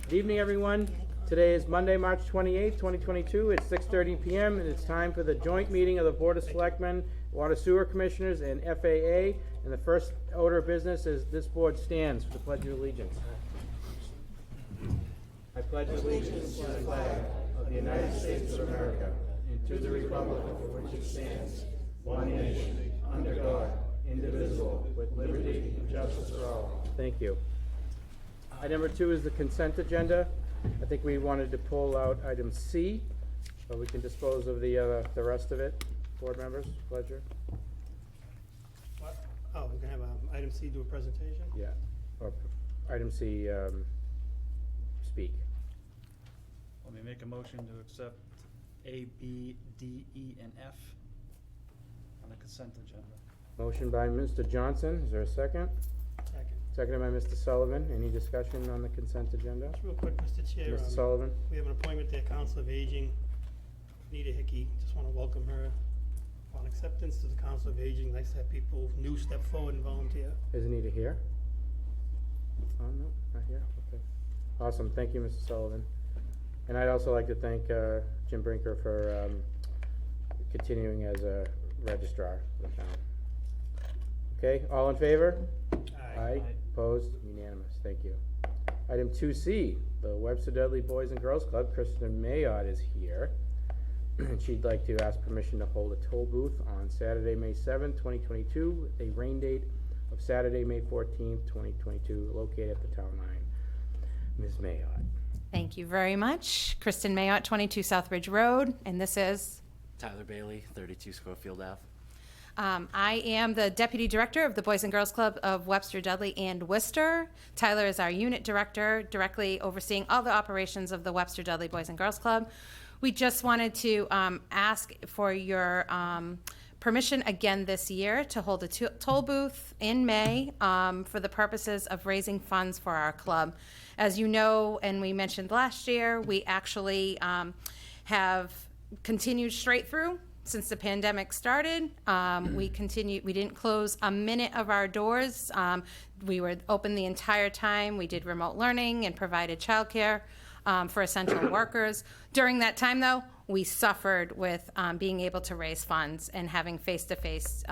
Good evening, everyone. Today is Monday, March 28th, 2022. It's 6:30 p.m. and it's time for the joint meeting of the Board of Selectmen, Water Sewer Commissioners, and FAA. And the first order of business is this board stands for the Pledge of Allegiance. I pledge allegiance to the flag of the United States of America and to the republic for which it stands, one nation, under God, indivisible, with liberty and justice for all. Thank you. Item number 2 is the consent agenda. I think we wanted to pull out item C, but we can dispose of the rest of it. Board members, pleasure. What? Oh, we're gonna have item C do a presentation? Yeah, or item C, speak. Let me make a motion to accept A, B, D, E, and F on the consent agenda. Motion by Mr. Johnson. Is there a second? Second. Seconded by Mr. Sullivan. Any discussion on the consent agenda? Just real quick, Mr. Chair. Mr. Sullivan? We have an appointment to the Council of Aging, Nita Hickey. Just wanna welcome her on acceptance to the Council of Aging. Nice to have people new step forward and volunteer. Is Anita here? Oh, no, not here. Okay. Awesome. Thank you, Mr. Sullivan. And I'd also like to thank Jim Brinker for continuing as a registrar of the town. Okay, all in favor? Aye. Opposed? Unanimous. Thank you. Item 2C, the Webster Dudley Boys and Girls Club. Kristen Mayotte is here. And she'd like to ask permission to hold a toll booth on Saturday, May 7th, 2022, with a rain date of Saturday, May 14th, 2022, located at the town line. Ms. Mayotte. Thank you very much. Kristen Mayotte, 22 Southridge Road, and this is? Tyler Bailey, 32 Schofield Ave. I am the Deputy Director of the Boys and Girls Club of Webster, Dudley, and Worcester. Tyler is our Unit Director, directly overseeing all the operations of the Webster Dudley Boys and Girls Club. We just wanted to ask for your permission again this year to hold a toll booth in May for the purposes of raising funds for our club. As you know, and we mentioned last year, we actually have continued straight through since the pandemic started. We didn't close a minute of our doors. We were open the entire time. We did remote learning and provided childcare for essential workers. During that time, though, we suffered with being able to raise funds and having face-to-face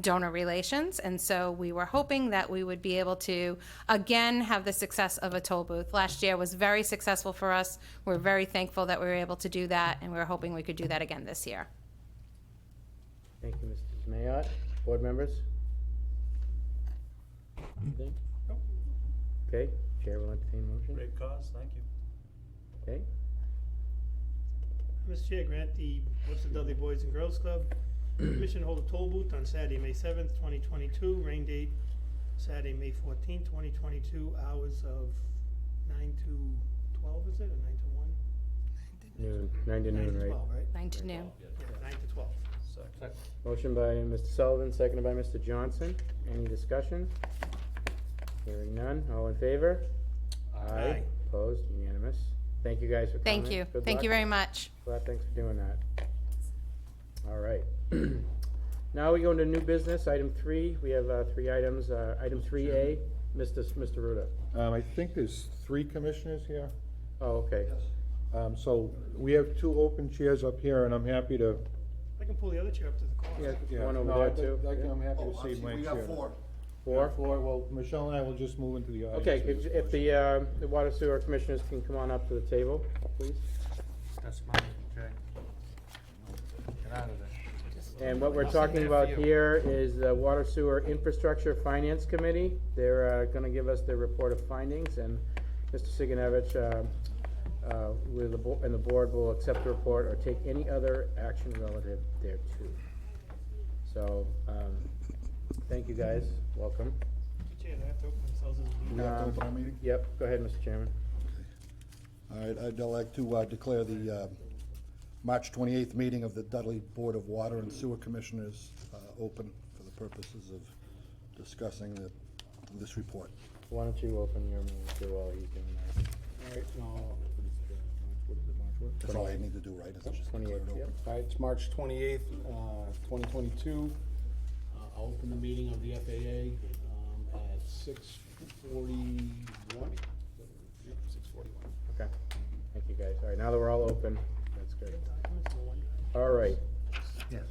donor relations. And so we were hoping that we would be able to, again, have the success of a toll booth. Last year was very successful for us. We're very thankful that we were able to do that, and we're hoping we could do that again this year. Thank you, Mrs. Mayotte. Board members? Anything? Nope. Okay, Chair will entertain a motion. Great cause, thank you. Okay, Mr. Chair, grant the Webster Dudley Boys and Girls Club permission to hold a toll booth on Saturday, May 7th, 2022. Rain date Saturday, May 14th, 2022. Hours of 9 to 12, is it, or 9 to 1? noon, 9 to noon, 9 to right? 12, right? 9 to noon. Yeah, 9 to 12. Second. Motion by Mr. Sullivan, seconded by Mr. Johnson. Any discussion? Hearing none. All in favor? Aye. Opposed? Unanimous. Thank you guys for coming. Thank you. Good Thank luck. you very much. Glad, thanks for doing that. All right. Now we go into new business, item 3. We have 3 items. Item 3A, Mr. Ruda. I think there's 3 commissioners here. Oh, okay. So we have 2 open chairs up here, and I'm happy to. I can pull the other chair up to the corner. Yeah, one over no, there I too. think Yeah. I'm happy to see my chair. We got 4. 4? 4, well, Michelle and I will just move into the audience. Okay, if the water sewer commissioners can come on up to the table, please. That's mine, okay. Get out of there. And what we're talking about here is the Water Sewer Infrastructure Finance Committee. They're gonna give us their report of findings, and Mr. Siganovich, and the board will accept the report or take any other action relative thereto. So, thank you guys, welcome. Mr. Chair, they have to open themselves as a We meeting. have to open our meeting? Yep, go ahead, Mr. Chairman. All right, I'd like to declare the March 28th meeting of the Dudley Board of Water and Sewer Commissioners open for the purposes of discussing this report. Why don't you open your meeting too while he's doing that? All right, now, what is it, March what? That's all I need to do, right? Is just declare 28th, it open. yep. All right, it's March 28th, 2022. I'll open the meeting of the FAA at 6:41. Yep, 6:41. guys. All right, now that we're all open, that's good. All right. Yes.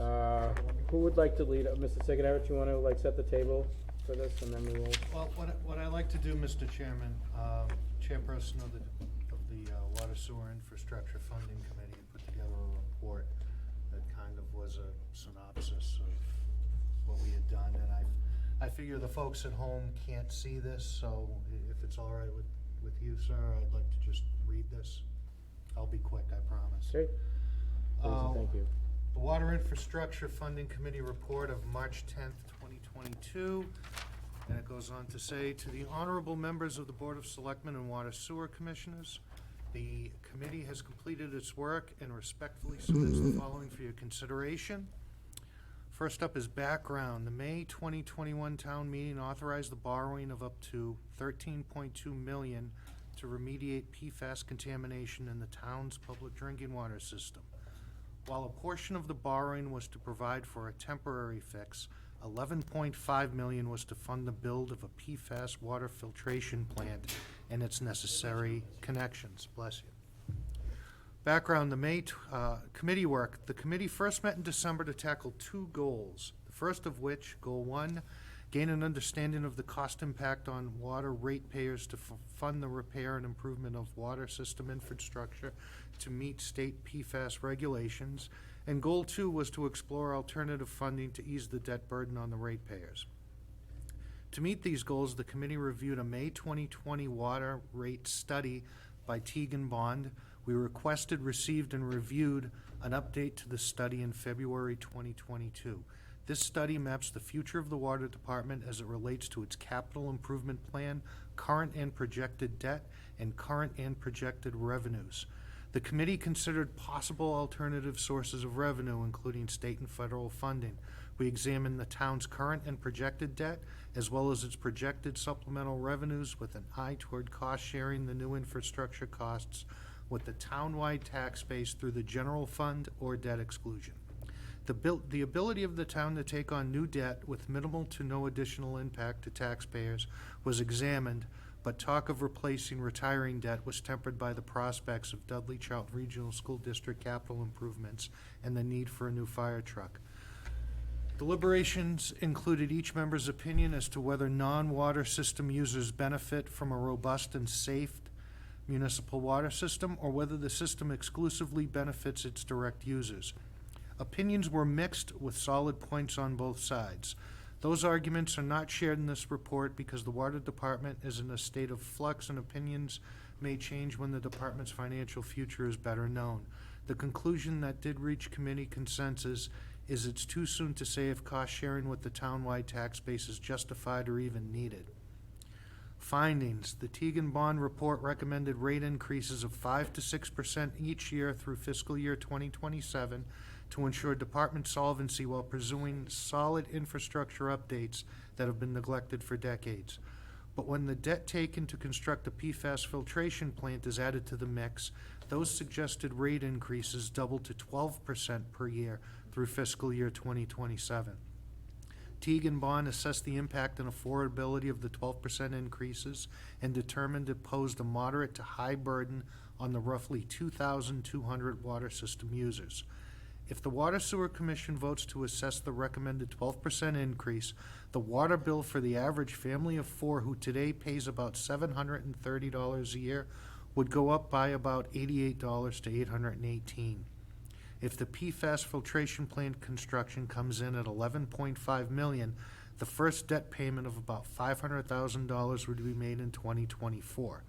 Who would like to lead? Mr. Sigenovich, you want to like set the table for this, and then we will. Well, what I like to do, Mr. Chairman, chairperson of the Water Sewer Infrastructure Funding Committee, put together a report that kind of was a synopsis of what we had done, and I figure the folks at home can't see this, so if it's all right with you, sir, I'd like to just read this. I'll be quick, I promise. Okay. Please, thank you. The Water Infrastructure Funding Committee report of March 10th, 2022. And it goes on to say, to the honorable members of the Board of Selectmen and Water Sewer Commissioners, the committee has completed its work and respectfully submits the following for your consideration. First up is background. The May 2021 town meeting authorized the borrowing of up to $13.2 million to remediate PFAS contamination in the town's public drinking water system. While a portion of the borrowing was to provide for a temporary fix, $11.5 million was to fund the build of a PFAS water filtration plant and its necessary connections. Bless you. Background, the May committee work. The committee first met in December to tackle two goals. The first of which, Goal 1, gain an understanding of the cost impact on water ratepayers to fund the repair and improvement of water system infrastructure to meet state PFAS regulations. And Goal 2 was to explore alternative funding to ease the debt burden on the ratepayers. To meet these goals, the committee reviewed a May 2020 water rate study by Teague & Bond. We requested, received, and reviewed an update to the study in February 2022. This study maps the future of the water department as it relates to its capital improvement plan, current and projected debt, and current and projected revenues. The committee considered possible alternative sources of revenue, including state and federal funding. We examined the town's current and projected debt, as well as its projected supplemental revenues with an eye toward cost-sharing the new infrastructure costs with the town-wide tax base through the general fund or debt exclusion. The ability of the town to take on new debt with minimal to no additional impact to taxpayers was examined, but talk of replacing retiring debt was tempered by the prospects of Dudley Charlton Regional School District capital improvements and the need for a new fire truck. Deliberations included each member's opinion as to whether non-water system users benefit from a robust and safe municipal water system, or whether the system exclusively benefits its direct users. Opinions were mixed with solid points on both sides. Those arguments are not shared in this report because the water department is in a state of flux and opinions may change when the department's financial future is better known. The conclusion that did reach committee consensus is it's too soon to say if cost sharing with the townwide tax base is justified or even needed. Findings. The Teague & Bond report recommended rate increases of 5 to 6% each year through fiscal year 2027 to ensure department solvency while pursuing solid infrastructure updates that have been neglected for decades. But when the debt taken to construct a PFAS filtration plant is added to the mix, those suggested rate increases double to 12% per year through fiscal year 2027. Teague & Bond assessed the impact and affordability of the 12% increases and determined it posed a moderate to high burden on the roughly 2,200 water system users. If the Water Sewer Commission votes to assess the recommended 12% increase, the water bill for the average family of four who today pays about $730 a year would go up by about $88 to $818. If the PFAS filtration plant construction comes in at $11.5 million, the first debt payment of about $500,000 would be made in 2024.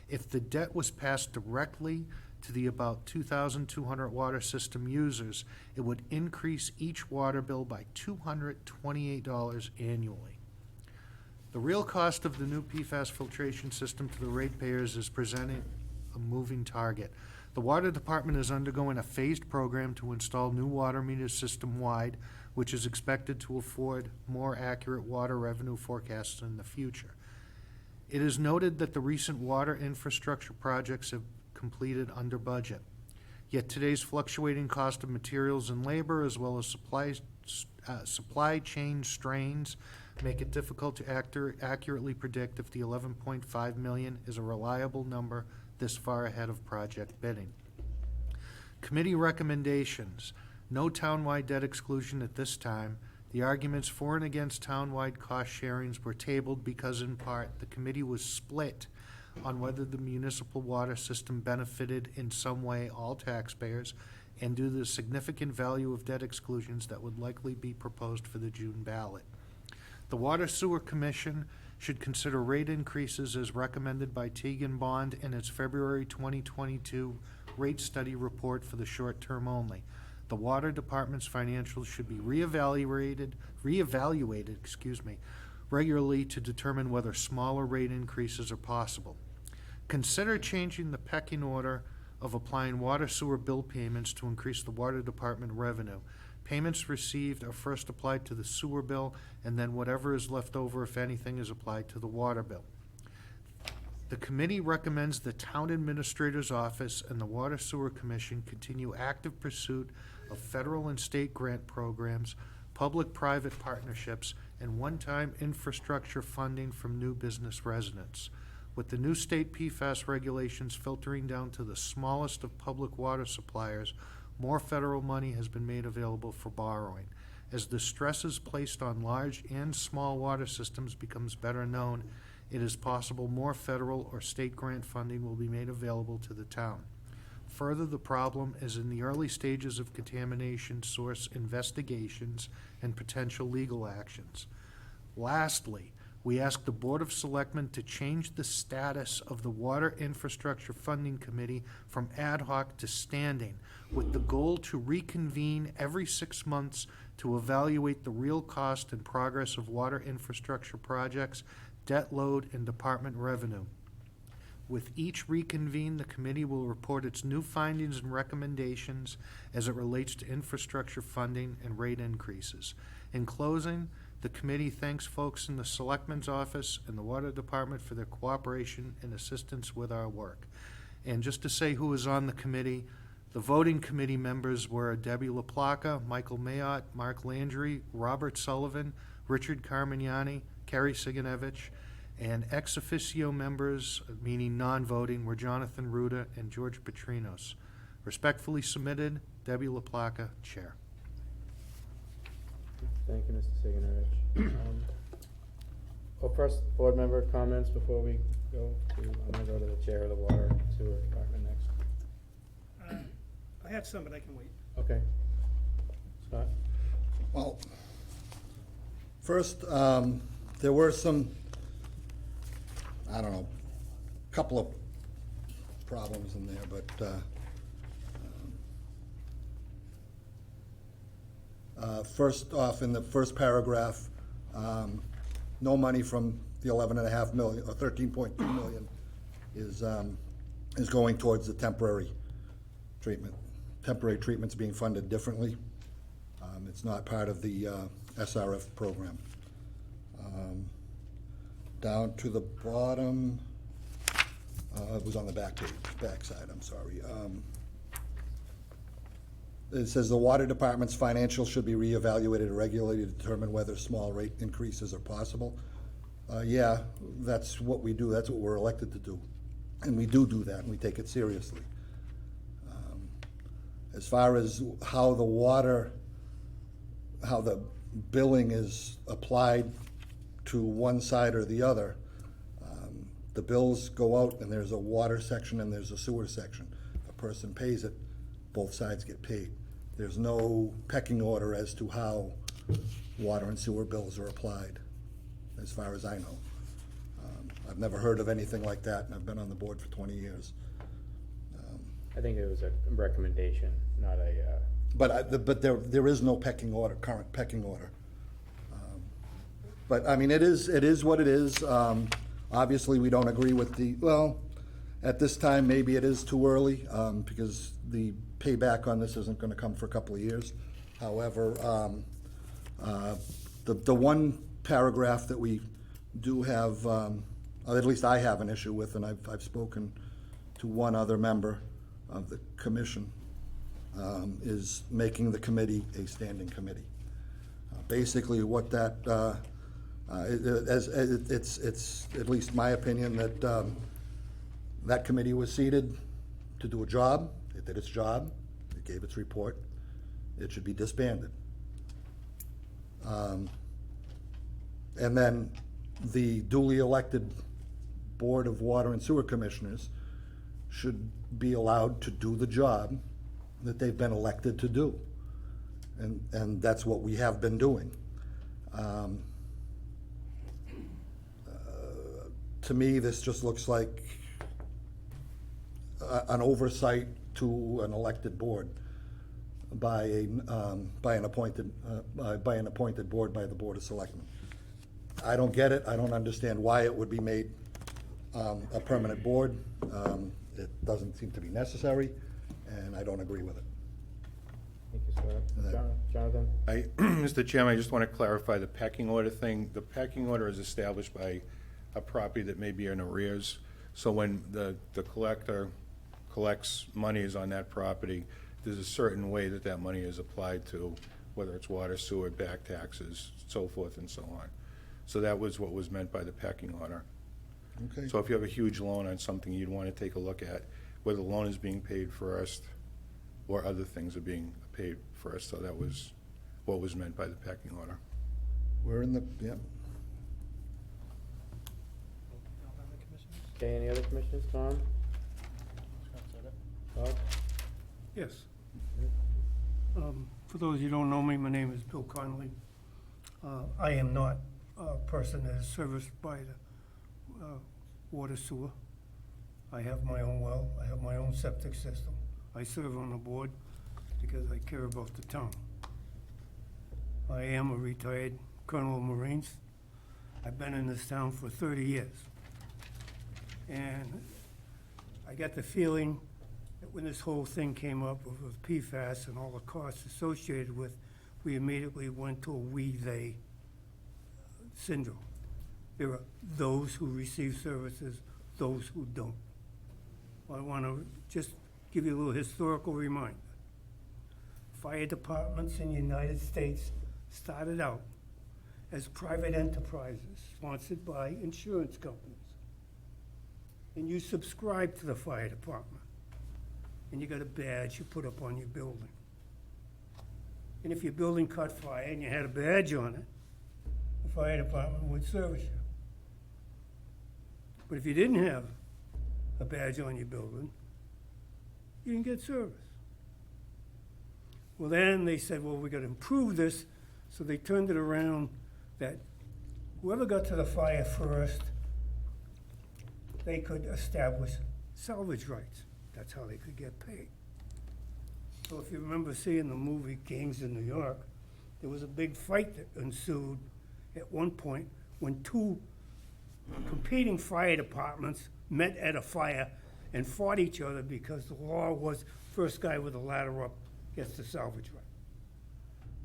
If the debt was passed directly to the about 2,200 water system users, it would increase each water bill by $228 annually. The real cost of the new PFAS filtration system to the ratepayers is presenting a moving target. The water department is undergoing a phased program to install new water meters system-wide, which is expected to afford more accurate water revenue forecasts in the future. It is noted that the recent water infrastructure projects have completed under budget. Yet today's fluctuating cost of materials and labor, as well as supply chain strains, make it difficult to accurately predict if the $11.5 million is a reliable number this far ahead of project bidding. Committee recommendations: no townwide debt exclusion at this time. The arguments for and against townwide cost sharings were tabled because, in part, the committee was split on whether the municipal water system benefited in some way all taxpayers, and due to the significant value of debt exclusions that would likely be proposed for the June ballot. The Water Sewer Commission should consider rate increases as recommended by Teagan Bond in its February 2022 rate study report for the short term only. The Water Department's financials should be reevaluated, regularly to determine whether smaller rate increases are possible. Consider changing the pecking order of applying water sewer bill payments to increase the Water Department revenue. Payments received are first applied to the sewer bill, and then whatever is left over, if anything, is applied to the water bill. The committee recommends the Town Administrator's Office and the Water Sewer Commission continue active pursuit of federal and state grant programs, public-private partnerships, and one-time infrastructure funding from new business residents. With the new state PFAS regulations filtering down to the smallest of public water suppliers, more federal money has been made available for borrowing. As the stresses placed on large and small water systems becomes better known, it is possible more federal or state grant funding will be made available to the town. Further, the problem is in the early stages of contamination source investigations and potential legal actions. Lastly, we ask the Board of Selectmen to change the status of the Water Infrastructure Funding Committee from ad hoc to standing, with the goal to reconvene every 6 months to evaluate the real cost and progress of water infrastructure projects, debt load, and department revenue. With each reconvene, the committee will report its new findings and recommendations as it relates to infrastructure funding and rate increases. In closing, the committee thanks folks in the Selectmen's Office and the Water Department for their cooperation and assistance with our work. And just to say who is on the committee, the voting committee members were Debbie LaPlaca, Michael Mayotte, Mark Landry, Robert Sullivan, Richard Carmignani, Kerry Siganevich, and ex officio members, meaning non-voting, were Jonathan Ruda and George Petrinos. Respectfully submitted, Debbie LaPlaca, Chair. Thank you, Mr. Siganovich. Well, first, board member comments before we go to, I'm gonna go to the chair of the Water and Sewer Department next. I have some, but I can wait. Okay. Scott? Well, first, there were some, I don't know, couple of problems in there, but first off, in the first paragraph, no money from the 11.5 million or 13.2 million is going towards the temporary treatment. Temporary treatment's being funded differently. It's not part of the SRF program. Down to the bottom, it was on the back page, back side, I'm sorry. It says the Water Department's financials should be reevaluated regularly to determine whether small rate increases are possible. Yeah, that's what we do, that's what we're elected to do. And we do that, and we take it seriously. As far as how the billing is applied to one side or the other, the bills go out and there's a water section and there's a sewer section. If a person pays it, both sides get paid. There's no pecking order as to how water and sewer bills are applied, as far as I know. I've never heard of anything like that, and I've been on the board for 20 years. I think it was a recommendation, not a, But there is no pecking order, current pecking order. But I mean, it is what it is. Obviously, we don't agree with at this time, maybe it is too early, because the payback on this isn't gonna come for a couple of years. However, the one paragraph that we do have, or at least I have an issue with, and I've spoken to one other member of the commission, is making the committee a standing committee. Basically, what that, it's at least my opinion that that committee was seated to do a job. It did its job. It gave its report. It should be disbanded. And then the duly elected Board of Water and Sewer Commissioners should be allowed to do the job that they've been elected to do. And that's what we have been doing. To me, this just looks like an oversight to an elected board by an appointed board by the Board of Selectmen. I don't get it. I don't understand why it would be made a permanent board. It doesn't seem to be necessary, and I don't agree with it. Thank you, sir. Jonathan? Mr. Chairman, I just want to clarify the pecking order thing. The pecking order is established by a property that may be in arrears. So when the collector collects monies on that property, there's a certain way that that money is applied to, whether it's water, sewer, back taxes, so forth and so on. So that was what was meant by the pecking order. Okay. So if you have a huge loan on something, you'd want to take a look at whether the loan is being paid first or other things are being paid first. So that was what was meant by the pecking order. We're in the, yeah. Okay, any other commissioners? Tom? Bob? Yes. For those of you who don't know me, my name is Bill Connolly. I am not a person that is serviced by the water sewer. I have my own well, I have my own septic system. I serve on the board because I care about the town. I am a retired Colonel of Marines. I've been in this town for 30 years. And I got the feeling that when this whole thing came up with PFAS and all the costs associated with, we immediately went to a we-they syndrome. There are those who receive services, those who don't. Well, I want to just give you a little historical reminder. Fire departments in the United States started out as private enterprises sponsored by insurance companies. And you subscribe to the fire department. And you got a badge you put up on your building. And if your building caught fire and you had a badge on it, the fire department would service you. But if you didn't have a badge on your building, you didn't get service. Well, then they said, well, we got to improve this, so they turned it around that whoever got to the fire first, they could establish salvage rights. That's how they could get paid. So if you remember seeing the movie Gangs in New York, there was a big fight that ensued at one point when two competing fire departments met at a fire and fought each other because the law was first guy with a ladder up gets the salvage right.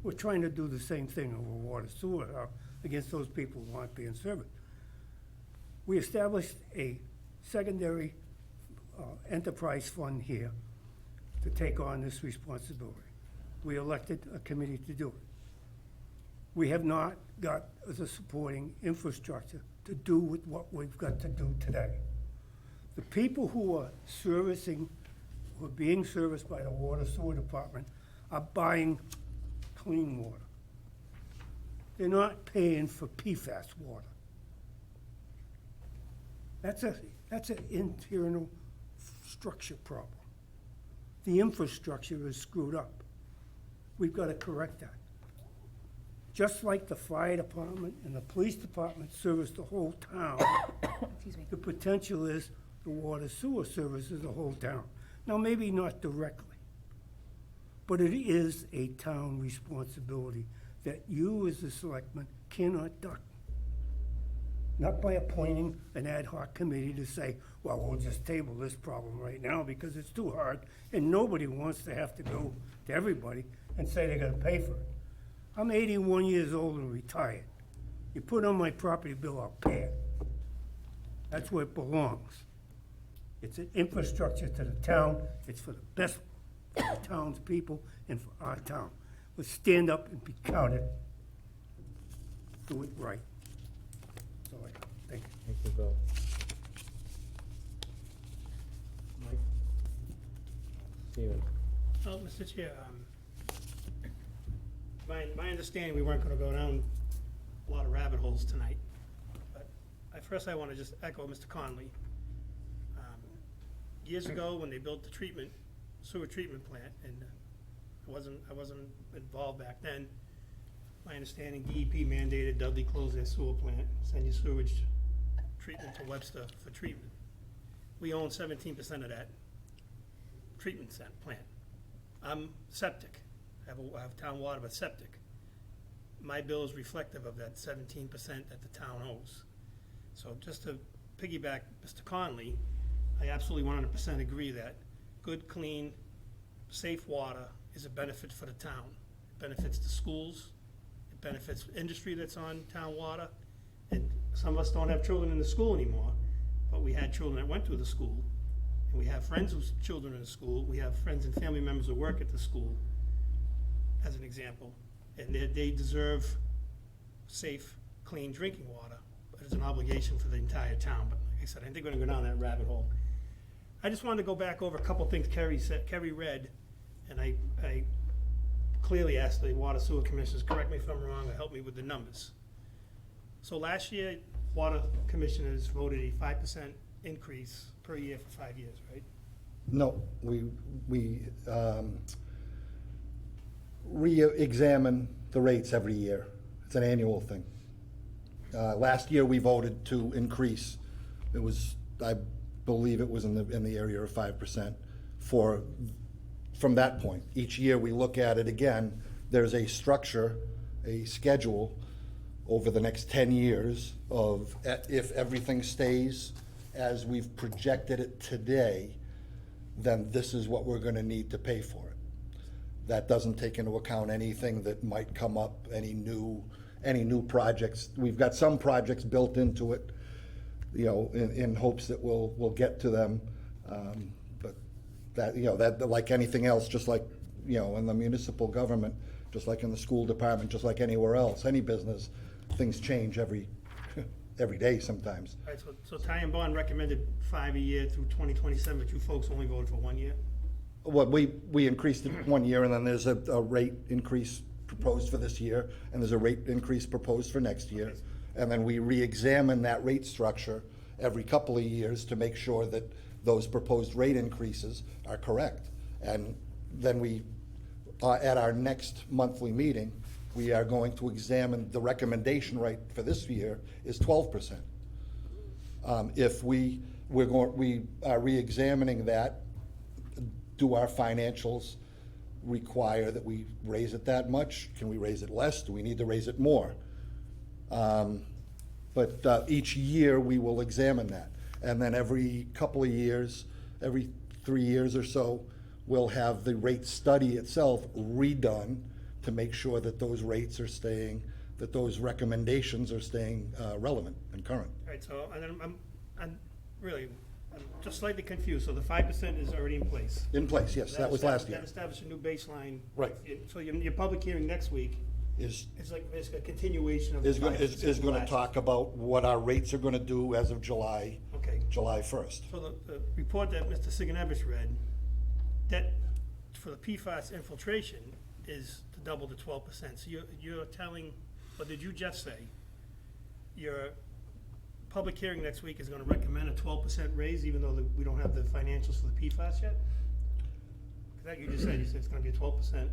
We're trying to do the same thing over water sewer against those people who aren't being served. We established a secondary enterprise fund here to take on this responsibility. We elected a committee to do it. We have not got the supporting infrastructure to do with what we've got to do today. The people who are being serviced by the water sewer department are buying clean water. They're not paying for PFAS water. That's an internal structure problem. The infrastructure is screwed up. We've got to correct that. Just like the fire department and the police department service the whole town, Excuse me. the potential is the water sewer services the whole town. Now, maybe not directly, but it is a town responsibility that you as the selectman cannot duck. Not by appointing an ad hoc committee to say, well, we'll just table this problem right now because it's too hard, and nobody wants to have to go to everybody and say they're gonna pay for it. I'm 81 years old and retired. You put it on my property bill, I'll pay it. That's where it belongs. It's an infrastructure to the town. It's for the best for the town's people and for our town. Let's stand up and be counted. Do it right. That's all I got. Thank you. Thank you, Bill. Mike? Steven? Well, Mr. Chair, my understanding, we weren't gonna go down a lot of rabbit holes tonight. But first I wanna just echo Mr. Conley. Years ago, when they built the sewer treatment plant, and I wasn't involved back then, my understanding, DEP mandated Dudley close their sewer plant, send your sewage treatment to Webster for treatment. We own 17% of that treatment plant. I'm septic. I have town water, but septic. My bill is reflective of that 17% that the town owes. So just to piggyback Mr. Conley, I absolutely 100% agree that good, clean, safe water is a benefit for the town. It benefits the schools, it benefits industry that's on town water, and some of us don't have children in the school anymore, but we had children that went to the school, and we have friends whose children in the school, we have friends and family members who work at the school, as an example, and they deserve safe, clean drinking water, but it's an obligation for the entire town. But like I said, I think we're gonna go down that rabbit hole. I just wanted to go back over a couple things Kerry read, and I clearly asked the Water Sewer Commissioners, correct me if I'm wrong, or help me with the numbers. So last year, Water Commissioners voted a 5% increase per year for 5 years, right? No, we re-examine the rates every year. It's an annual thing. Last year, we voted to increase. It was, I believe it was in the area of 5% from that point. Each year, we look at it again. There's a structure, a schedule over the next 10 years of if everything stays as we've projected it today, then this is what we're gonna need to pay for it. That doesn't take into account anything that might come up, any new projects. We've got some projects built into it, you know, in hopes that we'll get to them. But that, you know, that like anything else, just like, you know, in the municipal government, just like in the school department, just like anywhere else, any business, things change every day sometimes. All right, so Ty and Bond recommended 5 a year through 2027, but you folks only voted for 1 year? Well, we increased it 1 year, and then there's a rate increase proposed for this year, and there's a rate increase proposed for next year. Okay. And then we re-examine that rate structure every couple of years to make sure that those proposed rate increases are correct. And then we, at our next monthly meeting, we are going to examine the recommendation rate for this year is 12%. If we are re-examining that, do our financials require that we raise it that much? Can we raise it less? Do we need to raise it more? But each year, we will examine that. And then every couple of years, every 3 years or so, we'll have the rate study itself redone to make sure that those rates are staying, that those recommendations are staying relevant and current. All right, so, and then I'm just slightly confused. So the 5% is already in place? In place, yes, that was last year. That established a new baseline? Right. So your public hearing next week Is it's like basically a continuation of the 5% is gonna last talk about what our rates are gonna do as of July Okay. 1st. So the report that Mr. Siganevich read, that for the PFAS infiltration is to double to 12%. So you're telling, or did you just say, your public hearing next week is gonna recommend a 12% raise even though we don't have the financials for the PFAS yet? 'Cause that you just said it's gonna be a 12%,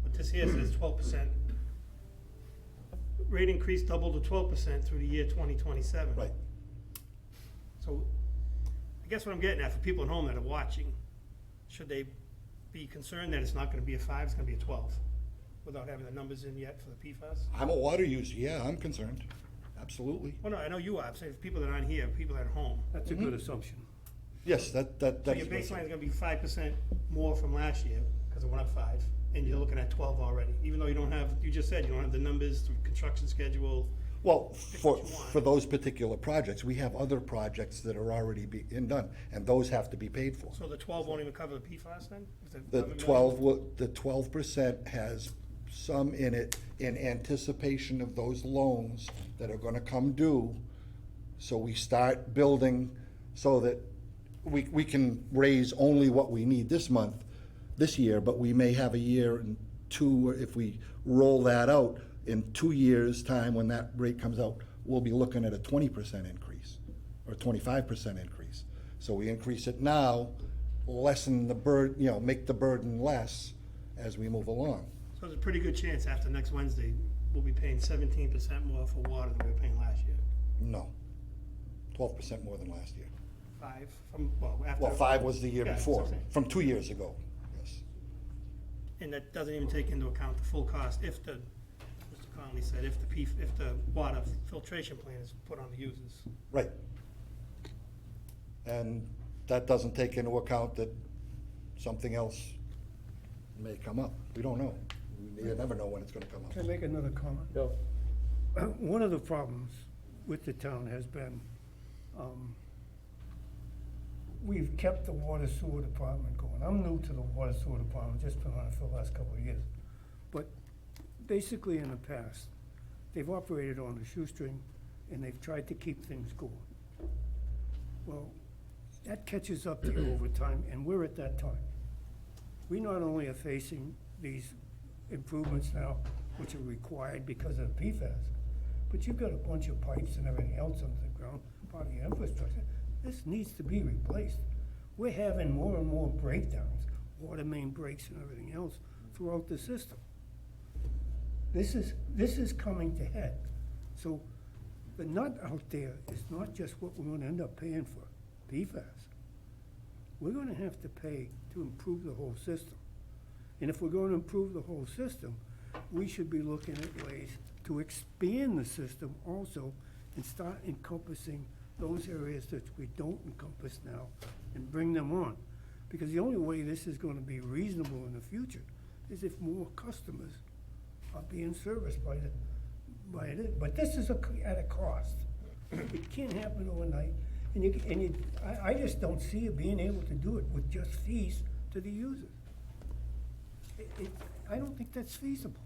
but this here says 12%. Rate increase double to 12% through the year 2027. Right. So, I guess what I'm getting at, for people at home that are watching, should they be concerned that it's not gonna be a 5, it's gonna be a 12, without having the numbers in yet for the PFAS? I'm a water user, yeah, I'm concerned, absolutely. Well, no, I know you are, I'm saying for people that aren't here, people at home. That's a good assumption. Yes, that's. So your baseline is gonna be 5% more from last year, because it went up 5, and you're looking at 12 already, even though you don't have, you just said you don't have the numbers, the construction schedule. Well, what you want. for those particular projects, we have other projects that are already being done, and those have to be paid for. So the 12 won't even cover the PFAS then? Is it The 11 million? 12% has some in it in anticipation of those loans that are gonna come due. So we start building so that we can raise only what we need this month. this year, but we may have a year and two, if we roll that out, in 2 years' time, when that rate comes out, we'll be looking at a 20% increase, or 25% increase. So we increase it now, lessen the burden, make the burden less as we move along. So there's a pretty good chance after next Wednesday, we'll be paying 17% more for water than we were paying last year. No, 12% more than last year. 5 from, after. Well, 5 was the year Yeah, before, that's okay. from 2 years ago, yes. And that doesn't even take into account the full cost if the, Mr. Conley said, if the water filtration plant is put on the users. Right. And that doesn't take into account that something else may come up. We don't know. You never know when it's gonna come up. Can I make another comment? Bill? One of the problems with the town has been, we've kept the water sewer department going. I'm new to the water sewer department, just been on it for the last couple of years. But basically in the past, they've operated on a shoestring and they've tried to keep things going. Well, that catches up to you over time, and we're at that time. We not only are facing these improvements now, which are required because of PFAS, but you've got a bunch of pipes and everything else under the ground, part of your infrastructure. This needs to be replaced. We're having more and more breakdowns, water main breaks and everything else throughout the system. This is coming to head. So the nut out there is not just what we're gonna end up paying for PFAS. We're gonna have to pay to improve the whole system. And if we're gonna improve the whole system, we should be looking at ways to expand the system also and start encompassing those areas that we don't encompass now and bring them on. Because the only way this is gonna be reasonable in the future is if more customers are being serviced by it. But this is at a cost. It can't happen overnight. I just don't see you being able to do it with just fees to the users. I don't think that's feasible.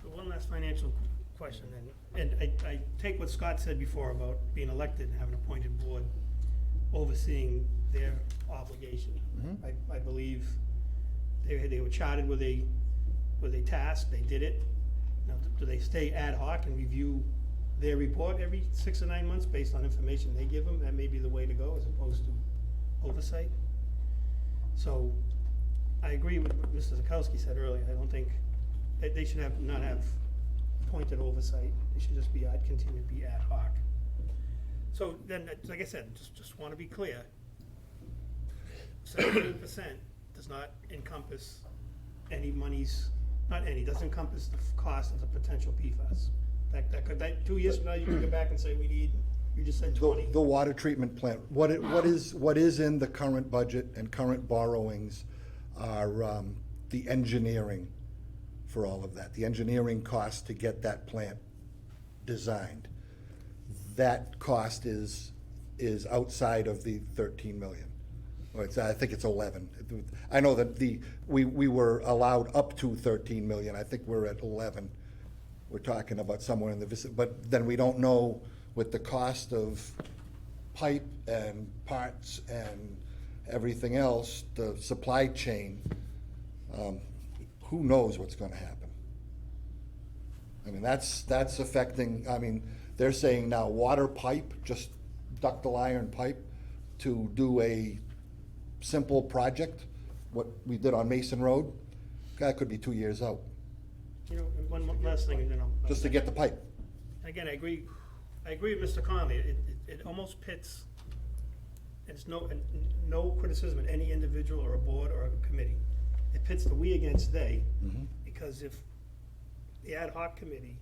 So one last financial question then, and I take what Scott said before about being elected and having an appointed board overseeing their obligation. I believe they were chartered with a task, they did it. Now, do they stay ad hoc and review their report every 6 or 9 months based on information they give them? That may be the way to go as opposed to oversight. So I agree with what Mr. Zakowski said earlier. I don't think they should not have appointed oversight. They should just continue to be ad hoc. So then, like I said, just want to be clear. 17% does not encompass any monies, doesn't encompass the cost of the potential PFAS. That 2 years from now, you can go back and say you just said 20. The water treatment plant, what is in the current budget and current borrowings are the engineering for all of that, the engineering cost to get that plant designed. That cost is outside of the 13 million. Or I think it's 11. I know that we were allowed up to 13 million. I think we're at 11. We're talking about somewhere in the vicinity, but then we don't know with the cost of pipe and parts and everything else, the supply chain, who knows what's gonna happen? I mean, that's affecting, they're saying now water pipe, just ductile iron pipe, to do a simple project, what we did on Mason Road, that could be 2 years out, One last thing, and then I'll. just to get the pipe. Again, I agree with Mr. Conley. It almost pits, and it's no criticism of any individual or a board or a committee. It pits the we against they, because if the ad hoc committee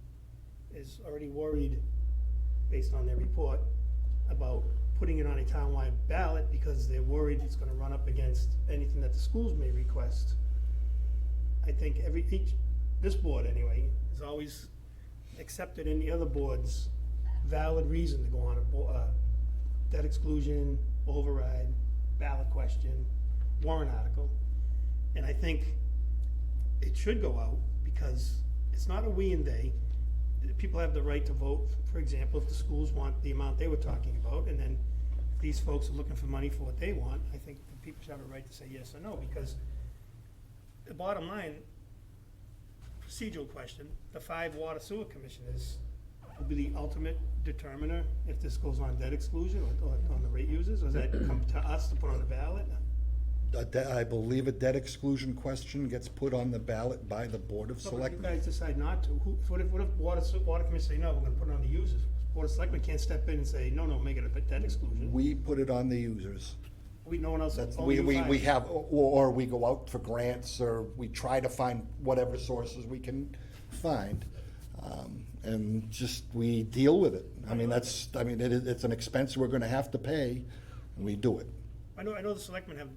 is already worried, based on their report, about putting it on a townwide ballot because they're worried it's gonna run up against anything that the schools may request, I think this board anyway, has always accepted any other board's valid reason to go on a debt exclusion, override, ballot question, warrant article. And I think it should go out because it's not a we and they. People have the right to vote, for example, if the schools want the amount they were talking about, and then if these folks are looking for money for what they want, I think the people should have a right to say yes or no, because the bottom line, procedural question, the 5 water sewer commissioners will be the ultimate determiner if this goes on debt exclusion or on the rate users, or does that come to us to put on the ballot? I believe a debt exclusion question gets put on the ballot by the Board of So if you Selectmen. guys decide not to, what if water commission say, no, we're gonna put it on the users? Board of Selectmen can't step in and say, no, make it a debt exclusion. We put it on the users. No one else, That's, only you we five. have, or we go out for grants, or we try to find whatever sources we can find. And just, we deal with it. I mean, it's an expense we're gonna have to pay, and we do it. I know the selectmen have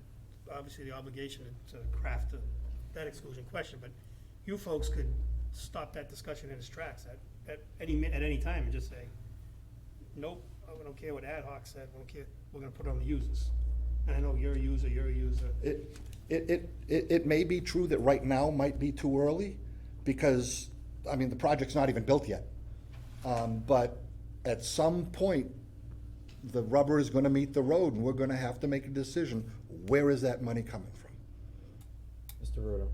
obviously the obligation to craft a debt exclusion question, but you folks could stop that discussion in its tracks at any time and just say, nope, I don't care what ad hoc said, we don't care, we're gonna put it on the users. And I know you're a user. It may be true that right now might be too early, because, I mean, the project's not even built yet. But at some point, the rubber is gonna meet the road, and we're gonna have to make a decision, where is that money coming from? Mr. Ruda.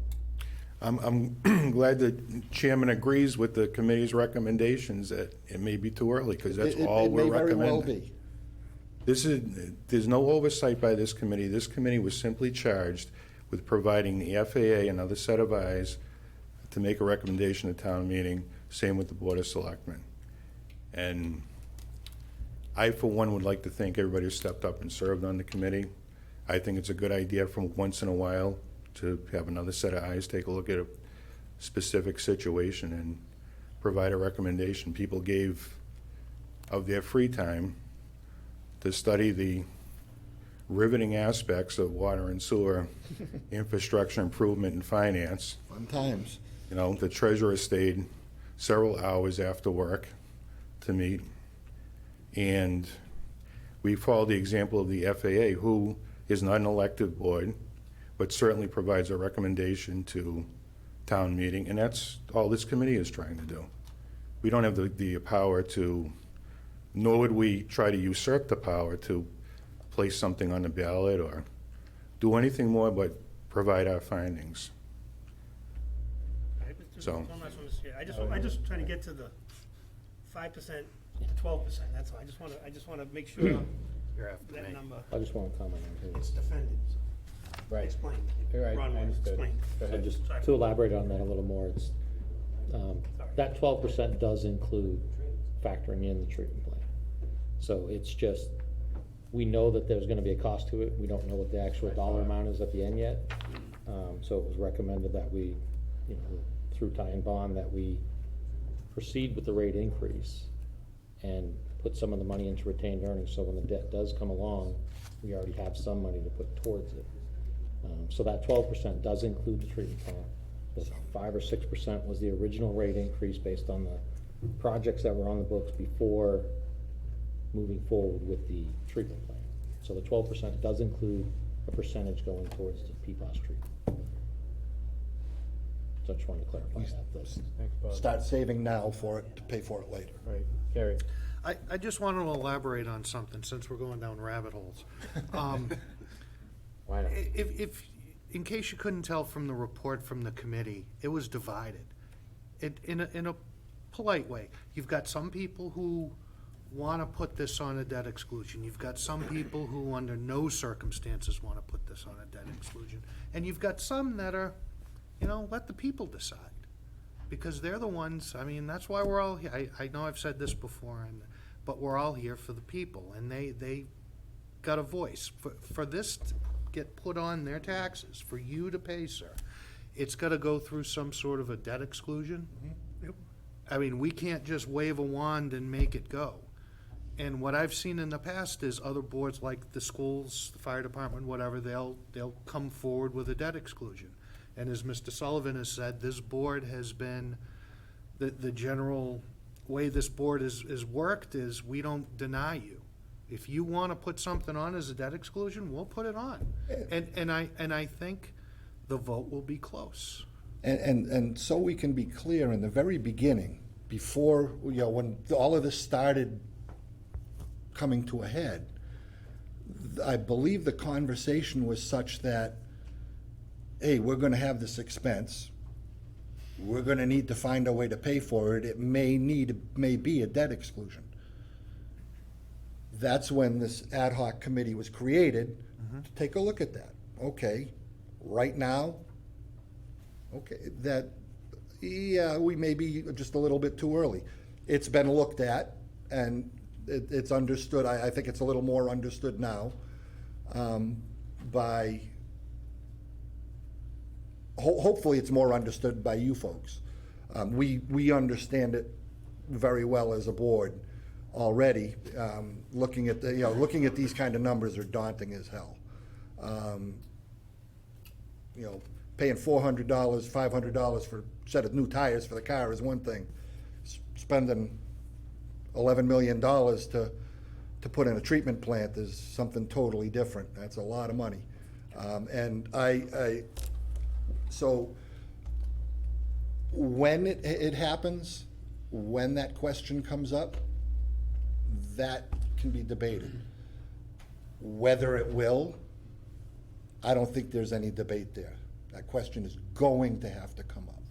I'm glad the chairman agrees with the committee's recommendations that it may be too early, because that's all we're It may very well recommending. be. There's no oversight by this committee. This committee was simply charged with providing the FAA another set of eyes to make a recommendation at town meeting, same with the Board of Selectmen. And I, for one, would like to thank everybody who stepped up and served on the committee. I think it's a good idea from once in a while to have another set of eyes take a look at a specific situation and provide a recommendation. People gave of their free time to study the riveting aspects of water and sewer infrastructure improvement and finance. Fun times. You know, the treasurer stayed several hours after work to meet. And we follow the example of the FAA, who is not an elected board, but certainly provides a recommendation to town meeting, and that's all this committee is trying to do. We don't have the power to, nor would we try to usurp the power to place something on the ballot or do anything more but provide our findings. So- One last one, Mr. Chair. I just trying to get to the 5% to 12%, that's all. I just wanna make sure You're after that me. number I just want to comment on gets defended. Right. Explain. Right, Ron, I understood. explain. Go ahead. And just Sorry. to elaborate on that a little more, it's, that 12% does include factoring in the treatment plant. So it's just, we know that there's gonna be a cost to it, we don't know what the actual dollar amount is at the end yet. So it was recommended that we, you know, through tie and bond, that we proceed with the rate increase and put some of the money into retained earnings, so when the debt does come along, we already have some money to put towards it. So that 12% does include the treatment plant. The 5 or 6% was the original rate increase based on the projects that were on the books before moving forward with the treatment plant. So the 12% does include a percentage going towards the PFAS treatment. So I just wanted to clarify that. Thanks, Bob. Start saving now for it, to pay for it later. Right, Carrie. I just want to elaborate on something, since we're going down rabbit holes. Why not? If, in case you couldn't tell from the report from the committee, it was divided. In a polite way. You've got some people who want to put this on a debt exclusion. You've got some people who, under no circumstances, want to put this on a debt exclusion. And you've got some that are, you know, let the people decide. Because they're the ones, I mean, that's why we're all here. I know I've said this before, but we're all here for the people, and they got a voice. For this to get put on their taxes, for you to pay, sir, it's gotta go through some sort of a debt exclusion. Yep. I mean, we can't just wave a wand and make it go. And what I've seen in the past is other boards, like the schools, the fire department, whatever, they'll come forward with a debt exclusion. And as Mr. Sullivan has said, this board has been, the general way this board is worked is, we don't deny you. If you want to put something on as a debt exclusion, we'll put it on. And I think the vote will be close. And so we can be clear, in the very beginning, before, you know, when all of this started coming to a head, I believe the conversation was such that hey, we're gonna have this expense, we're gonna need to find a way to pay for it, it may be a debt exclusion. That's when this ad hoc committee was created, to take a look at that. Okay, right now, okay, we may be just a little bit too early. It's been looked at, and it's understood, I think it's a little more understood now, by, hopefully it's more understood by you folks. We understand it very well as a board already. Looking at these kind of numbers are daunting as hell. Paying $400, $500 for a set of new tires for the car is one thing. Spending $11 million to put in a treatment plant is something totally different. That's a lot of money. So when it happens, when that question comes up, that can be debated. Whether it will, I don't think there's any debate there. That question is going to have to come up.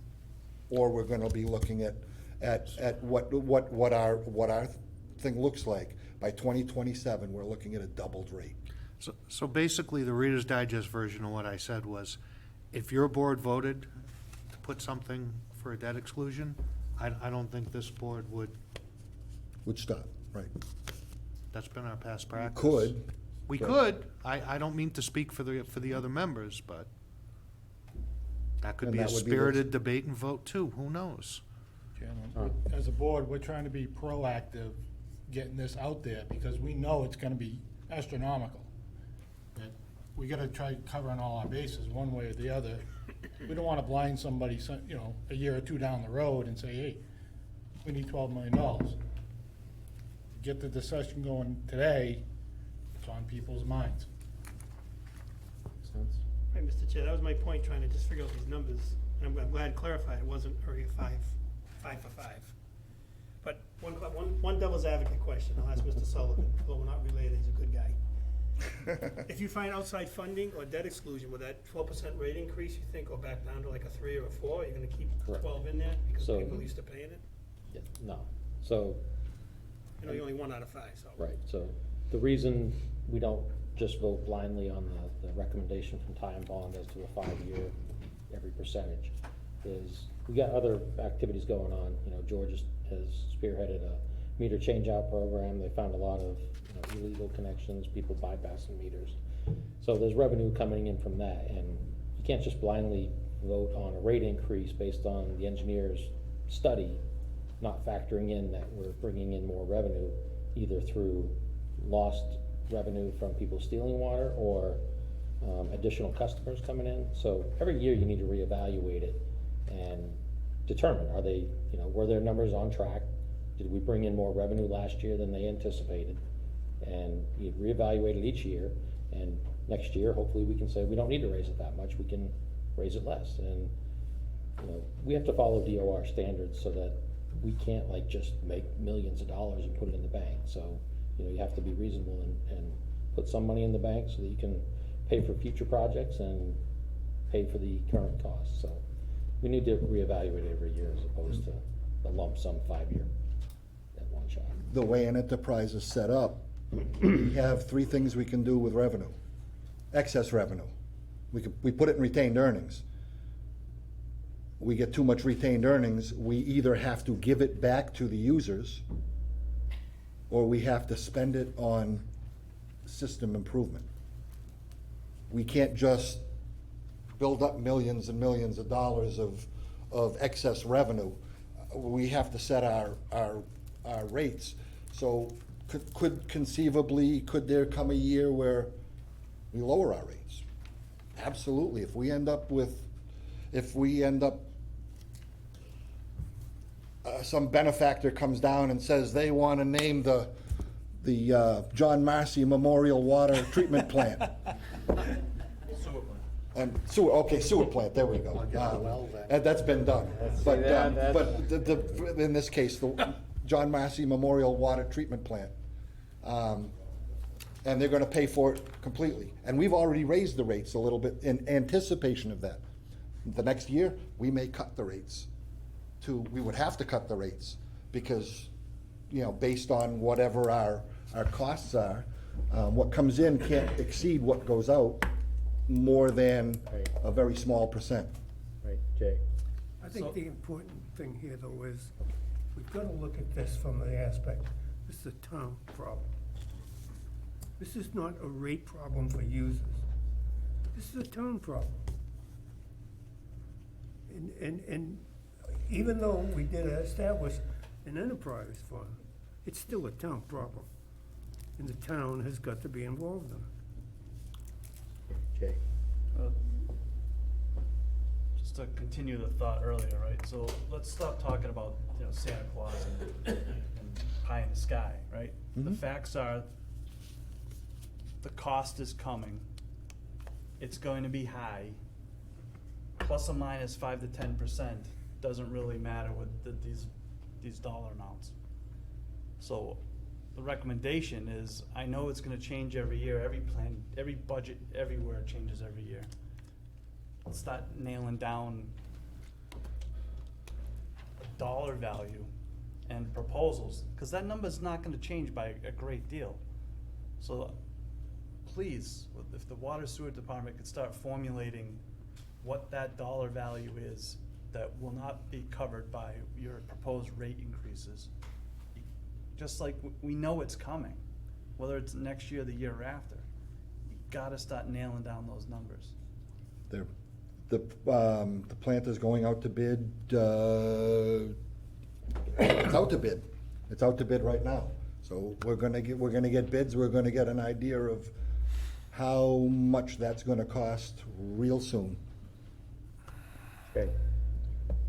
Or we're gonna be looking at what our thing looks like. By 2027, we're looking at a doubled rate. So basically, the Reader's Digest version of what I said was, if your board voted to put something for a debt exclusion, I don't think this board would. Would stop, right. That's been our past practice. Could. We but- could. I don't mean to speak for the other members, but that could And be a that would be spirited debate and vote too. Who knows? As a board, we're trying to be proactive, getting this out there, because we know it's gonna be astronomical. That we gotta try covering all our bases, one way or the other. We don't wanna blind somebody, a year or two down the road and say, hey, we need $12 million. Get the discussion going today, it's on people's minds. Makes sense. Right, Mr. Chair, that was my point, trying to just figure out these numbers. And I'm glad to clarify, it wasn't already five for five. But one devil's advocate question, I'll ask Mr. Sullivan, although we're not related, he's a good guy. If you find outside funding or debt exclusion, will that 12% rate increase, you think, go back down to like a 3 or a 4? You're gonna keep Correct. 12 in there because So- people are used to paying it? Yeah, no. So, I know you're only 1 out of 5, so. right, so the reason we don't just vote blindly on the recommendation from Ty and Bond as to a 5-year, every percentage, is we got other activities going on. George has spearheaded a meter change-out program. They found a lot of illegal connections, people bypassing meters. So there's revenue coming in from that, and you can't just blindly vote on a rate increase based on the engineer's study, not factoring in that we're bringing in more revenue, either through lost revenue from people stealing water or additional customers coming in. So every year you need to reevaluate it and determine, were their numbers on track? Did we bring in more revenue last year than they anticipated? And you reevaluate it each year, and next year, hopefully we can say, we don't need to raise it that much, we can raise it less. And, we have to follow DOR standards so that we can't just make millions of dollars and put it in the bank. So, you have to be reasonable and put some money in the bank so that you can pay for future projects and pay for the current costs. So we need to reevaluate every year as opposed to a lump sum 5-year at one shot. The way an enterprise is set up, we have 3 things we can do with revenue. Excess revenue. We put it in retained earnings. We get too much retained earnings, we either have to give it back to the users, or we have to spend it on system improvement. We can't just build up millions and millions of dollars of excess revenue. We have to set our rates. So could there come a year where we lower our rates? Absolutely. If we end up some benefactor comes down and says they want to name the John Marcy Memorial Water Treatment Plant. And sewer plant, there we go. That's been done. But in this case, the John Marcy Memorial Water Treatment Plant. and they're gonna pay for it completely. And we've already raised the rates a little bit in anticipation of that. The next year, we may cut the rates we would have to cut the rates, because, you know, based on whatever our costs are, what comes in can't exceed what goes out more than Right. a very small percent. Right, Jay? I think the important thing here, though, is we've got to look at this from the aspect, this is a town problem. This is not a rate problem for users. This is a town problem. And even though we did establish an enterprise fund, it's still a town problem. And the town has got to be involved in it. Jay? Just to continue the thought earlier, right? So let's stop talking about, you know, Santa Claus and pie in the sky, right? The facts are, the cost is coming. It's going to be high. Plus or minus 5 to 10% doesn't really matter with these dollar amounts. So the recommendation is, I know it's gonna change every year, every plan, every budget, everywhere changes every year. Let's start nailing down a dollar value and proposals, because that number's not gonna change by a great deal. So please, if the water sewer department could start formulating what that dollar value is that will not be covered by your proposed rate increases. Just like we know it's coming, whether it's next year or the year after. You gotta start nailing down those numbers. The plant is going out to bid, it's out to bid. It's out to bid right now. So we're gonna get bids, we're gonna get an idea of how much that's gonna cost real soon. Okay.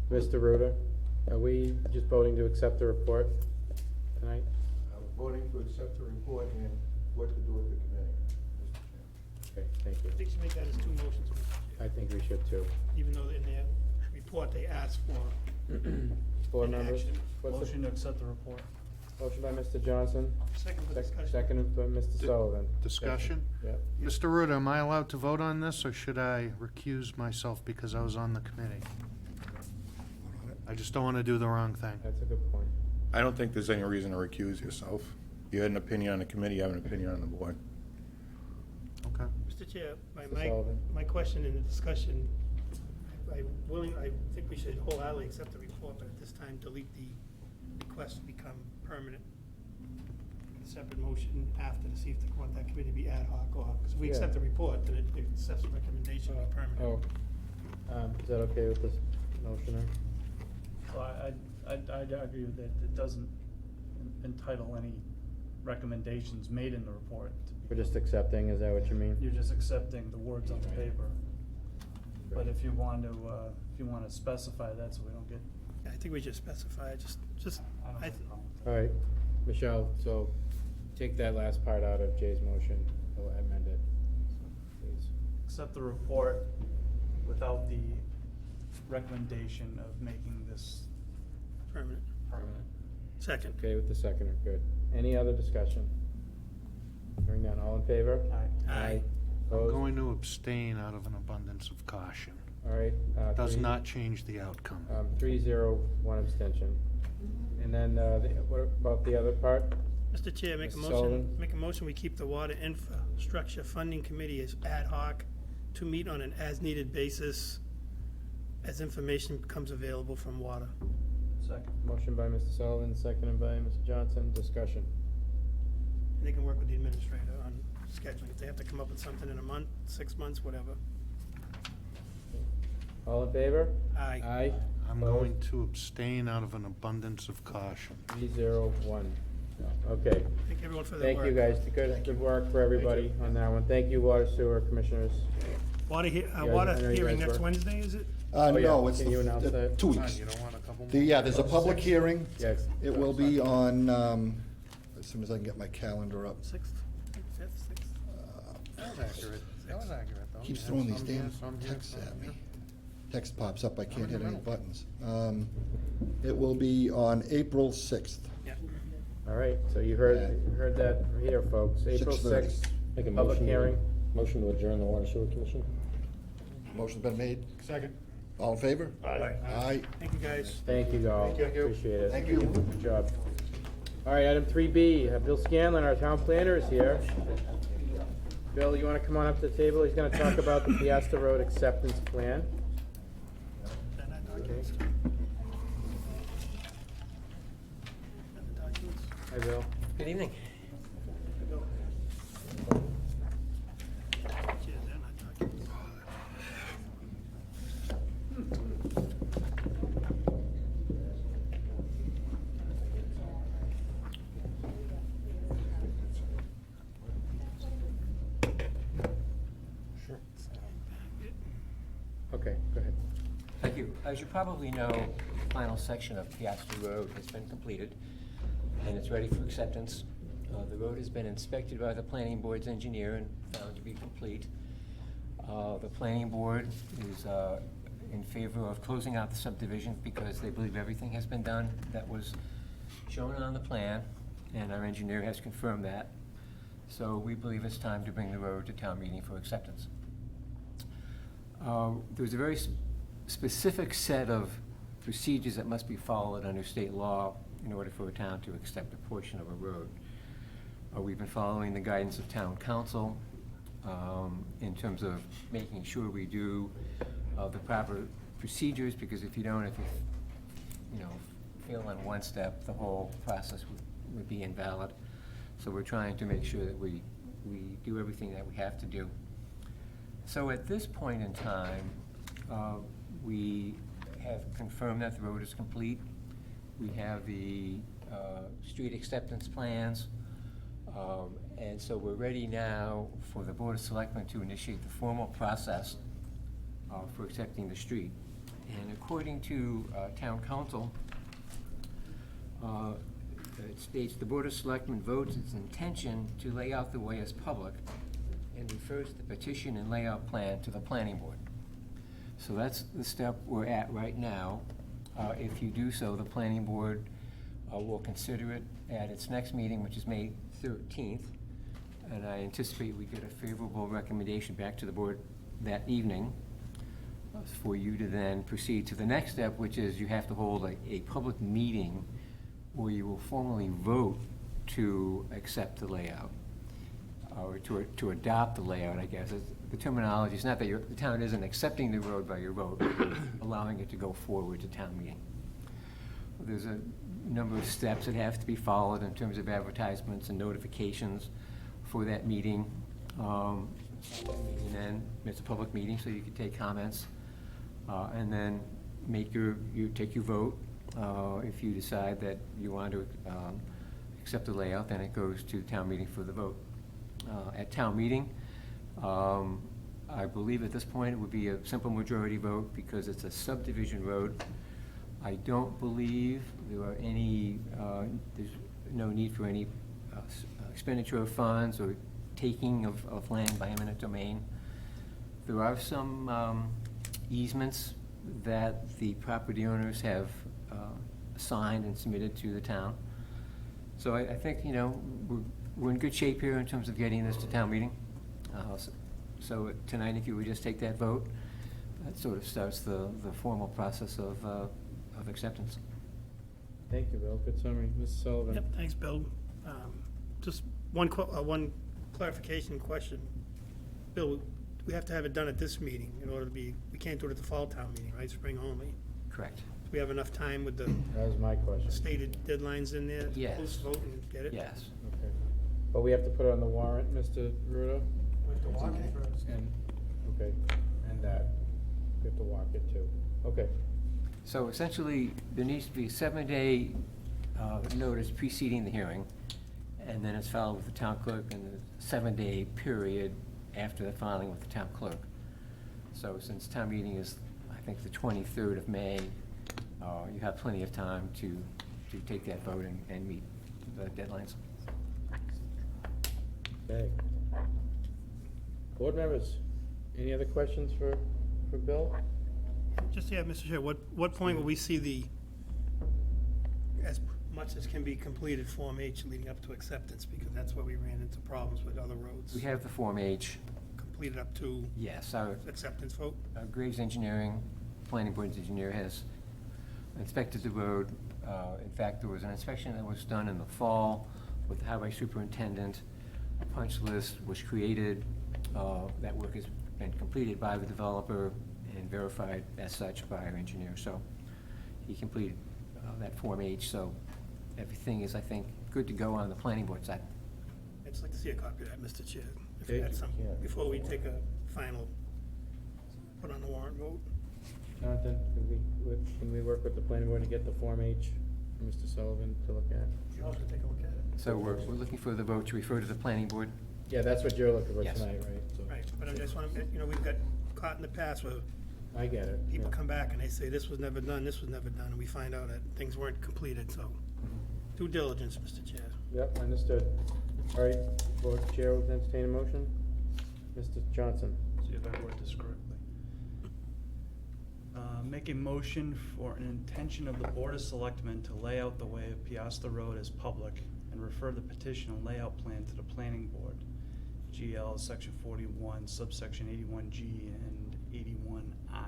Mr. Ruda, are we just voting to accept the report tonight? I'm voting to accept the report and what to do with the committee, Mr. Chairman. Okay, thank you. I think you should make that as 2 motions, Mr. Chair. I think we should too. Even though in their report they asked for Board an members? action. What's the- Motion to accept the report. Motion by Mr. Johnson, Second for discussion. seconded by Mr. Sullivan. Discussion? Yep. Mr. Ruda, am I allowed to vote on this, or should I recuse myself because I was on the committee? I just don't want to do the wrong thing. That's a good point. I don't think there's any reason to recuse yourself. You had an opinion on the committee, you have an opinion on the board. Okay. Mr. Chair, Mr. Sullivan. my question in the discussion, I think we should wholeheartedly accept the report, but at this time delete the request to become permanent. A separate motion after to see if they want that committee to be ad hoc, or, because we accept the report, then it accepts the recommendation to be permanent. Is that okay with this motioner? So I'd argue that it doesn't entitle any recommendations made in the report. We're just accepting, is that what you mean? You're just accepting the words on the paper. But if you want to specify that so we don't get, I think we should specify, just, I don't have a problem. All right, Michelle, so take that last part out of Jay's motion, we'll amend it, please. Accept the report without the recommendation of making this permanent. permanent. Second. Okay with the seconder, good. Any other discussion? Hearing none, all in favor? Aye. Aye. I'm Opposed? going to abstain out of an abundance of caution. All right. Does not change the outcome. 3-0, 1 abstention. And then, what about the other part? Mr. Chair, Mr. Sullivan? make a motion, we keep the Water Infrastructure Funding Committee as ad hoc to meet on an as-needed basis as information becomes available from water. Second. Motion by Mr. Sullivan, seconded by Mr. Johnson, discussion. And they can work with the administrator on scheduling, if they have to come up with something in a month, 6 months, whatever. All in favor? Aye. Aye. I'm going to abstain out of an abundance of caution. 3-0, 1. Okay. Thank everyone for their Thank work. you, guys. Good work for everybody on that one. Thank you, Water Sewer Commissioners. Water I know water you hearing guys next were- Wednesday, is it? Oh, yeah. No, it's Can you announce that? 2 weeks. You don't want a couple more? Yeah, there's a public hearing. Yes. It will be on, as soon as I can get my calendar up. 6th, 5th, 6th? That was accurate. That was accurate, though. Keeps You throwing have these some here, damn some here, texts some at me. here. Text pops up, I can't in hit the any middle. buttons. It will be on April 6th. Yeah. All right, so you heard that here, folks. April 6:30. 6th, Make a public motion to- hearing. Motion to adjourn the Water Sewer Commission? Motion's been made. Second. All in favor? Aye. Aye. Thank you, guys. Thank you all. Thank you. Appreciate it. Thank you. Good job. All right, item 3B, Bill Scanlon, our town planner, is here. Bill, you want to come on up to the table? He's going to talk about the Piasta Road acceptance plan. Okay. Hi, Bill. Good evening. Okay, go ahead. Thank you. As you probably know, the final section of Piasta Road has been completed, and it's ready for acceptance. The road has been inspected by the planning board's engineer and found to be complete. The planning board is in favor of closing out the subdivision because they believe everything has been done that was shown on the plan, and our engineer has confirmed that. So we believe it's time to bring the road to town meeting for acceptance. There's a very specific set of procedures that must be followed under state law in order for a town to accept a portion of a road. We've been following the guidance of town council in terms of making sure we do the proper procedures, because if you don't, if you fail on one step, the whole process would be invalid. So we're trying to make sure that we do everything that we have to do. So at this point in time, we have confirmed that the road is complete. We have the street acceptance plans. And so we're ready now for the Board of Selectmen to initiate the formal process for accepting the street. And according to town council, it states the Board of Selectmen votes its intention to lay out the way as public and refers the petition and layout plan to the planning board. So that's the step we're at right now. If you do so, the planning board will consider it at its next meeting, which is May 13th. And I anticipate we get a favorable recommendation back to the board that evening for you to then proceed to the next step, which is you have to hold a public meeting where you will formally vote to accept the layout, or to adopt the layout, I guess. The terminology is not that the town isn't accepting the road by your vote, but allowing it to go forward to town meeting. There's a number of steps that have to be followed in terms of advertisements and notifications for that meeting. And then it's a public meeting, so you can take comments, and then take your vote. If you decide that you want to accept the layout, then it goes to town meeting for the vote. At town meeting, I believe at this point it would be a simple majority vote because it's a subdivision road. I don't believe there are any, there's no need for any expenditure of funds or taking of land by eminent domain. There are some easements that the property owners have signed and submitted to the town. So I think, we're in good shape here in terms of getting this to town meeting. So tonight, if you would just take that vote, that sort of starts the formal process of acceptance. Thank you, Bill. Good summary. Mrs. Sullivan. Yep, thanks, Bill. Just one clarification question. Bill, we have to have it done at this meeting in order to be, we can't do it at the fall town meeting, right? Spring only. Correct. Do we have enough time with the That was my question. stated deadlines in there? Yes. To post vote and get it? Yes. Okay. But we have to put it on the warrant, Mr. Rudo? We have to walk it first. Okay, and that, we have to walk it too. Okay. So essentially, there needs to be a 7-day notice preceding the hearing, and then it's filed with the town clerk in the 7-day period after the filing with the town clerk. So since town meeting is, I think, the 23rd of May, you have plenty of time to take that vote and meet the deadlines. Okay. Board members, any other questions for Bill? Just, Mr. Chair, what point will we see the, as much as can be completed Form H leading up to acceptance, because that's where we ran into problems with other roads. We have the Form H, Completed up to yes, our acceptance vote. Graves Engineering, Planning Board's engineer has inspected the road. In fact, there was an inspection that was done in the fall with the highway superintendent. A punch list was created. That work has been completed by the developer and verified as such by our engineer. So he completed that Form H, so everything is, I think, good to go on the planning board side. I'd just like to see a copy of that, Mr. Chair, if Okay. you had some, Yeah. before we take a final, put on the warrant vote. Jonathan, can we work with the planning board to get the Form H for Mr. Sullivan to look at? You also take a look at it. So we're looking for the vote to refer to the planning board. Yeah, that's what you're looking for Yes. tonight, right? So, Right, but I just want to, we've got caught in the past where I get it. people yeah. come back and they say, this was never done, this was never done, and we find out that things weren't completed, so due diligence, Mr. Chair. Yep, understood. All right, board chair will entertain a motion. Mr. Johnson. See if I word this correctly. Make a motion for an intention of the Board of Selectmen to lay out the way of Piasta Road as public and refer the petition and layout plan to the planning board. GL section 41, subsection 81G and 81I.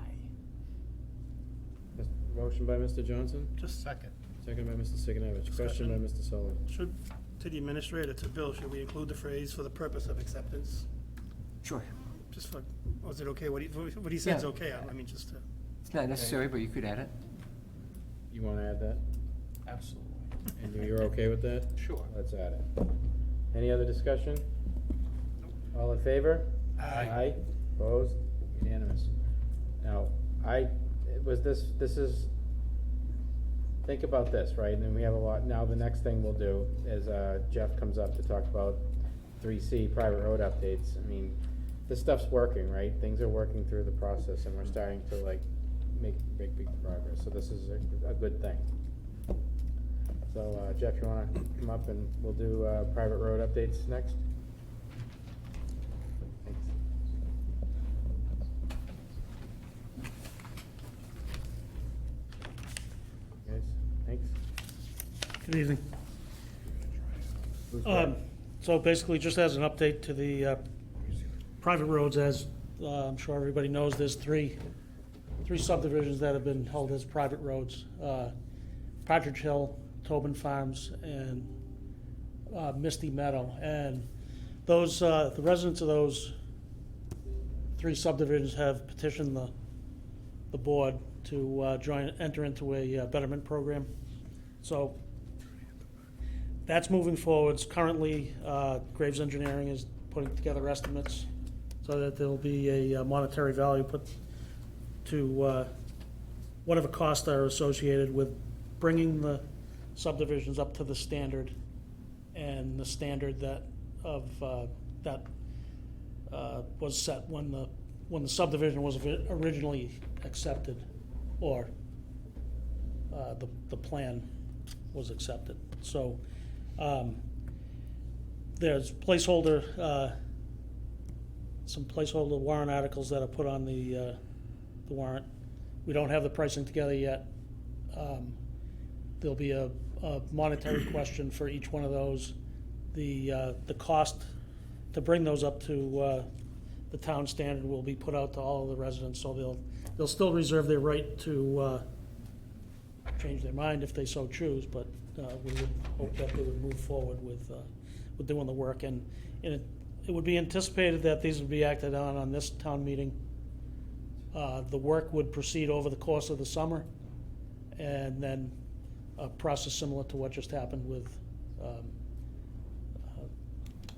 Motion by Mr. Johnson, Just Second. second by Mr. Sigenovich. Question by Mr. Sullivan. should, to the administrator, to Bill, should we include the phrase "for the purpose of acceptance"? Sure. Just for, was it okay, what he said is Yeah. okay, I mean, just to. It's not necessary, but you could add it. You want to add that? Absolutely. And you're okay with that? Sure. Let's add it. Any other discussion? All in favor? Aye. Opposed? Unanimous. Now, think about this, right? And then we have a lot, now the next thing we'll do is, Jeff comes up to talk about 3C, private road updates. I mean, this stuff's working, right? Things are working through the process and we're starting to like make big progress. So this is a good thing. So, Jeff, you wanna come up and we'll do, private road updates next? Thanks. Guys, thanks. Good evening. Who's that? So basically, just as an update to the private roads, as I'm sure everybody knows, there's three subdivisions that have been held as private roads. Partridge Hill, Tobin Farms, and Misty Meadow. And those, the residents of those three subdivisions have petitioned the board to enter into a betterment program. So that's moving forwards. Currently, Graves Engineering is putting together estimates so that there'll be a monetary value put to whatever costs are associated with bringing the subdivisions up to the standard and the standard that was set when the subdivision was originally accepted, or the plan was accepted. So there's some placeholder warrant articles that are put on the warrant. We don't have the pricing together yet. There'll be a monetary question for each one of those. The cost to bring those up to the town standard will be put out to all of the residents, so they'll still reserve their right to change their mind if they so choose, but we would hope that they would move forward with doing the work. And it would be anticipated that these would be acted on this town meeting. The work would proceed over the course of the summer, and then a process similar to what just happened with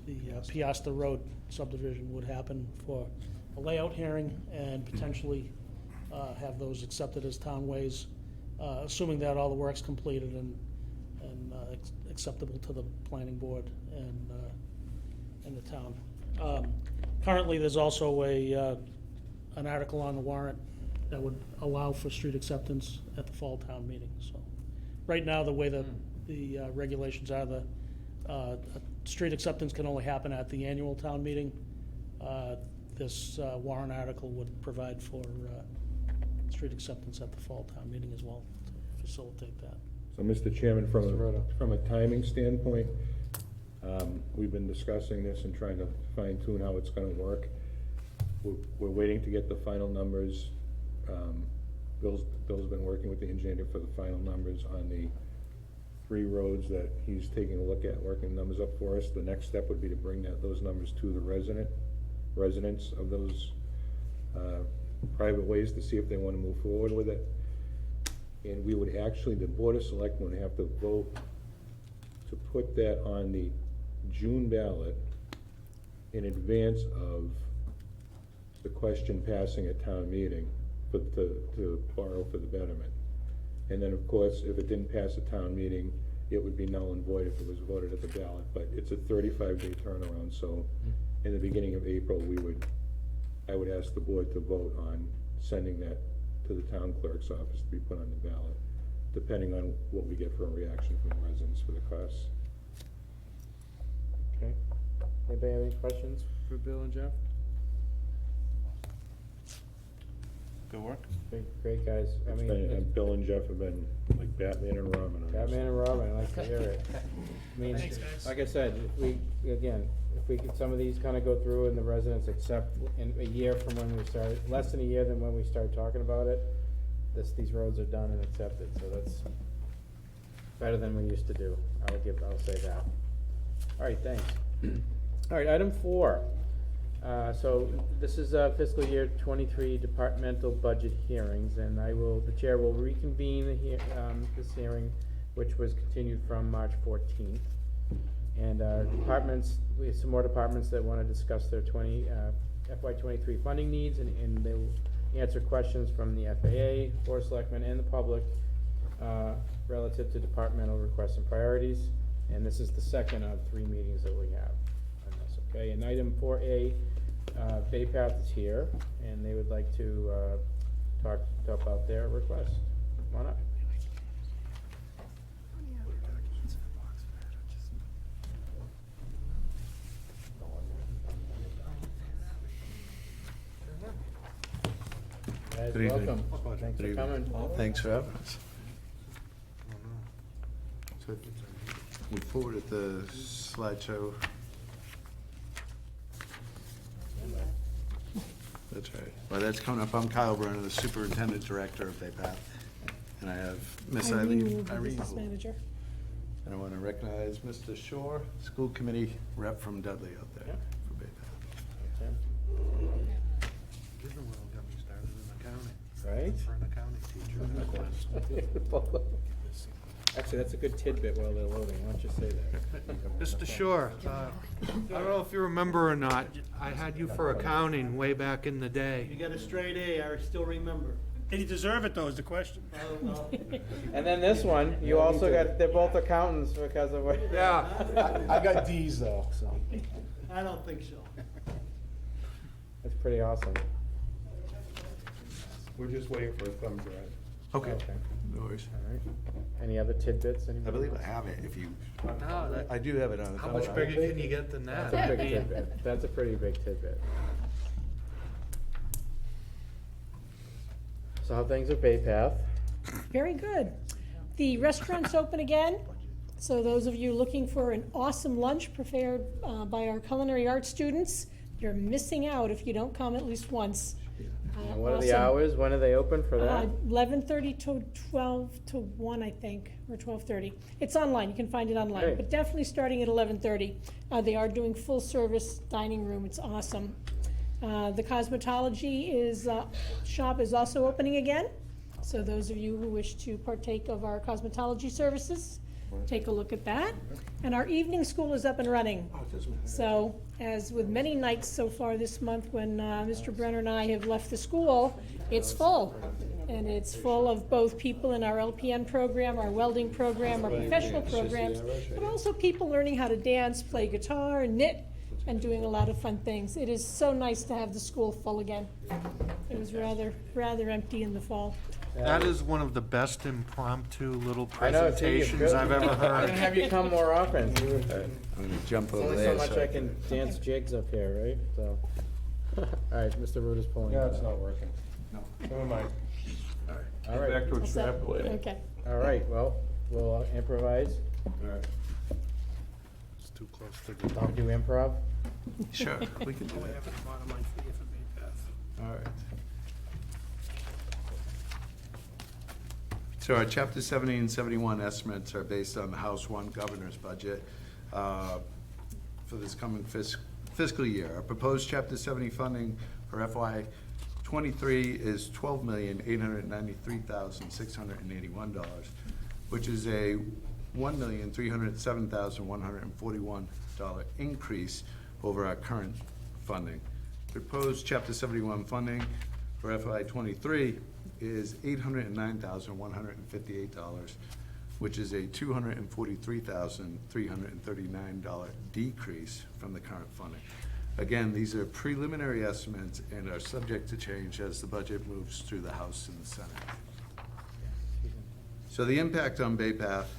the Piasta Road subdivision would happen for a layout hearing and potentially have those accepted as townways, assuming that all the work's completed and acceptable to the planning board and the town. Currently, there's also an article on the warrant that would allow for street acceptance at the fall town meeting. So, right now, the way the regulations are, the street acceptance can only happen at the annual town meeting. This warrant article would provide for street acceptance at the fall town meeting as well to facilitate that. So, Mr. Chairman, Mr. Roto. from a timing standpoint, we've been discussing this and trying to fine tune how it's gonna work. We're waiting to get the final numbers. Bill's been working with the engineer for the final numbers on the 3 roads that he's taking a look at, working numbers up for us. The next step would be to bring those numbers to the residents of those private ways to see if they wanna move forward with it. And we would actually, the Board of Selectmen would have to vote to put that on the June ballot in advance of the question passing at town meeting to borrow for the betterment. And then, of course, if it didn't pass at town meeting, it would be null and void if it was voted at the ballot. But it's a 35-day turnaround, so in the beginning of April, I would ask the board to vote on sending that to the town clerk's office to be put on the ballot, depending on what we get for a reaction from the residents for the costs. Okay. Anybody have any questions for Bill and Jeff? Good work. Great guys. I mean, And Bill and Jeff have been like Batman and Robin on this. Batman and Robin, I like to hear it. I mean, Thanks, guys. like I said, if we could, some of these kinda go through and the residents accept in a year from when we started, less than a year than when we started talking about it, these roads are done and accepted, so that's better than we used to do. I'll say that. All right, thanks. All right, item 4. So this is fiscal year 23 departmental budget hearings, and the chair will reconvene this hearing, which was continued from March 14th. And departments, we have some more departments that want to discuss their FY23 funding needs, and they will answer questions from the FAA, Board of Selectmen, and the public relative to departmental requests and priorities. And this is the second of 3 meetings that we have on this, okay? And item 4A, Bay Path is here, and they would like to talk about their request. Come on up. Guys, Good evening. welcome. Thanks for coming. Thanks for having us. So, we forwarded the slideshow. That's right. Well, that's coming up. I'm Kyle Brennan, the Superintendent Director of Bay Path. And I have Miss Irene. Business manager. And I want to recognize Mr. Shore, School Committee rep from Dudley out there Yeah. for Bay Path. Right? For an accounting teacher. Actually, that's a good tidbit while they're loading. Why don't you say that? Mr. Shore, I don't know if you remember or not, I had you for accounting way back in the You day. got a straight A, I still remember. Did he deserve it, though, is the question? I don't know. And then this one, you also got, they're both accountants because of what. Yeah. I got D's though, so. I don't think so. That's pretty awesome. We're just waiting for a thumbs right. Okay. Okay. No worries. All right. Any other tidbits? I Anybody? believe I have it if you, I do have it on the. How much bigger can you get than that? That's a big tidbit. That's a pretty big tidbit. So how things at Bay Path? Very good. The restaurant's open again, so those of you looking for an awesome lunch prepared by our culinary arts students, you're missing out if you don't come at least once. And what are the hours? When are they open for that? 11:30 to 12 to 1, I think, or 12:30. It's online, you can find it online, Great. but definitely starting at 11:30. They are doing full-service dining room, it's awesome. The cosmetology shop is also opening again, so those of you who wish to partake of our cosmetology services, take a look at that. And our evening school is up and running. So, as with many nights so far this month, when Mr. Brenner and I have left the school, it's full. And it's full of both people in our LPN program, our welding program, our professional programs, but also people learning how to dance, play guitar, knit, and doing a lot of fun things. It is so nice to have the school full again. It was rather empty in the fall. That is one of the best impromptu little I know, it's presentations I've ever I'm gonna heard. have you come more often. I'm gonna jump There's over only there. so much I can dance jigs up here, right? So, all right, Mr. Root is pulling. Yeah, it it's up. not working. Never mind. All right. Back to All set? extrapolating. Okay. All right, well, we'll improvise. It's too close to the. Don't do improv. Sure, we can do We that. have a bottom line figure for Bay Path. All right. So our chapter 70 and 71 estimates are based on the House 1 governor's budget for this coming fiscal year. Our proposed chapter 70 funding for FY '23 is $12,893,681, which is a $1,307,141 increase over our current funding. Proposed chapter 71 funding for FY '23 is $809,158, which is a $243,339 decrease from the current funding. Again, these are preliminary estimates and are subject to change as the budget moves through the House and the Senate. So the impact on Bay Path,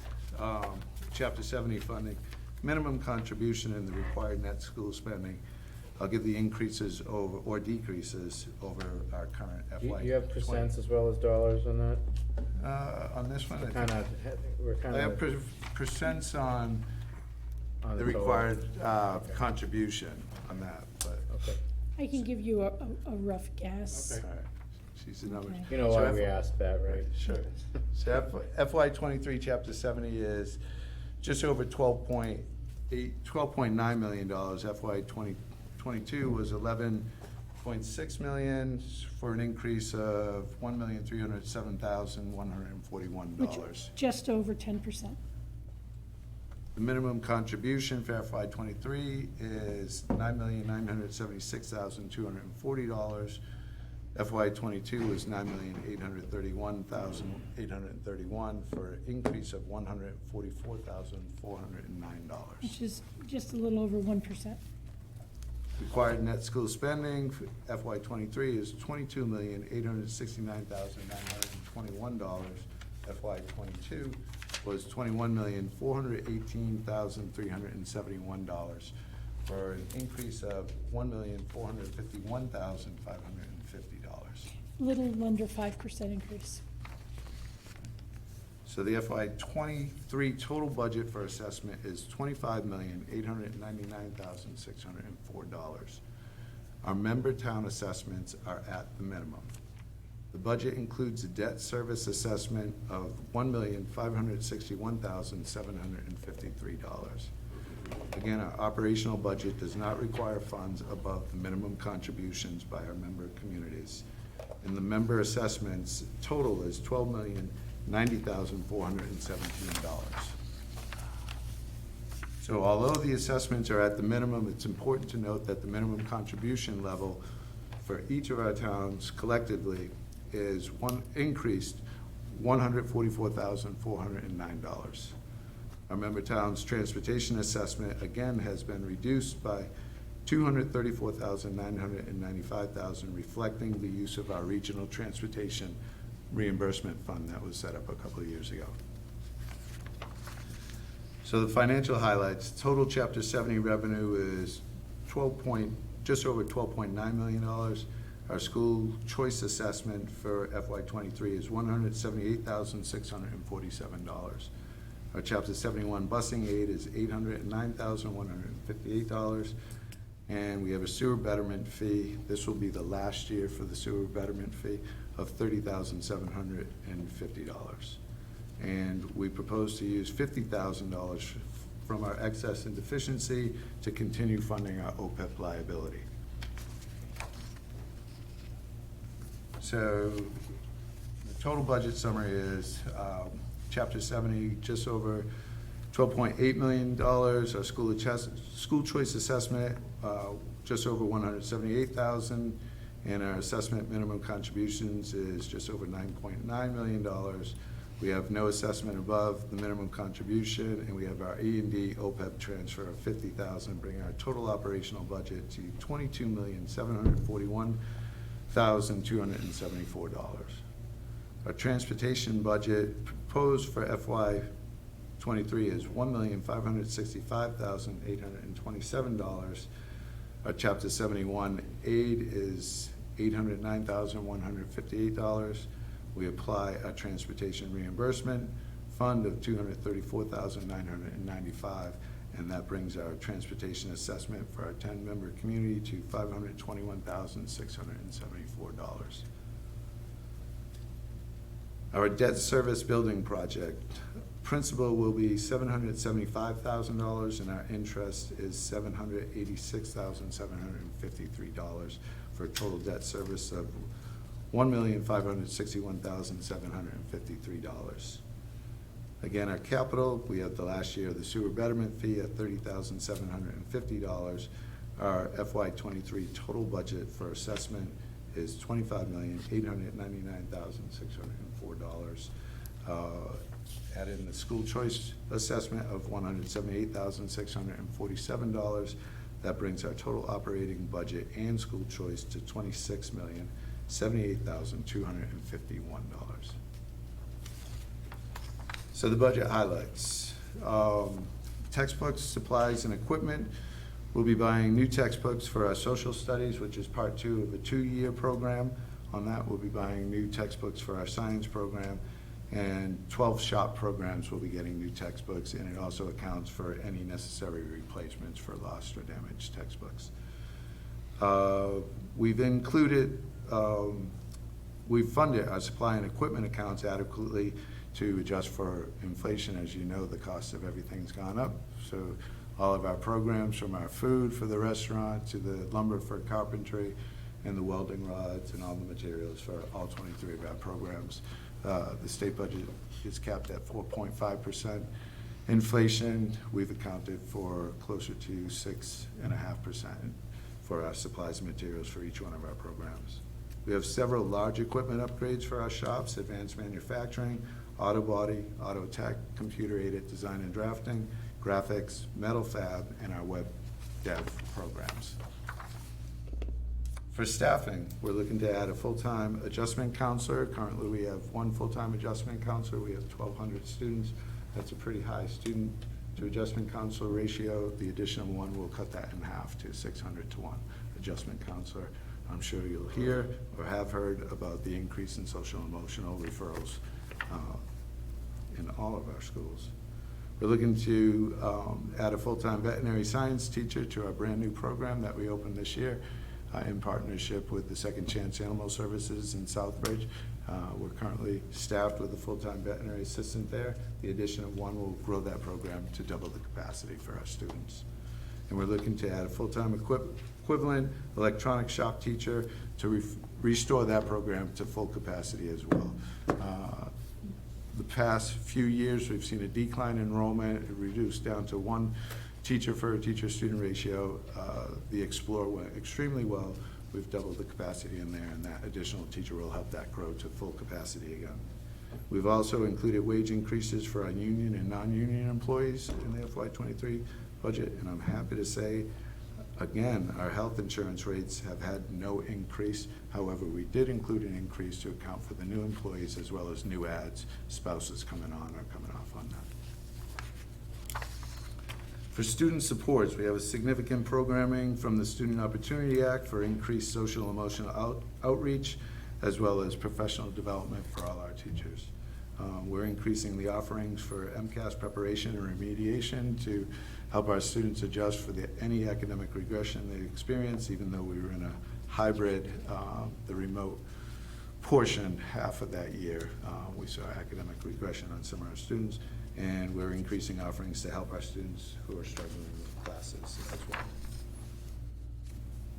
chapter 70 funding, minimum contribution and the required net school spending. I'll give the increases over, or decreases over our current FY. You have percents as well as dollars on that? On this one, I Kind think, of, we're kind I have of. percents on the total. required contribution on that, but, Okay. I can give you a rough guess. all right. She's the numbers. Okay. You know So why we asked that, right? Sure. So FY '23, chapter 70 is just over $12.9 million. FY 2022 was $11.6 million for an increase of $1,307,141. Which, just over 10%. The minimum contribution for FY '23 is $9,976,240. FY '22 was $9,831,831 for an increase of $144,409. Which is just a little over 1%. Required net school spending for FY '23 is $22,869,921. FY '22 was $21,418,371 for an increase of $1,451,550. Little under 5% increase. So the FY '23 total budget for assessment is $25,899,604. Our member town assessments are at the minimum. The budget includes a debt service assessment of $1,561,753. Again, our operational budget does not require funds above the minimum contributions by our member communities. And the member assessments total is $12,090,417. So although the assessments are at the minimum, it's important to note that the minimum contribution level for each of our towns collectively is increased $144,409. Our member towns' transportation assessment, again, has been reduced by $234,995,000, reflecting the use of our regional transportation reimbursement fund that was set up a couple of years ago. So the financial highlights, total chapter 70 revenue is just over $12.9 million. Our school choice assessment for FY '23 is $178,647. Our chapter 71 busing aid is $809,158. And we have a sewer betterment fee. This will be the last year for the sewer betterment fee of $30,750. And we propose to use $50,000 from our excess and deficiency to continue funding our OPEB liability. So the total budget summary is Chapter 70, just over $12.8 million. Our school choice assessment, just over $178,000. And our assessment minimum contributions is just over $9.9 million. We have no assessment above the minimum contribution, and we have our E&D OPEB transfer of $50,000, bringing our total operational budget to $22,741,274. Our transportation budget proposed for FY '23 is $1,565,827. Our Chapter 71 aid is $809,158. We apply a transportation reimbursement fund of $234,995, and that brings our transportation assessment for our 10-member community to $521,674. Our debt service building project, principal will be $775,000, and our interest is $786,753 for a total debt service of $1,561,753. Again, our capital, we have the last year of the sewer betterment fee at $30,750. Our FY23 total budget for assessment is $25,899,604. Add in the school choice assessment of $178,647. That brings our total operating budget and school choice to $26,078,251. So the budget highlights. Textbooks, supplies, and equipment. We'll be buying new textbooks for our social studies, which is part 2 of a 2-year program. On that, we'll be buying new textbooks for our science program, and 12 shop programs will be getting new textbooks, and it also accounts for any necessary replacements for lost or damaged textbooks. We've included, we've funded our supply and equipment accounts adequately to adjust for inflation. As you know, the cost of everything's gone up. So all of our programs, from our food for the restaurant to the lumber for carpentry and the welding rods and all the materials for all 23 of our programs. The state budget is capped at 4.5%. Inflation, we've accounted for closer to 6.5% for our supplies and materials for each one of our programs. We have several large equipment upgrades for our shops: advanced manufacturing, auto body, auto tech, computer-aided design and drafting, graphics, metal fab, and our web dev programs. For staffing, we're looking to add a full-time adjustment counselor. Currently, we have 1 full-time adjustment counselor. We have 1,200 students. That's a pretty high student to adjustment counselor ratio. The addition of 1 will cut that in half to 600 to 1 adjustment counselor. I'm sure you'll hear or have heard about the increase in social and emotional referrals in all of our schools. We're looking to add a full-time veterinary science teacher to our brand new program that we opened this year in partnership with the Second Chance Animal Services in Southbridge. We're currently staffed with a full-time veterinary assistant there. The addition of 1 will grow that program to double the capacity for our students. And we're looking to add a full-time equivalent electronic shop teacher to restore that program to full capacity as well. The past few years, we've seen a decline in enrollment. It reduced down to 1 teacher for a teacher-student ratio. The Explore went extremely well. We've doubled the capacity in there, and that additional teacher will help that grow to full capacity again. We've also included wage increases for our union and non-union employees in the FY23 budget, and I'm happy to say, again, our health insurance rates have had no increase. However, we did include an increase to account for the new employees as well as new ads, spouses coming on or coming off on that. For student supports, we have a significant programming from the Student Opportunity Act for increased social and emotional outreach, as well as professional development for all our teachers. We're increasing the offerings for MCAS preparation and remediation to help our students adjust for any academic regression they experience, even though we were in a hybrid, the remote portion, half of that year, we saw academic regression on some of our students, and we're increasing offerings to help our students who are struggling with classes as well.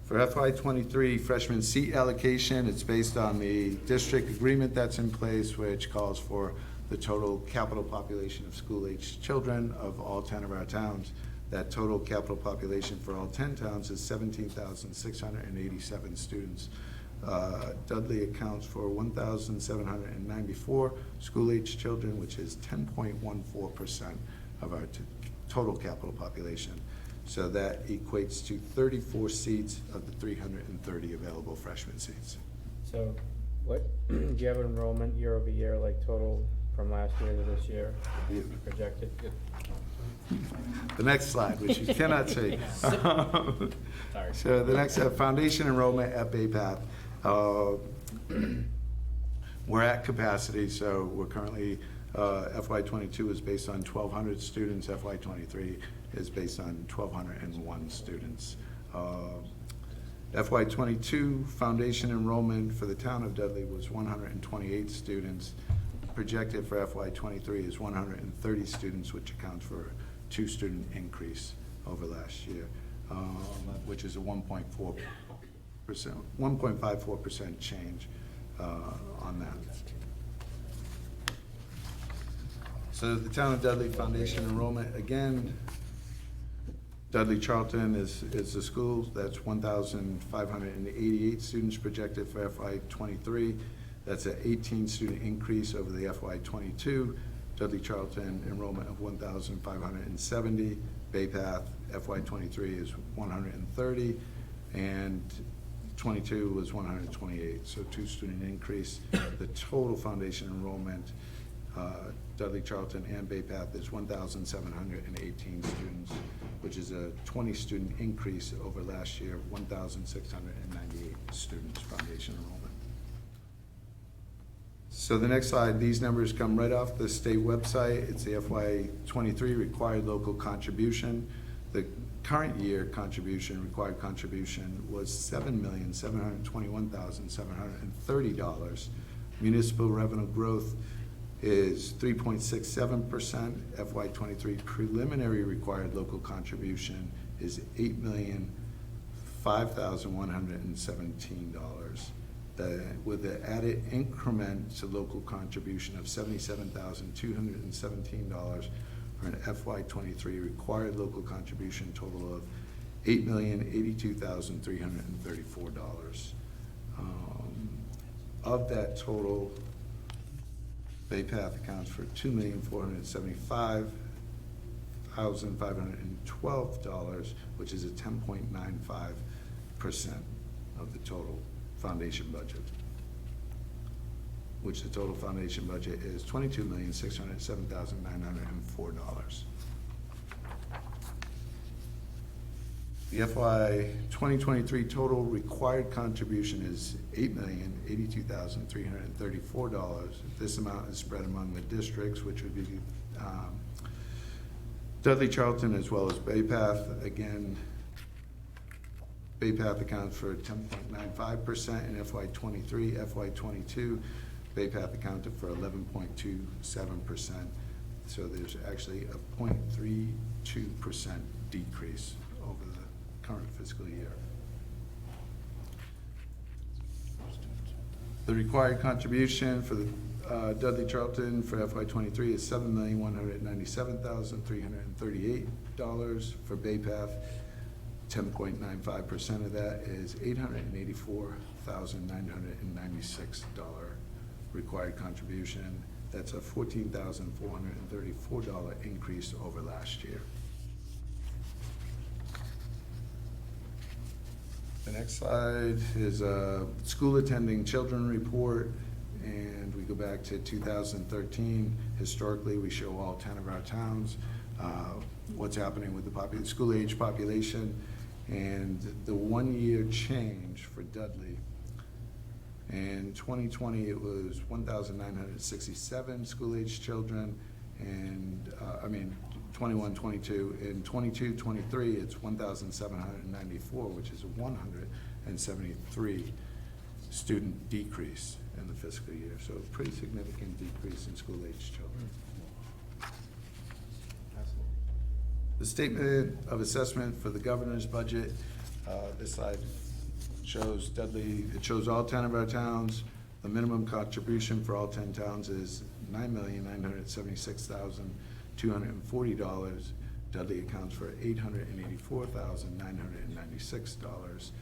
For FY23 freshman seat allocation, it's based on the district agreement that's in place, which calls for the total capital population of school-aged children of all 10 of our towns. That total capital population for all 10 towns is 17,687 students. Dudley accounts for 1,794 school-aged children, which is 10.14% of our total capital population. So that equates to 34 seats of the 330 available freshman seats. So what, do you have an enrollment year over year, like total from last year to this year, projected? The next slide, which you cannot see. Sorry. So the next, foundation enrollment at Bay Path. We're at capacity, so we're currently FY '22 is based on 1,200 students, FY '23 is based on 1,201 students. FY '22 foundation enrollment for the town of Dudley was 128 students. Projected for FY '23 is 130 students, which accounts for a 2-student increase over last year, which is a 1.54% change on that. So the town of Dudley foundation enrollment, again, Dudley Charlton is the school. That's 1,588 students projected for FY '23. That's an 18-student increase over the FY '22. Dudley Charlton enrollment of 1,570. Bay Path FY '23 is 130, and '22 was 128, so 2-student increase. The total foundation enrollment, Dudley Charlton and Bay Path, is 1,718 students, which is a 20-student increase over last year, 1,698 students foundation enrollment. So the next slide, these numbers come right off the state website. It's the FY '23 required local contribution. The current year contribution, required contribution, was $7,721,730. Municipal revenue growth is 3.67%. FY '23 preliminary required local contribution is $8,005,117. With the added increment to local contribution of $77,217 for an FY '23 required local contribution total of $8,082,334. Of that total, Bay Path accounts for $2,475,512, which is a 10.95% of the total foundation budget, which the total foundation budget is $22,607,904. The FY 2023 total required contribution is $8,082,334. This amount is spread among the districts, which would be Dudley Charlton as well as Bay Path. Again, Bay Path accounts for 10.95% in FY '23. FY '22, Bay Path accounted for 11.27%. So there's actually a 0.32% decrease over the current fiscal year. The required contribution for the Dudley Charlton for FY '23 is $7,197,338. For Bay Path, 10.95% of that is $884,996 required contribution. That's a $14,434 increase over last year. The next slide is a school attending children report, and we go back to 2013. Historically, we show all 10 of our towns, what's happening with the school age population, and the 1-year change for Dudley. In 2020, it was 1,967 school-age children, and 21-22. In 22-23, it's 1,794, which is a 173 student decrease in the fiscal year. So a pretty significant decrease in school-age children. The statement of assessment for the governor's budget. This slide shows Dudley. It shows all 10 of our towns. The minimum contribution for all 10 towns is $9,976,240. Dudley accounts for $884,996.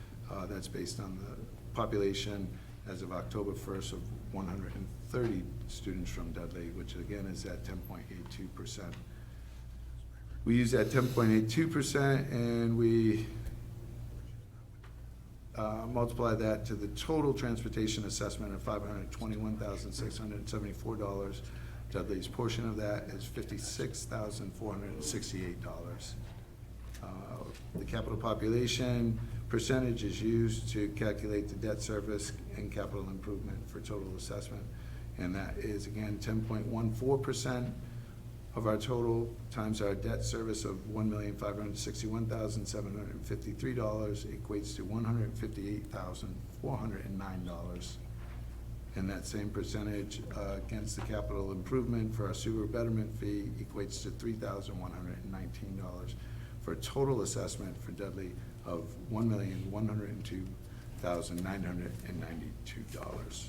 That's based on the population as of October 1st of 130 students from Dudley, which again is at 10.82%. We use that 10.82% and we multiply that to the total transportation assessment of $521,674. Dudley's portion of that is $56,468. The capital population percentage is used to calculate the debt service and capital improvement for total assessment. And that is, again, 10.14% of our total times our debt service of $1,561,753 equates to $158,409. And that same percentage against the capital improvement for our sewer betterment fee equates to $3,119 for a total assessment for Dudley of $1,102,992.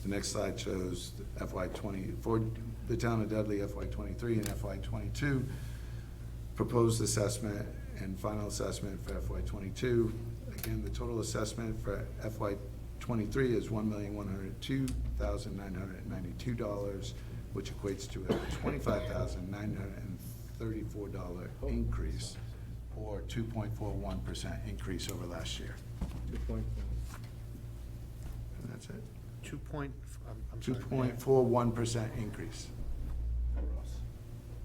The next slide shows FY20, for the town of Dudley, FY23 and FY22, proposed assessment and final assessment for FY22. Again, the total assessment for FY23 is $1,102,992, which equates to a $25,934 increase, or 2.41% increase over last year. 2.4. And that's it. 2.41% increase.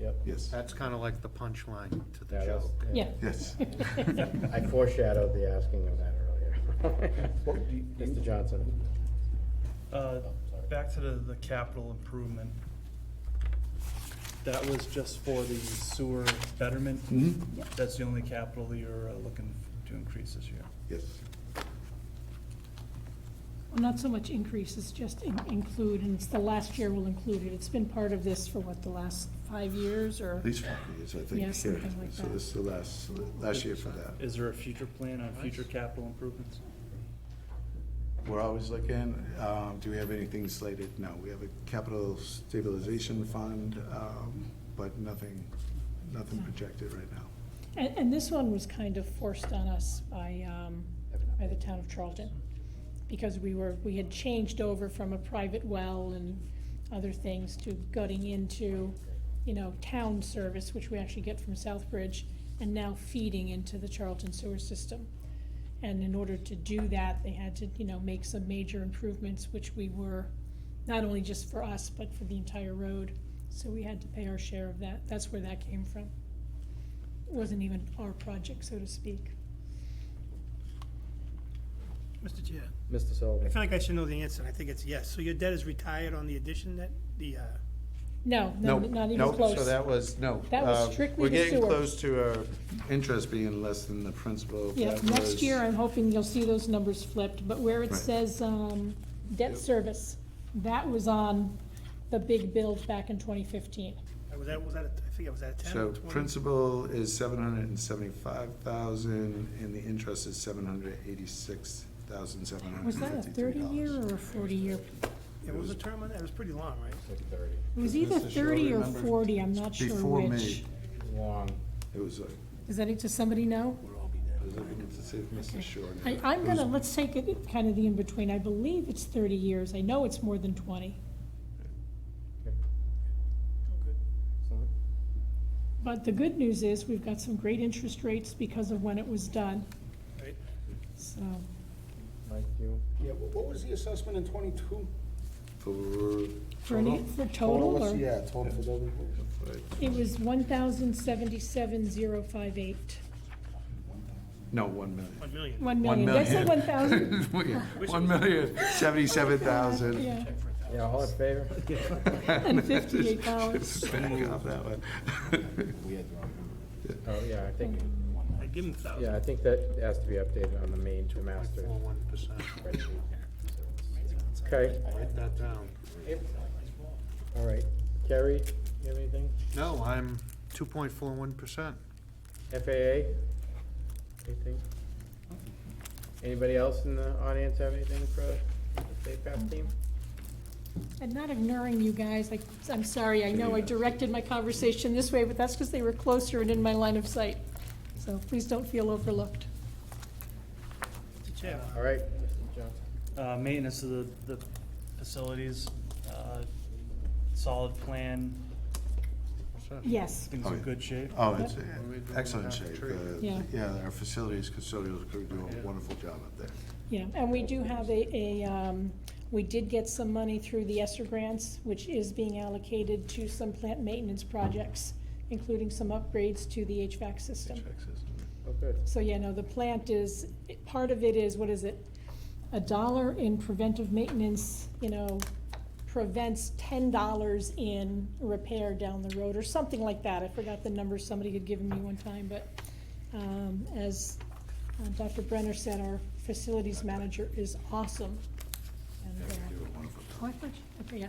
Yep. Yes. That's kind of like the punchline to the Yeah, that's- joke. Yeah. Yes. I foreshadowed the asking of that earlier. Mr. Johnson. Back to the capital improvement. That was just for the sewer betterment? Mhm. Yep. That's the only capital that you're looking to increase this year? Yes. Well, not so much increase, it's just include, and it's the last year we'll include it. It's been part of this for what, the last 5 years, or? At least 5 years, I think. Yeah, something like So that. this is the last year for that. Is there a future plan on future capital improvements? We're always looking, do we have anything slated? No, we have a capital stabilization fund, but nothing projected right now. And this one was kind of forced on us by the town of Charlton, because we had changed over from a private well and other things to gutting into, town service, which we actually get from Southbridge, and now feeding into the Charlton sewer system. And in order to do that, they had to, make some major improvements, which we were, not only just for us, but for the entire road. So we had to pay our share of that. That's where that came from. It wasn't even our project, so to speak. Mr. Chair, Mr. I Sullivan. feel like I should know the answer, and I think it's yes. So your debt is retired on the addition that, No, not even Nope, close. so that was, That was strictly we're the getting sewer. close to our interest being less than the principal. Yeah, That next was- year, I'm hoping you'll see those numbers flipped, but where it Right. says, debt service, that was on the big build back in 2015. I forget, was that a 10 So or 20? principal is $775,000, and the interest is $786,750. Was that a 30-year or a 40-year? Yeah, what was the term on that? It was pretty long, right? Like 30. It was either Mr. Shaw 30 or remember? 40, I'm not sure Before which. me, Long. it was, Is that, does somebody know? I was looking to see if Mr. Shore knew. I'm gonna, let's take it kind of the in-between. I believe it's 30 years. I know it's more than 20. Excellent. But the good news is, we've got some great interest rates because of when it was done, Right. so. Mike, you? Yeah, what was the assessment in 22? For total, or? Yeah, total for Dudley. It was 1,077,058. No, 1 million. 1 million. 1 million. Did I say 1,000? 1,077,000. Yeah, Yeah, all in favor? and $58. Just back off that one. Oh, yeah, I think, I'd give him 1,000. yeah, I think that has to be updated on the master 1%. spreadsheet. Okay, Write that down. all right. Kerry, you have anything? No, I'm 2.41%. FAA? Anything? Anybody else in the audience have anything for the Safe Path team? And not ignoring you guys, I'm sorry, I know I directed my conversation this way, but that's because they were closer and in my line of sight. So please don't feel overlooked. Mr. Chair, All right, Mr. Johnson. Maintenance of the facilities, solid plan, Yes, things in good shape. Oh, it's excellent shape. Yeah. Yeah, our facilities custodials could do a wonderful job up there. yeah, and we do have we did get some money through the ESSER grants, which is being allocated to some plant maintenance projects, including some upgrades to the HVAC system. HVAC system. Oh, good. So, yeah, no, the plant is, part of it is, what is it? $1 in preventive maintenance, prevents $10 in repair down the road, or something like that. I forgot the number somebody had given me one time, but as Dr. Brenner said, our facilities manager is awesome. And, okay, yeah.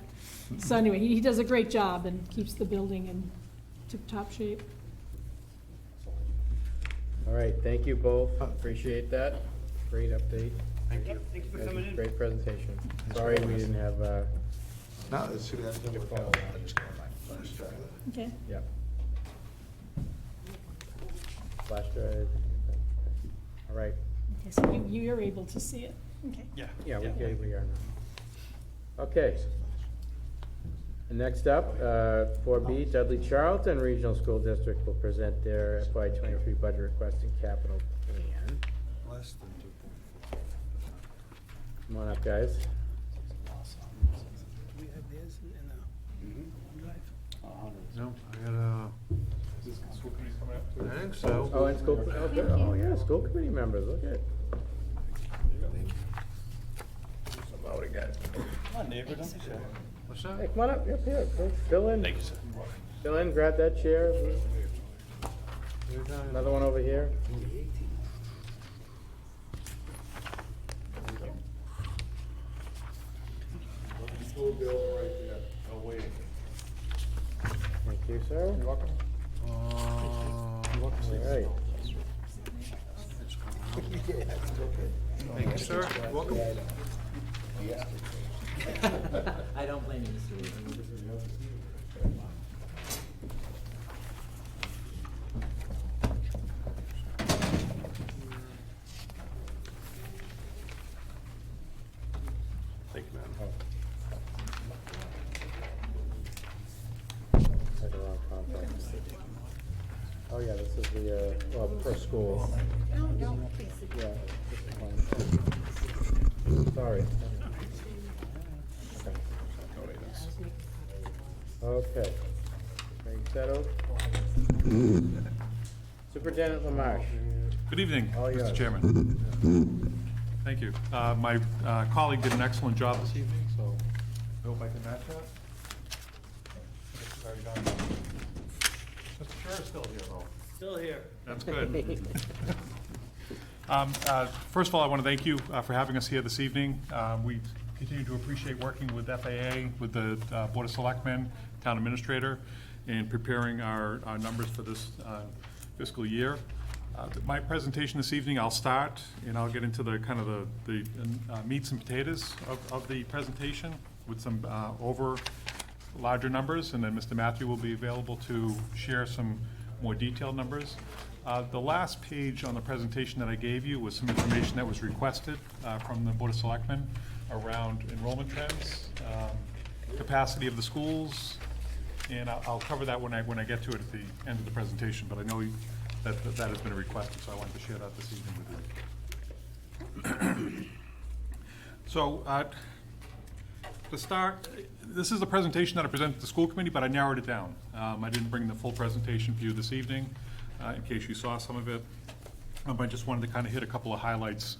So anyway, he does a great job and keeps the building in tip-top shape. All right, thank you both, appreciate that, great update. Thank you. Thank you for coming in. Great presentation. Sorry we didn't have, No, this should have to work out. I just got my flash drive. Okay. yeah. Flash drive. All right, Okay, so you're able to see it. Okay. Yeah. yeah, we are now. Okay. And next up, 4B, Dudley Charlton Regional School District will present their FY '23 budget request and capital plan. Less than 2.4. Come on up, guys. Do we have theirs in the drive? No, I got School committee's coming up. I think so. Oh, and school, oh, good. Oh, yeah, school committee members, look at. What's that? Hey, come on up here, go fill in. Thank you, sir. Fill in, grab that chair. Another one over here. Thank you, sir. You're welcome. All right. Thank you, sir. Welcome. I don't blame you, Mr. Lee. Thank you, madam. Oh, yeah, this is the, well, per school. Yeah. Sorry. Okay. Are you settled? Superintendent Lamarche. Good evening, All yours. Mr. Chairman. Thank you. My colleague did an excellent job this evening, so I hope I can match that. Already done. Mr. Chair is still here, though. Still here. That's good. First of all, I want to thank you for having us here this evening. We continue to appreciate working with FAA, with the Board of Selectmen, Town Administrator, in preparing our numbers for this fiscal year. My presentation this evening, I'll start, and I'll get into the kind of the meats and potatoes of the presentation with some larger numbers, and then Mr. Matthew will be available to share some more detailed numbers. The last page on the presentation that I gave you was some information that was requested from the Board of Selectmen around enrollment trends, capacity of the schools, and I'll cover that when I get to it at the end of the presentation, but I know that has been requested, so I wanted to share that this evening with you. So, to start, this is the presentation that I presented to the school committee, but I narrowed it down. I didn't bring the full presentation for you this evening, in case you saw some of it. I just wanted to kind of hit a couple of highlights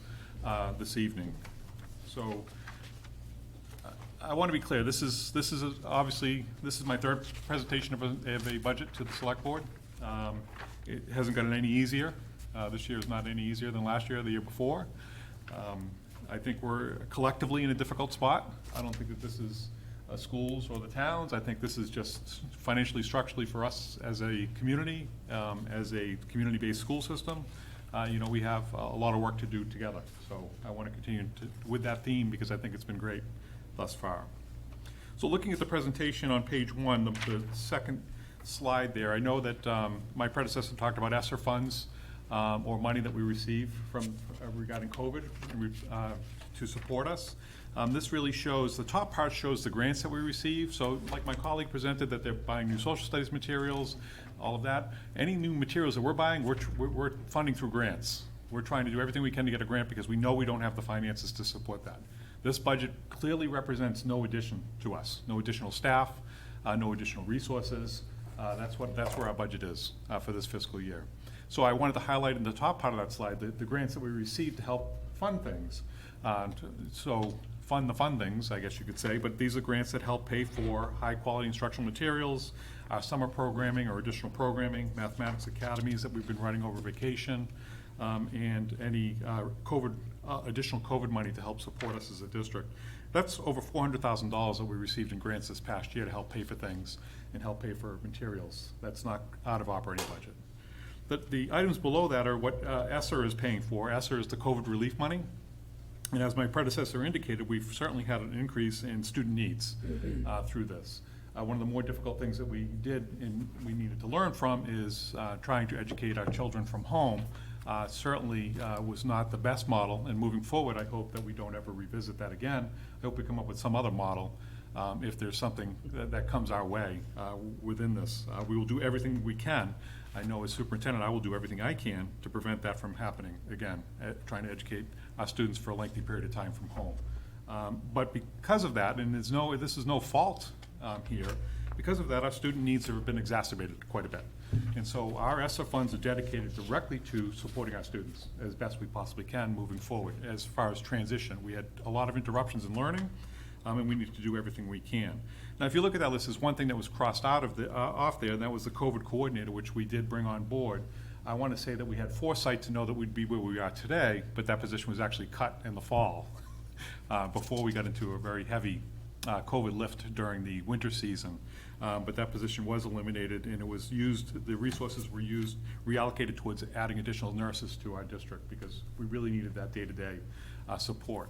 this evening. So, I want to be clear. This is obviously my third presentation of a budget to the select board. It hasn't gotten any easier. This year is not any easier than last year or the year before. I think we're collectively in a difficult spot. I don't think that this is schools or the towns. I think this is just financially, structurally for us as a community, as a community-based school system. We have a lot of work to do together. So I want to continue with that theme because I think it's been great thus far. So looking at the presentation on page 1, the second slide there, I know that my predecessor talked about ESSER funds or money that we receive from regarding COVID to support us. This really shows, the top part shows the grants that we receive. So like my colleague presented that they're buying new social studies materials, all of that. Any new materials that we're buying, we're funding through grants. We're trying to do everything we can to get a grant because we know we don't have the finances to support that. This budget clearly represents no addition to us, no additional staff, no additional resources. That's where our budget is for this fiscal year. So I wanted to highlight in the top part of that slide the grants that we received to help fund things. So fund the fun things, I guess you could say, but these are grants that help pay for high-quality instructional materials, summer programming or additional programming, mathematics academies that we've been running over vacation, and any additional COVID money to help support us as a district. That's over $400,000 that we received in grants this past year to help pay for things and help pay for materials. That's not out of operating budget. The items below that are what ESSER is paying for. ESSER is the COVID relief money. And as my predecessor indicated, we've certainly had an increase in student needs through this. One of the more difficult things that we did and we needed to learn from is trying to educate our children from home. Certainly was not the best model, and moving forward, I hope that we don't ever revisit that again. I hope we come up with some other model if there's something that comes our way within this. We will do everything we can. I know as superintendent, I will do everything I can to prevent that from happening again, trying to educate our students for a lengthy period of time from home. But because of that, and this is no fault here, because of that, our student needs have been exacerbated quite a bit. And so our ESSER funds are dedicated directly to supporting our students as best we possibly can moving forward. As far as transition, we had a lot of interruptions in learning, and we need to do everything we can. Now, if you look at that list, there's one thing that was crossed out of off there, and that was the COVID coordinator, which we did bring on board. I want to say that we had foresight to know that we'd be where we are today, but that position was actually cut in the fall before we got into a very heavy COVID lift during the winter season. But that position was eliminated, and it was used, the resources were used, reallocated towards adding additional nurses to our district because we really needed that day-to-day support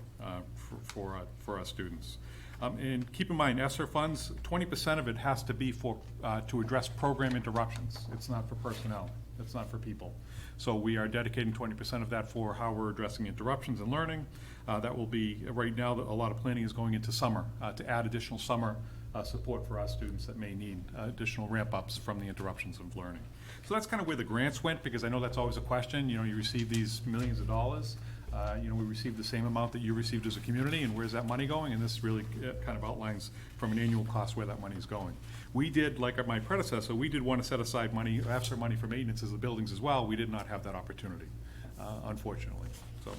for our students. And keep in mind, ESSER funds, 20% of it has to be to address program interruptions. It's not for personnel. It's not for people. So we are dedicating 20% of that for how we're addressing interruptions in learning. That will be, right now, a lot of planning is going into summer to add additional summer support for our students that may need additional ramp-ups from the interruptions of learning. So that's kind of where the grants went, because I know that's always a question. You know, you receive these millions of dollars. You know, we received the same amount that you received as a community, and where's that money going? And this really kind of outlines from an annual cost where that money is going. We did, like my predecessor, we did want to set aside money, ESSER money for maintenance of the buildings as well. We did not have that opportunity, unfortunately. So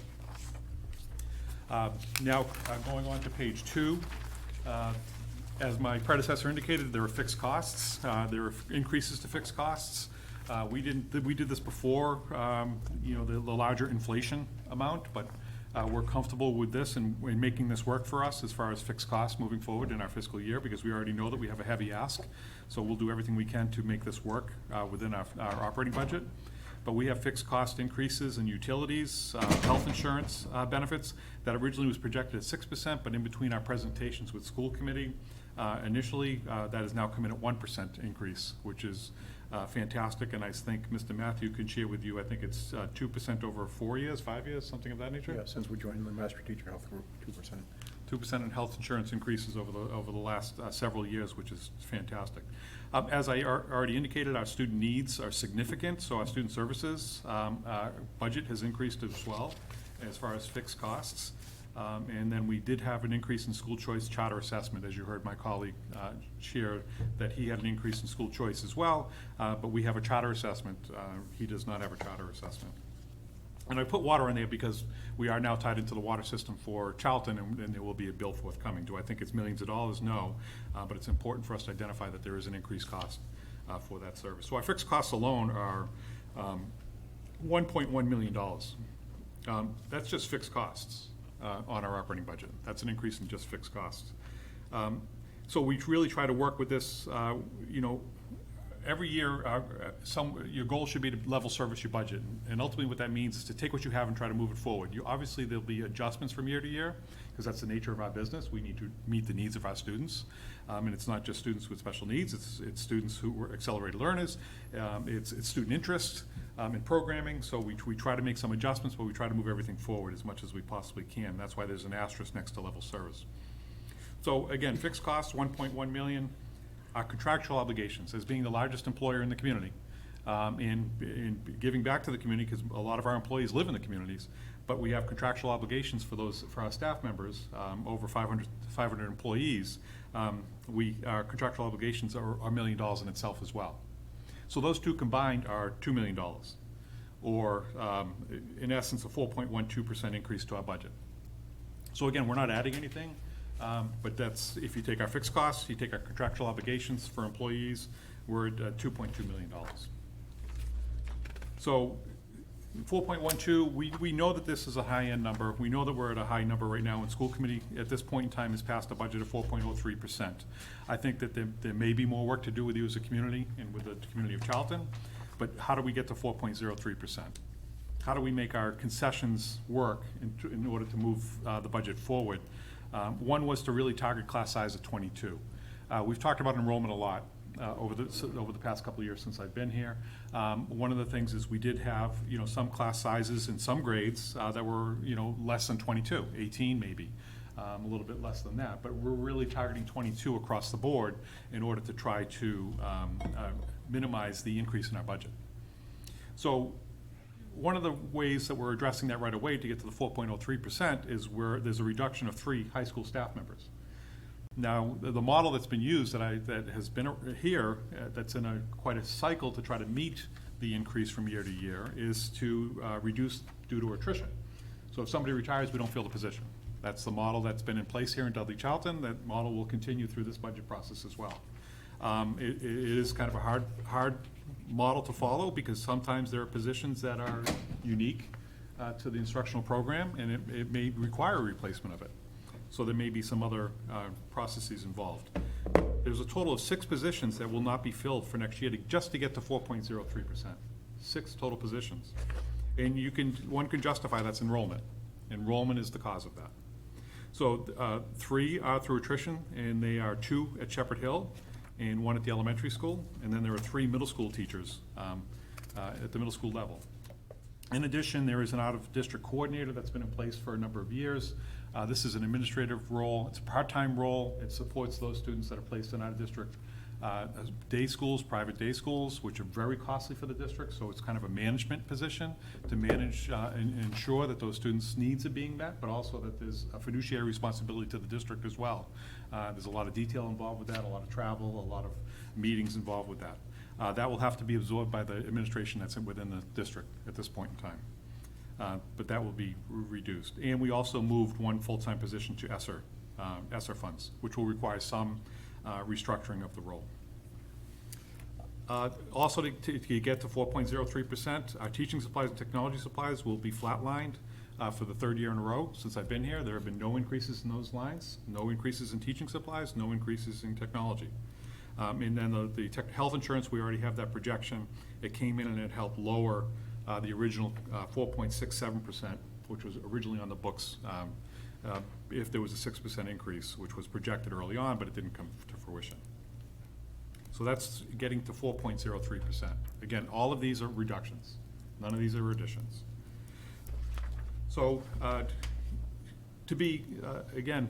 now going on to page 2. As my predecessor indicated, there are fixed costs. There are increases to fixed costs. We did this before, you know, the larger inflation amount, but we're comfortable with this and making this work for us as far as fixed costs moving forward in our fiscal year, because we already know that we have a heavy ask. So we'll do everything we can to make this work within our operating budget. But we have fixed cost increases in utilities, health insurance benefits that originally was projected at 6%, but in between our presentations with school committee, initially, that has now come in at 1% increase, which is fantastic, and I think Mr. Matthew can share with you, I think it's 2% over 4 years, 5 years, something of that nature? Yeah, since we joined the Master Teacher Health Group, 2%. 2% in health insurance increases over the last several years, which is fantastic. As I already indicated, our student needs are significant, so our student services budget has increased as well as far as fixed costs. And then we did have an increase in school choice charter assessment, as you heard my colleague share, that he had an increase in school choice as well, but we have a charter assessment. He does not have a charter assessment. And I put water in there because we are now tied into the water system for Charlton, and there will be a bill forthcoming. Do I think it's millions of dollars? No, but it's important for us to identify that there is an increased cost for that service. So our fixed costs alone are $1.1 million. That's just fixed costs on our operating budget. That's an increase in just fixed costs. So we really try to work with this, you know, every year, your goal should be to level service your budget. And ultimately what that means is to take what you have and try to move it forward. Obviously, there'll be adjustments from year to year, because that's the nature of our business. We need to meet the needs of our students. And it's not just students with special needs, it's students who are accelerated learners, it's student interest in programming. So we try to make some adjustments, but we try to move everything forward as much as we possibly can. That's why there's an asterisk next to level service. So again, fixed costs, $1.1 million. Our contractual obligations, as being the largest employer in the community, in giving back to the community, because a lot of our employees live in the communities, but we have contractual obligations for our staff members, over 500 employees. Our contractual obligations are $1 million in itself as well. So those two combined are $2 million, or in essence, a 4.12% increase to our budget. So again, we're not adding anything, but that's, if you take our fixed costs, you take our contractual obligations for employees, we're at $2.2 million. So 4.12, we know that this is a high-end number. We know that we're at a high number right now, and school committee at this point in time has passed a budget of 4.03%. I think that there may be more work to do with you as a community and with the community of Charlton, but how do we get to 4.03%? How do we make our concessions work in order to move the budget forward? One was to really target class size of 22. We've talked about enrollment a lot over the past couple of years since I've been here. One of the things is we did have, some class sizes in some grades that were, less than 22, 18 maybe, a little bit less than that. But we're really targeting 22 across the board in order to try to minimize the increase in our budget. So one of the ways that we're addressing that right away to get to the 4.03% is where there's a reduction of 3 high school staff members. Now, the model that's been used that has been here, that's in quite a cycle to try to meet the increase from year to year, is to reduce due to attrition. So if somebody retires, we don't fill the position. That's the model that's been in place here in Dudley Charlton. That model will continue through this budget process as well. It is kind of a hard model to follow because sometimes there are positions that are unique to the instructional program, and it may require a replacement of it. So there may be some other processes involved. There's a total of 6 positions that will not be filled for next year just to get to 4.03%. 6 total positions. And one can justify that's enrollment. Enrollment is the cause of that. So 3 are through attrition, and they are 2 at Shepherd Hill and 1 at the elementary school, and then there are 3 middle school teachers at the middle school level. In addition, there is an out-of-district coordinator that's been in place for a number of years. This is an administrative role. It's a part-time role. It supports those students that are placed in out-of-district day schools, private day schools, which are very costly for the district. So it's kind of a management position to manage and ensure that those students' needs are being met, but also that there's a fiduciary responsibility to the district as well. There's a lot of detail involved with that, a lot of travel, a lot of meetings involved with that. That will have to be absorbed by the administration that's within the district at this point in time. But that will be reduced. And we also moved 1 full-time position to ESSER funds, which will require some restructuring of the role. Also, to get to 4.03%, our teaching supplies and technology supplies will be flatlined for the 3rd year in a row. Since I've been here, there have been no increases in those lines, no increases in teaching supplies, no increases in technology. And then the health insurance, we already have that projection. It came in and it helped lower the original 4.67%, which was originally on the books, if there was a 6% increase, which was projected early on, but it didn't come to fruition. So that's getting to 4.03%. Again, all of these are reductions. None of these are additions. So to be, again,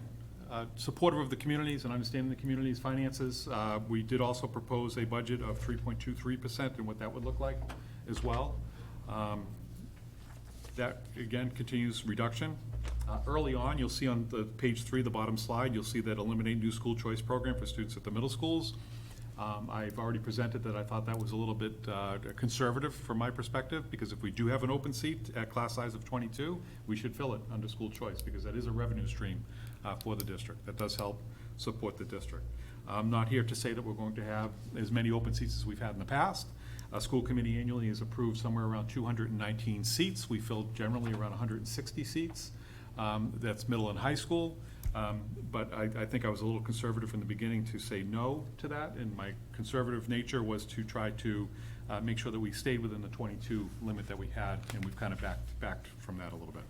supportive of the communities and understanding the community's finances, we did also propose a budget of 3.23% and what that would look like as well. That, again, continues reduction. Early on, you'll see on the page 3, the bottom slide, you'll see that eliminate new school choice program for students at the middle schools. I've already presented that I thought that was a little bit conservative from my perspective, because if we do have an open seat at class size of 22, we should fill it under school choice, because that is a revenue stream for the district. That does help support the district. I'm not here to say that we're going to have as many open seats as we've had in the past. School committee annually has approved somewhere around 219 seats. We filled generally around 160 seats. That's middle and high school. But I think I was a little conservative from the beginning to say no to that, and my conservative nature was to try to make sure that we stayed within the 22 limit that we had, and we've kind of backed from that a little bit.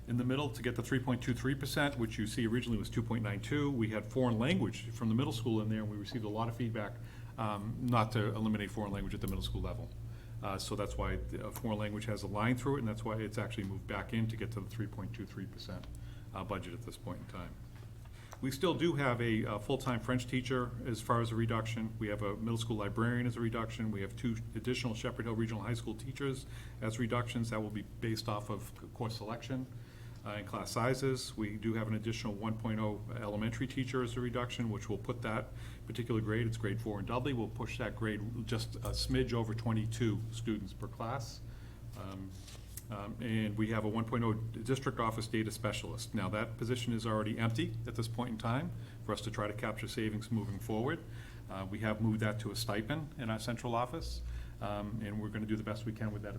In the middle, to get the 3.23%, which you see originally was 2.92, we had foreign language from the middle school in there, and we received a lot of feedback not to eliminate foreign language at the middle school level. So that's why foreign language has a line through it, and that's why it's actually moved back in to get to the 3.23% budget at this point in time. We still do have a full-time French teacher as far as a reduction. We have a middle school librarian as a reduction. We have 2 additional Shepherd Hill Regional High School teachers as reductions. That will be based off of course selection and class sizes. We do have an additional 1.0 elementary teacher as a reduction, which will put that particular grade, it's grade 4 in Dudley, we'll push that grade just a smidge over 22 students per class. And we have a 1.0 district office data specialist. Now, that position is already empty at this point in time for us to try to capture savings moving forward. We have moved that to a stipend in our central office, and we're gonna do the best we can with that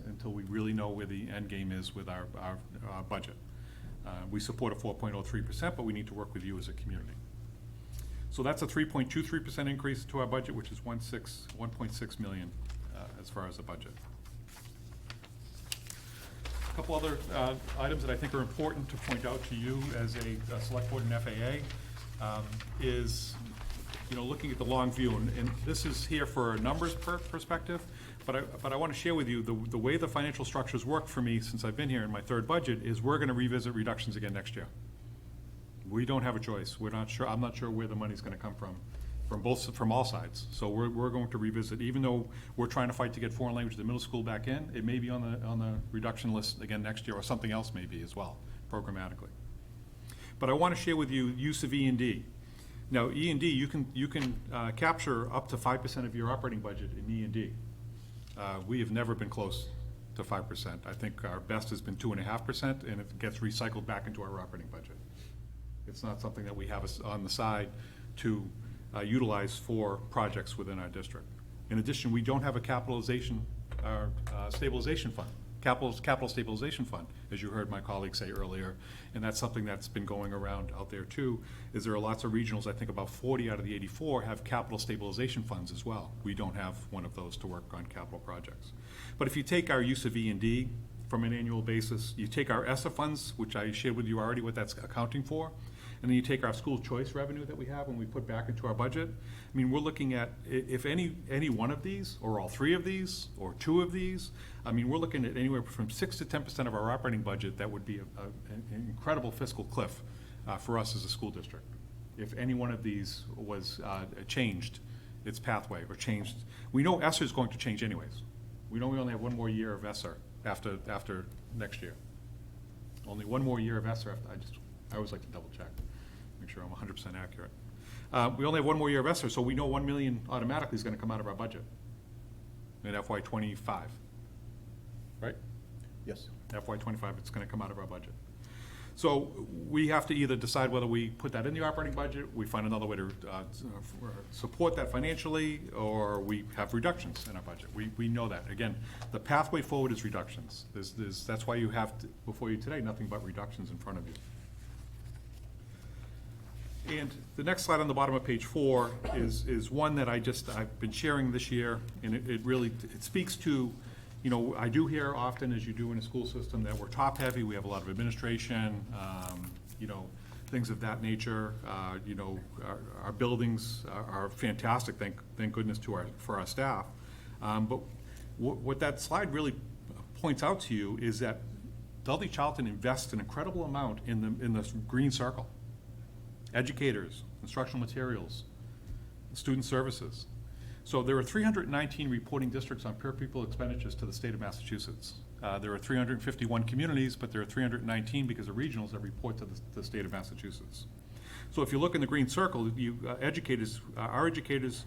until we really know where the end game is with our budget. We support a 4.03%, but we need to work with you as a community. So that's a 3.23% increase to our budget, which is 1.6 million as far as the budget. A couple other items that I think are important to point out to you as a select board and FAA is, looking at the long view, and this is here for a numbers perspective, but I want to share with you the way the financial structures worked for me since I've been here in my third budget is we're going to revisit reductions again next year. We don't have a choice. We're not sure. I'm not sure where the money's going to come from all sides. So we're going to revisit, even though we're trying to fight to get foreign language at the middle school back in. It may be on the reduction list again next year, or something else may be as well, programmatically. But I want to share with you use of E&D. Now, E&D, you can capture up to 5% of your operating budget in E&D. We have never been close to 5%. I think our best has been 2.5%, and it gets recycled back into our operating budget. It's not something that we have on the side to utilize for projects within our district. In addition, we don't have a stabilization fund, capital stabilization fund, as you heard my colleague say earlier, and that's something that's been going around out there too, is there are lots of regionals, I think about 40 out of the 84 have capital stabilization funds as well. We don't have one of those to work on capital projects. But if you take our use of E&D from an annual basis, you take our ESSA funds, which I shared with you already what that's accounting for, and then you take our school choice revenue that we have and we put back into our budget. I mean, we're looking at, if any one of these, or all three of these, or two of these, I mean, we're looking at anywhere from 6 to 10% of our operating budget. That would be an incredible fiscal cliff for us as a school district. If any one of these was changed, its pathway, or changed. We know ESSER is going to change anyways. We know we only have one more year of ESSER after next year. Only one more year of ESSER after, I always like to double check, make sure I'm 100% accurate. We only have one more year of ESSER, so we know 1 million automatically is going to come out of our budget in FY25, right? Yes. FY25, it's going to come out of our budget. So we have to either decide whether we put that in the operating budget, we find another way to support that financially, or we have reductions in our budget. We know that. Again, the pathway forward is reductions. That's why you have before you today nothing but reductions in front of you. And the next slide on the bottom of page 4 is one that I've been sharing this year, and it really speaks to, I do hear often, as you do in a school system, that we're top-heavy, we have a lot of administration, things of that nature. Our buildings are fantastic, thank goodness for our staff. But what that slide really points out to you is that Dudley Charlton invests an incredible amount in the green circle. Educators, instructional materials, student services. So there are 319 reporting districts on per pupil expenditures to the state of Massachusetts. There are 351 communities, but there are 319 because of regionals that report to the state of Massachusetts. So if you look in the green circle, our educators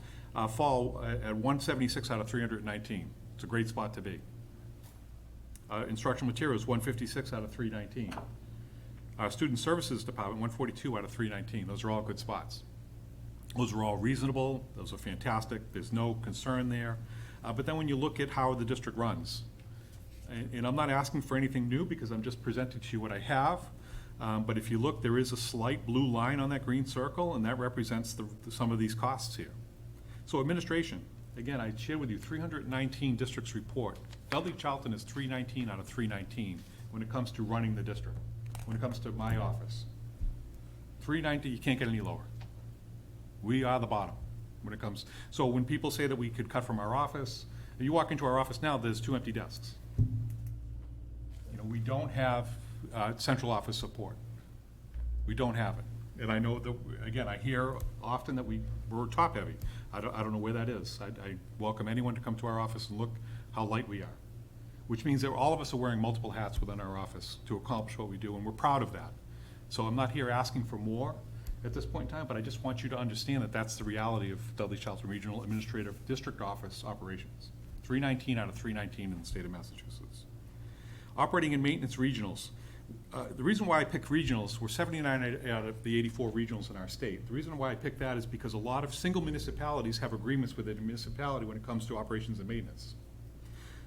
fall at 176 out of 319. It's a great spot to be. Instructional materials, 156 out of 319. Our Student Services Department, 142 out of 319. Those are all good spots. Those are all reasonable. Those are fantastic. There's no concern there. But then when you look at how the district runs, and I'm not asking for anything new because I'm just presenting to you what I have, but if you look, there is a slight blue line on that green circle, and that represents some of these costs here. So administration, again, I shared with you 319 districts report. Dudley Charlton is 319 out of 319 when it comes to running the district. When it comes to my office, 390, you can't get any lower. We are the bottom when it comes. So when people say that we could cut from our office, you walk into our office now, there's 2 empty desks. We don't have central office support. We don't have it. And I know that, again, I hear often that we're top heavy. I don't know where that is. I welcome anyone to come to our office and look how light we are. Which means that all of us are wearing multiple hats within our office to accomplish what we do, and we're proud of that. So I'm not here asking for more at this point in time, but I just want you to understand that that's the reality of Dudley Charlton Regional Administrative District Office operations. 319 out of 319 in the state of Massachusetts. Operating and maintenance regionals. The reason why I picked regionals, we're 79 out of the 84 regionals in our state. The reason why I picked that is because a lot of single municipalities have agreements with the municipality when it comes to operations and maintenance.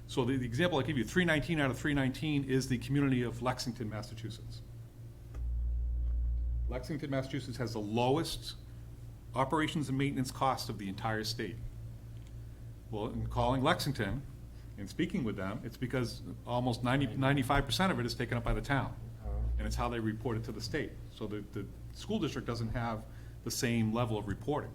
So the example I give you, 319 out of 319 is the community of Lexington, Massachusetts. Lexington, Massachusetts has the lowest operations and maintenance cost of the entire state. Well, in calling Lexington and speaking with them, it's because almost 95% of it is taken up by the town. And it's how they report it to the state. So the school district doesn't have the same level of reporting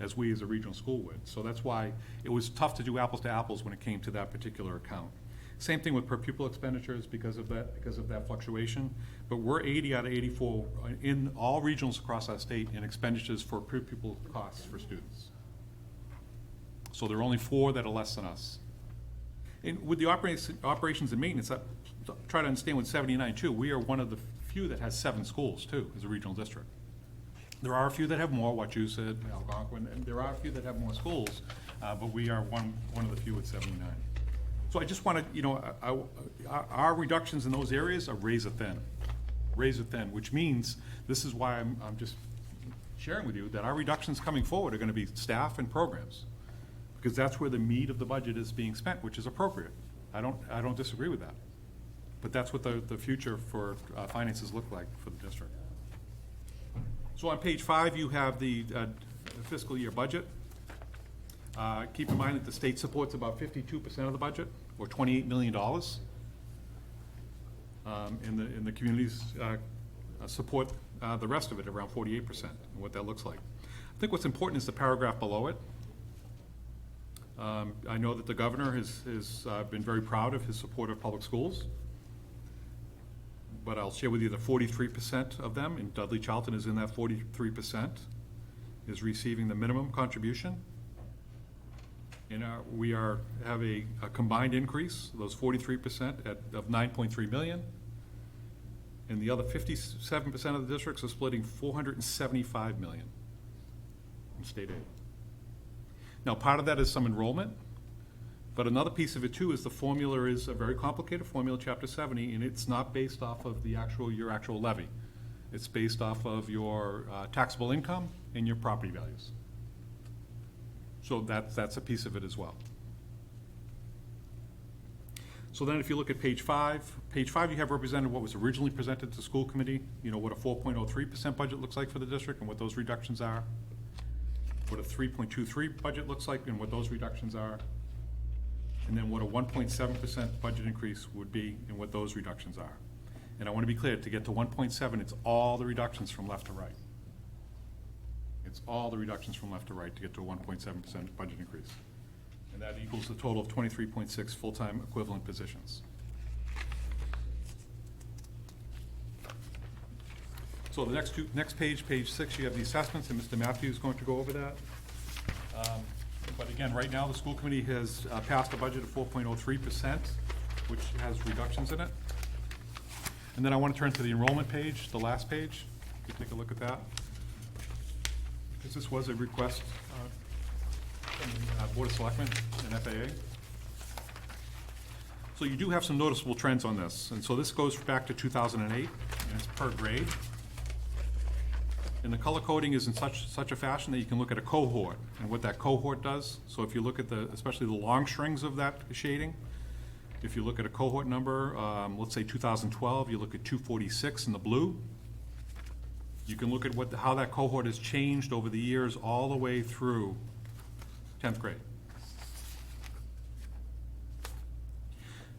as we as a regional school would. So that's why it was tough to do apples to apples when it came to that particular account. Same thing with per pupil expenditures because of that fluctuation. But we're 80 out of 84 in all regionals across our state in expenditures for per pupil costs for students. So there are only 4 that are less than us. And with the operations and maintenance, try to understand with 79 too, we are one of the few that has 7 schools too, as a regional district. There are a few that have more, Wachusett, Algonquin, and there are a few that have more schools, but we are one of the few at 79. So I just wanted, our reductions in those areas are razor thin, which means, this is why I'm just sharing with you that our reductions coming forward are gonna be staff and programs, because that's where the meat of the budget is being spent, which is appropriate. I don't disagree with that. But that's what the future for finances look like for the district. So on page 5, you have the fiscal year budget. Keep in mind that the state supports about 52% of the budget, or $28 million. And the communities support the rest of it, around 48%, and what that looks like. I think what's important is the paragraph below it. I know that the governor has been very proud of his support of public schools. But I'll share with you that 43% of them, and Dudley Charlton is in that 43%, is receiving the minimum contribution. And we have a combined increase, those 43% of $9.3 million. And the other 57% of the districts are splitting $475 million in state aid. Now, part of that is some enrollment. But another piece of it too is the formula is a very complicated formula, Chapter 70, and it's not based off of your actual levy. It's based off of your taxable income and your property values. So that's a piece of it as well. So then if you look at page 5 you have represented what was originally presented to the school committee, what a 4.03% budget looks like for the district and what those reductions are. What a 3.23 budget looks like and what those reductions are. And then what a 1.7% budget increase would be and what those reductions are. And I want to be clear, to get to 1.7, it's all the reductions from left to right. It's all the reductions from left to right to get to a 1.7% budget increase. And that equals a total of 23.6 full-time equivalent positions. So the next page, page 6, you have the assessments, and Mr. Matthews is going to go over that. But again, right now, the school committee has passed a budget of 4.03%, which has reductions in it. And then I want to turn to the enrollment page, the last page. You can take a look at that. Because this was a request from the Board of Selectmen and FAA. So you do have some noticeable trends on this. And so this goes back to 2008, and it's per grade. And the color coding is in such a fashion that you can look at a cohort and what that cohort does. So if you look at especially the long strings of that shading, if you look at a cohort number, let's say 2012, you look at 246 in the blue. You can look at how that cohort has changed over the years all the way through 10th grade.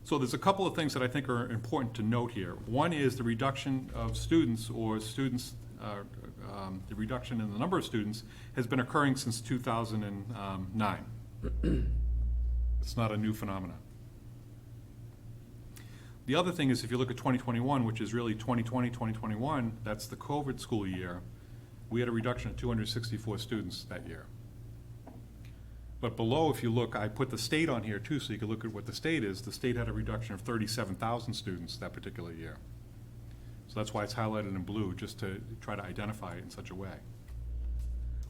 So there's a couple of things that I think are important to note here. One is the reduction of students, the reduction in the number of students has been occurring since 2009. It's not a new phenomenon. The other thing is if you look at 2021, which is really 2020, 2021, that's the COVID school year, we had a reduction of 264 students that year. But below, if you look, I put the state on here too, so you can look at what the state is. The state had a reduction of 37,000 students that particular year. So that's why it's highlighted in blue, just to try to identify it in such a way.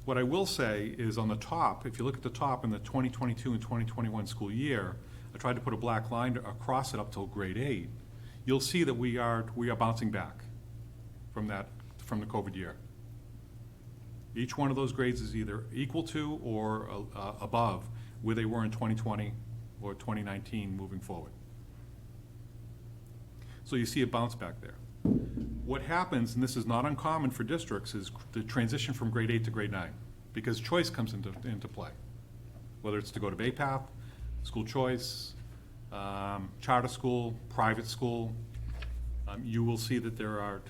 What I will say is on the top, if you look at the top in the 2022 and 2021 school year, I tried to put a black line across it up till grade 8. you'll see that we are bouncing back from the COVID year. Each one of those grades is either equal to or above where they were in 2020 or 2019 moving forward. So you see a bounce back there. What happens, and this is not uncommon for districts, is the transition from grade 8 to grade 9, because choice comes into play. Whether it's to go to Bay Path, school choice, charter school, private school, you will see that there are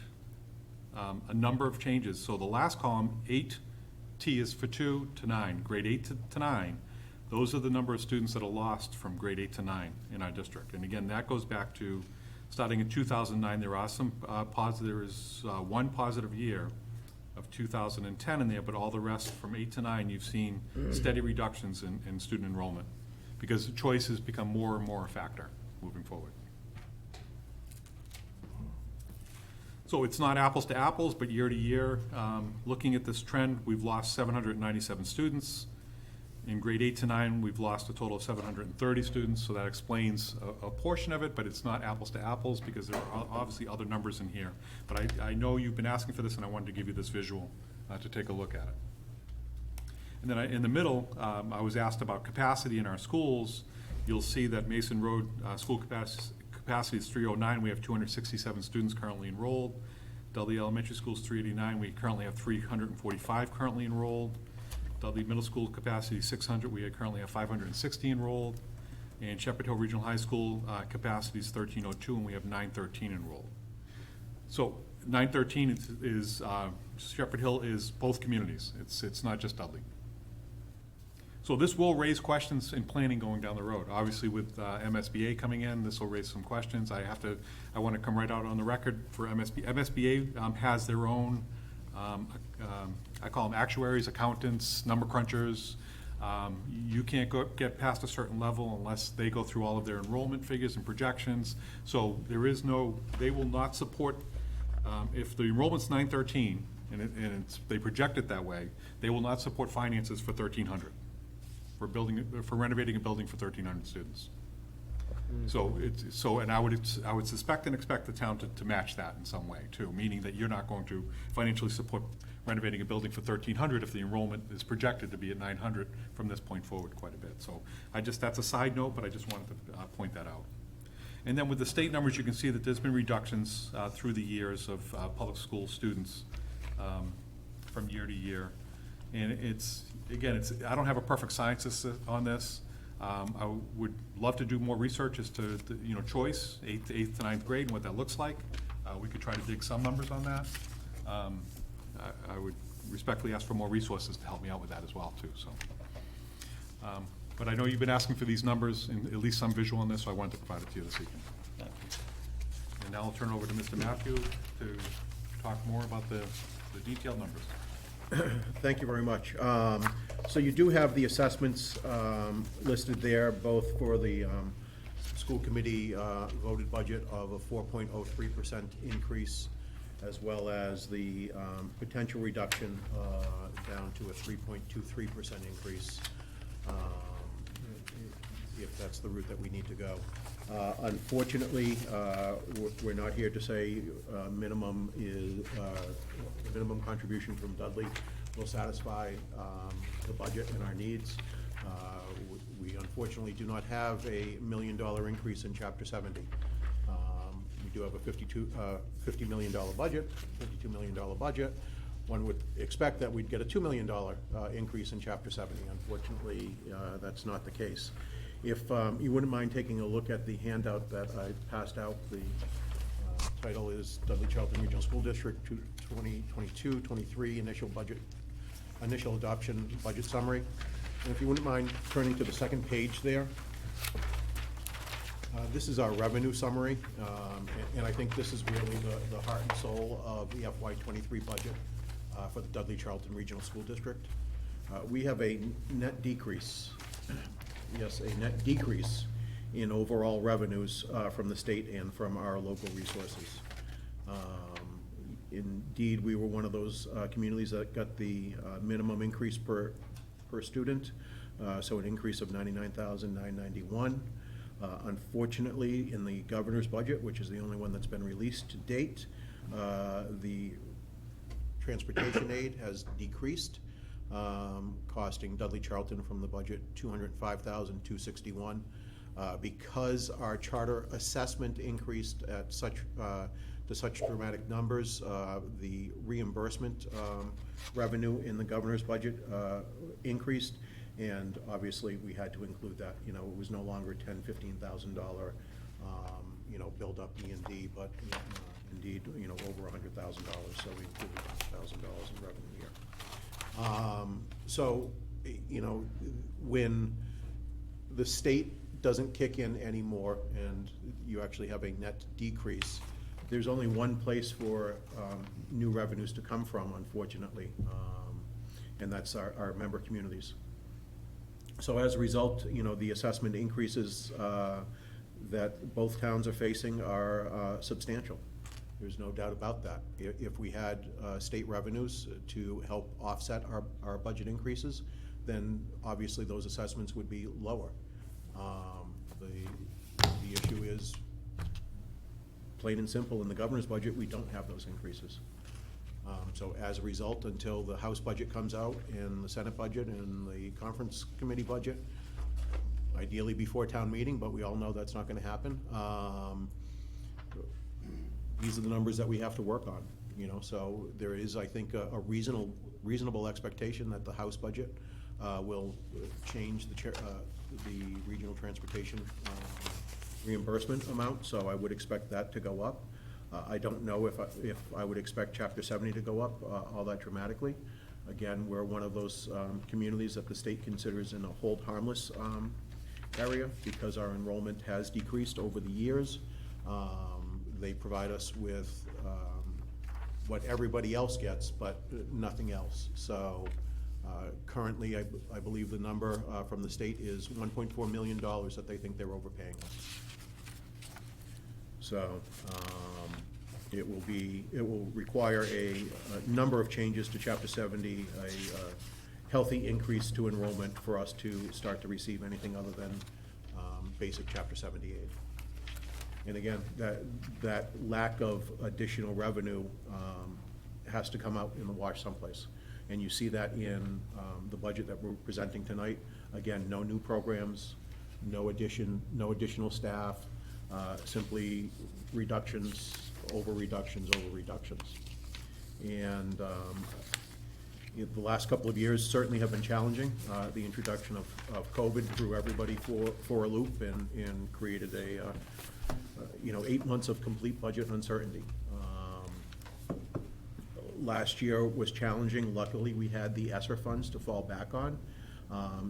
a number of changes. So the last column, 8T is for 2 to 9, grade 8 to 9. Those are the number of students that are lost from grade 8 to 9 in our district. And again, that goes back to starting in 2009. There are some there is one positive year of 2010 in there, but all the rest from 8 to 9, you've seen steady reductions in student enrollment because choice has become more and more a factor moving forward. So it's not apples to apples, but year to year, looking at this trend, we've lost 797 students. In grade 8 to 9, we've lost a total of 730 students, so that explains a portion of it, but it's not apples to apples because there are obviously other numbers in here. But I know you've been asking for this, and I wanted to give you this visual to take a look at it. And then in the middle, I was asked about capacity in our schools. You'll see that Mason Road school capacity is 309. We have 267 students currently enrolled. Dudley Elementary School is 389. We currently have 345 currently enrolled. Dudley Middle School capacity is 600. We currently have 560 enrolled. And Shepherd Hill Regional High School capacity is 1302, and we have 913 enrolled. So 913 is Shepherd Hill is both communities. It's not just Dudley. So this will raise questions in planning going down the road. Obviously, with MSBA coming in, this will raise some questions. I want to come right out on the record for MSBA. MSBA has their own. I call them actuaries, accountants, number crunchers. You can't get past a certain level unless they go through all of their enrollment figures and projections. So they will not support, if the enrollment's 913 and they project it that way, they will not support finances for 1,300 for renovating a building for 1,300 students. And I would suspect and expect the town to match that in some way too, meaning that you're not going to financially support renovating a building for 1,300 if the enrollment is projected to be at 900 from this point forward quite a bit. So that's a side note, but I just wanted to point that out. And then with the state numbers, you can see that there's been reductions through the years of public school students from year to year. And I don't have a perfect science on this. I would love to do more research as to choice, 8th to 9th grade and what that looks like. We could try to dig some numbers on that. I would respectfully ask for more resources to help me out with that as well too. So, but I know you've been asking for these numbers and at least some visual on this, so I wanted to provide it to you this evening. And now I'll turn it over to Mr. Matthew to talk more about the detailed numbers. Thank you very much. So you do have the assessments listed there, both for the school committee voted budget of a 4.03% increase, as well as the potential reduction down to a 3.23% increase, if that's the route that we need to go. Unfortunately, we're not here to say minimum contribution from Dudley will satisfy the budget and our needs. We unfortunately do not have a $1 million increase in Chapter 70. We do have a $50 million budget, $52 million budget. One would expect that we'd get a $2 million increase in Chapter 70. Unfortunately, that's not the case. If you wouldn't mind taking a look at the handout that I passed out, the title is Dudley Charlton Regional School District 2022-23 Initial Adoption Budget Summary. And if you wouldn't mind turning to the second page there. This is our revenue summary, and I think this is really the heart and soul of the FY23 budget for the Dudley Charlton Regional School District. We have a net decrease. Yes, a net decrease in overall revenues from the state and from our local resources. Indeed, we were one of those communities that got the minimum increase per student, so an increase of $99,991. Unfortunately, in the governor's budget, which is the only one that's been released to date, the transportation aid has decreased, costing Dudley Charlton from the budget $205,261. Because our charter assessment increased at to such dramatic numbers, the reimbursement revenue in the governor's budget increased, and obviously we had to include that. You know, it was no longer $10,000–$15,000 build up E&D, but indeed, over $100,000, so we included $100,000 in revenue here. So, when the state doesn't kick in anymore and you actually have a net decrease, there's only one place for new revenues to come from, unfortunately, and that's our member communities. So as a result, the assessment increases that both towns are facing are substantial. There's no doubt about that. If we had state revenues to help offset our budget increases, then obviously those assessments would be lower. The issue is, plain and simple, in the governor's budget, we don't have those increases. So as a result, until the House budget comes out and the Senate budget and the conference committee budget, ideally before town meeting, but we all know that's not gonna happen, these are the numbers that we have to work on, so there is, I think, a reasonable expectation that the House budget will change the regional transportation reimbursement amount, so I would expect that to go up. I don't know if I would expect Chapter 70 to go up all that dramatically. Again, we're one of those communities that the state considers in a hold harmless area because our enrollment has decreased over the years. They provide us with what everybody else gets, but nothing else. So currently, I believe the number from the state is $1.4 million that they think they're overpaying us. So it will require a number of changes to Chapter 70, a healthy increase to enrollment for us to start to receive anything other than basic Chapter 70 aid. And again, that lack of additional revenue has to come out in the wash someplace. And you see that in the budget that we're presenting tonight. Again, no new programs, no additional staff, simply reductions, over reductions, over reductions. And the last couple of years certainly have been challenging. The introduction of COVID threw everybody for a loop and created 8 months of complete budget uncertainty. Last year was challenging. Luckily, we had the ESSER funds to fall back on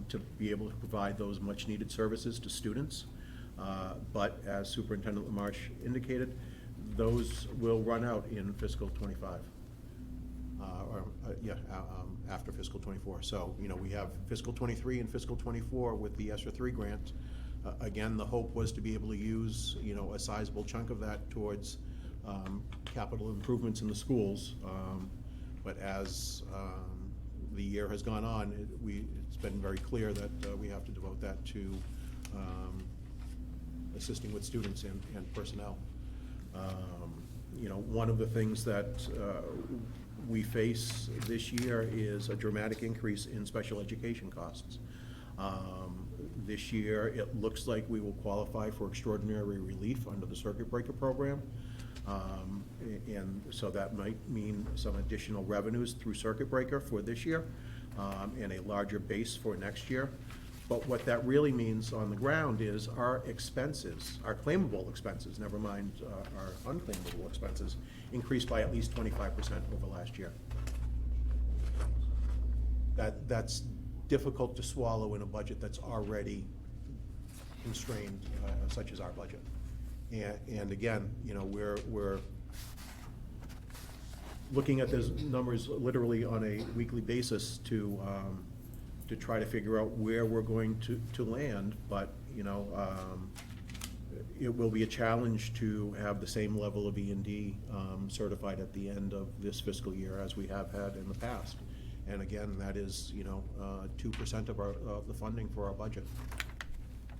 to be able to provide those much-needed services to students. But as Superintendent LaMarche indicated, those will run out in fiscal '25. After fiscal '24. So, we have fiscal '23 and fiscal '24 with the ESSER 3 grant. Again, the hope was to be able to use, a sizable chunk of that towards capital improvements in the schools. But as the year has gone on, it's been very clear that we have to devote that to assisting with students and personnel. One of the things that we face this year is a dramatic increase in special education costs. This year, it looks like we will qualify for extraordinary relief under the circuit breaker program. And so that might mean some additional revenues through circuit breaker for this year and a larger base for next year. But what that really means on the ground is our expenses, our claimable expenses, never mind our unclaimable expenses, increased by at least 25% over last year. That's difficult to swallow in a budget that's already constrained, such as our budget. And again, we're looking at those numbers literally on a weekly basis to try to figure out where we're going to land, but it will be a challenge to have the same level of E&D certified at the end of this fiscal year as we have had in the past. And again, that is 2% of the funding for our budget.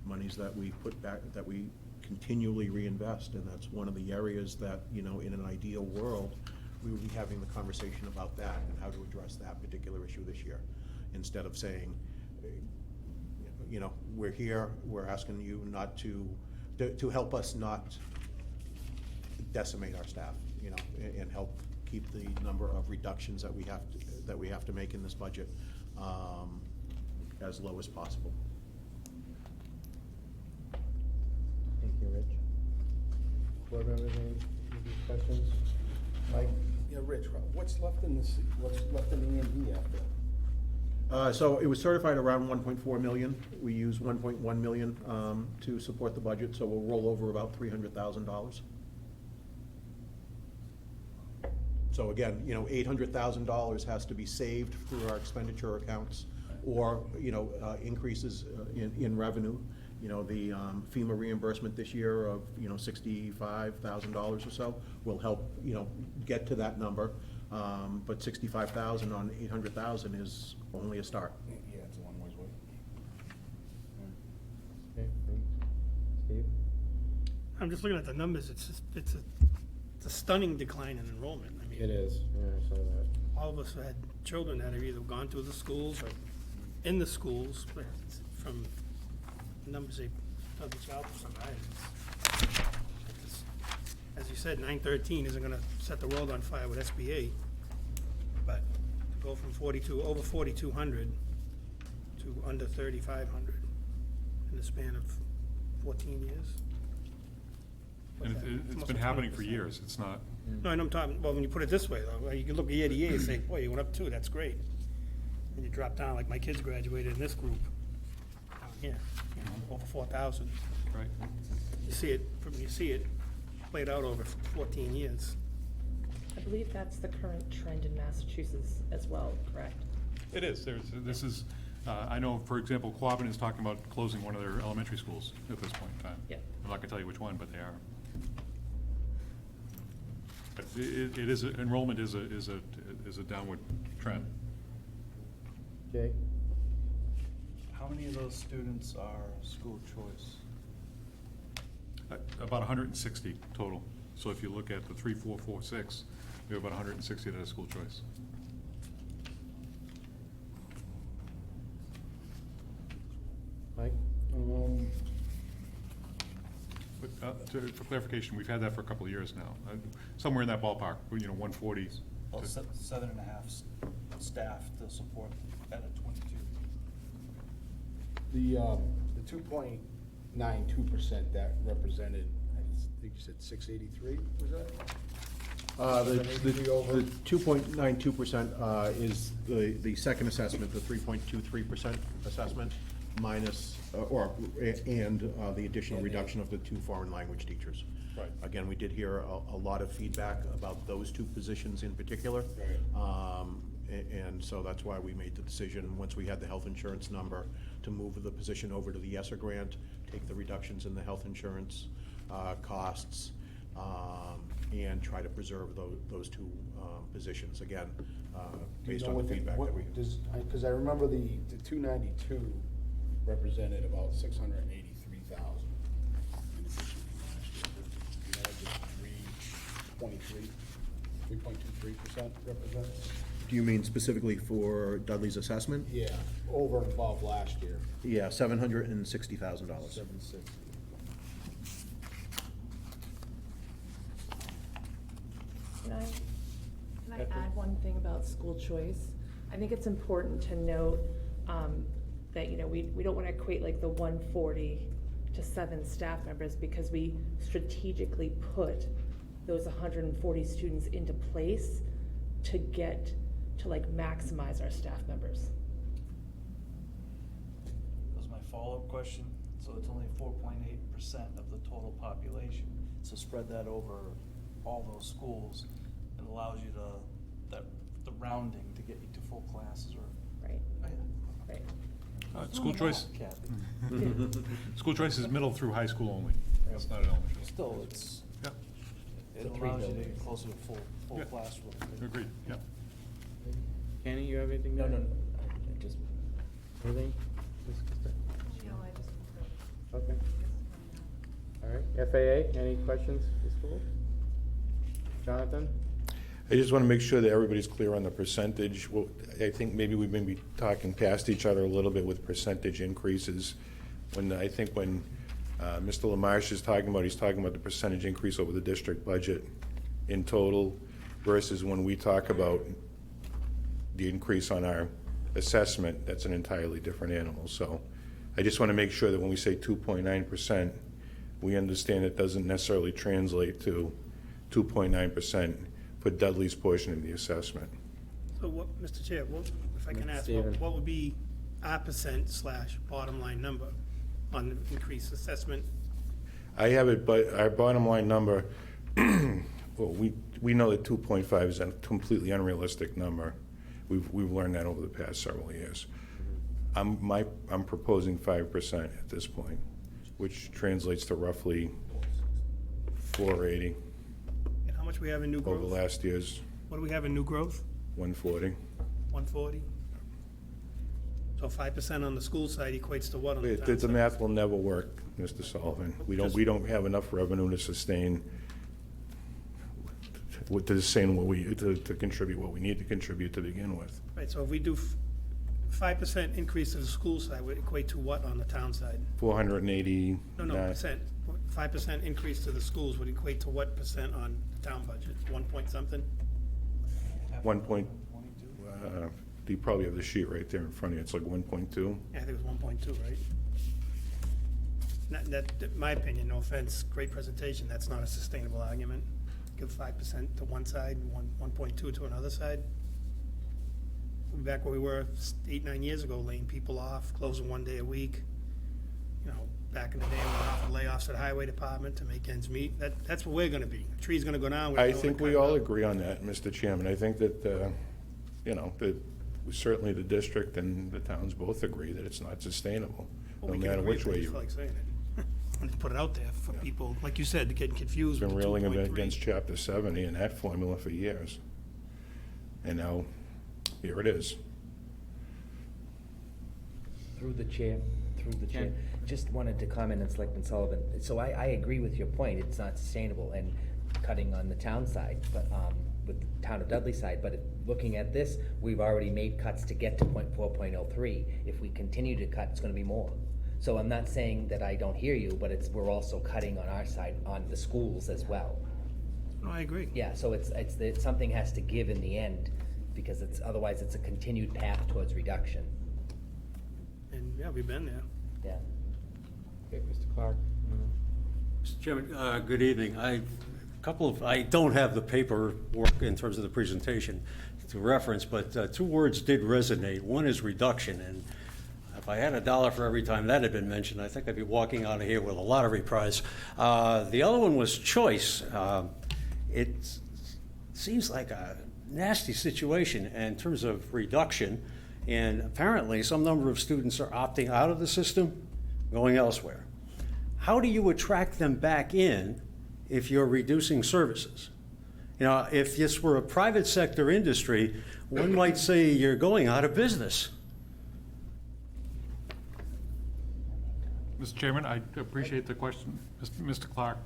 monies that we put back, that we continually reinvest, and that's one of the areas that, you know, in an ideal world, we would be having the conversation about that and how to address that particular issue this year, instead of saying, you know, we're here, we're asking you not to help us not decimate our staff, you know, and help keep the number of reductions that we have to make in this budget as low as possible. Thank you, Rich. Board members, any questions? Mike? Yeah, Rich, what's left in the E&D after? So it was certified around 1.4 million. We use 1.1 million to support the budget, so we'll roll over about $300,000. So again, you know, $800,000 has to be saved through our expenditure accounts, or, you know, increases in revenue. You know, the FEMA reimbursement this year of, you know, $65,000 or so will help, you know, get to that number. But 65,000 on 800,000 is only a start. Yeah, it's a long ways away. Okay, thanks. Steve? I'm just looking at the numbers, it's a stunning decline in enrollment. I mean, It is, yeah, I saw that. all of us had children that have either gone through the schools or in the schools, but from the numbers they Dudley Charlton provides. As you said, 913 isn't gonna set the world on fire with SBA, but to go from over 4,200 to under 3,500 in the span of 14 years. And it's been happening for years, it's not. No, and I'm talking, well, when you put it this way, though, you can look year to year and say, boy, you went up 2, that's great. And you drop down, like my kids graduated in this group, down here, you know, over 4,000. Right. You see it played out over 14 years. I believe that's the current trend in Massachusetts as well, correct? It is, this is, I know, for example, Quabbin is talking about closing one of their elementary schools at this point in time. Yeah. I'm not gonna tell you which one, but they are. But it is, enrollment is a downward trend. Jay? How many of those students are school choice? About 160 total. So if you look at the 3, 4, 4, 6, we have about 160 that are school choice. Mike? But for clarification, we've had that for a couple of years now. Somewhere in that ballpark, you know, 140. Well, 7.5 staff to support at a 22. The 2.92% that represented, I think you said 683, was that? The 2.92% is the second assessment, the 3.23% assessment, minus, and the additional reduction of the 2 foreign language teachers. Right. Again, we did hear a lot of feedback about those 2 positions in particular. Right. And so that's why we made the decision, once we had the health insurance number, to move the position over to the ESSER grant, take the reductions in the health insurance costs, and try to preserve those 2 positions, again, based on the feedback that we. Because I remember the 292 represented about 683,000. in addition from last year. You know, just 3.23% represents? Do you mean specifically for Dudley's assessment? Yeah, over and above last year. Yeah, $760,000. 760. Can I add one thing about school choice? I think it's important to note that, you know, we don't want to equate like the 140 to 7 staff members, because we strategically put those 140 students into place to get to like maximize our staff members. That was my follow-up question. So it's only 4.8% of the total population. So spread that over all those schools, it allows you to, the rounding to get you to full classes or. Right. Oh, yeah. Right. School choice. Kathy. School choice is middle through high school only. It's not an elementary. Still, it's, Yeah, it allows you to get closer to full Yeah. classroom. agreed, yeah. Kenny, you have anything? No, to no, add? no, I just. Anything? No, I just. Okay. FAA, any questions for school? Jonathan? I just want to make sure that everybody's clear on the percentage. Well, I think maybe we've been talking past each other a little bit with percentage increases. When Mr. LaMarche is talking about, he's talking about the percentage increase over the district budget in total versus when we talk about the increase on our assessment, that's an entirely different animal. So I just want to make sure that when we say 2.9%, we understand it doesn't necessarily translate to 2.9% for Dudley's portion of the assessment. So what, Mr. Chair, if I can ask, Stephen. what would be our % / bottom line number on the increased assessment? I have it, but our bottom line number, well, we know that 2.5 is a completely unrealistic number. We've learned that over the past several years. I'm proposing 5% at this point, which translates to roughly 480 And how much we have in new growth? over last year's What do we have in new growth? 140. 140? So 5% on the school side equates to what on the town The side? math will never work, Mr. Sullivan. We don't have enough revenue to sustain, to contribute what we need to contribute to begin with. Right, so if we do 5% increase to the school side, would equate to what on the town side? 480. No, percent. 5% increase to the schools would equate to what % on the town budget? 1 point something? 1 point, you probably have the sheet right there in front of you. It's like 1.2. Yeah, I think it was 1.2, right? My opinion, no offense, great presentation, that's not a sustainable argument. Give 5% to one side and 1.2 to another side. We're back where we were 8, 9 years ago, laying people off, closing 1 day a week. You know, back in the day, we offered layoffs at the highway department to make ends meet. That's where we're gonna be. A tree's gonna go down. we're I gonna think cut we it all up. agree on that, Mr. Chairman. I think that, that certainly the district and the towns both agree that it's not sustainable, Well, no we can matter agree, which but I way just you. like saying it. And put it out there for people, like you said, to get confused with Been the railing 2.3. against Chapter 70 and that formula for years. And now, here it is. Through the chair, just wanted to comment on Selectman Sullivan. So I agree with your point, it's not sustainable and cutting on the town side, but, with the town of Dudley side, but looking at this, we've already made cuts to get to 0.4.03. If we continue to cut, it's gonna be more. So I'm not saying that I don't hear you, but we're also cutting on our side, on the schools as well. No, I agree. Yeah, so it's something has to give in the end, because otherwise it's a continued path towards reduction. And, yeah, we've been there. Yeah. Okay, Mr. Clark. Mr. Chairman, good evening. I don't have the paperwork in terms of the presentation to reference, but 2 words did resonate. One is reduction, and if I had $1 for every time that had been mentioned, I think I'd be walking out of here with a lottery prize. The other one was choice. It seems like a nasty situation in terms of reduction, and apparently some number of students are opting out of the system, going elsewhere. How do you attract them back in if you're reducing services? You know, if this were a private sector industry, one might say you're going out of business. Mr. Chairman, I appreciate the question, Mr. Clark.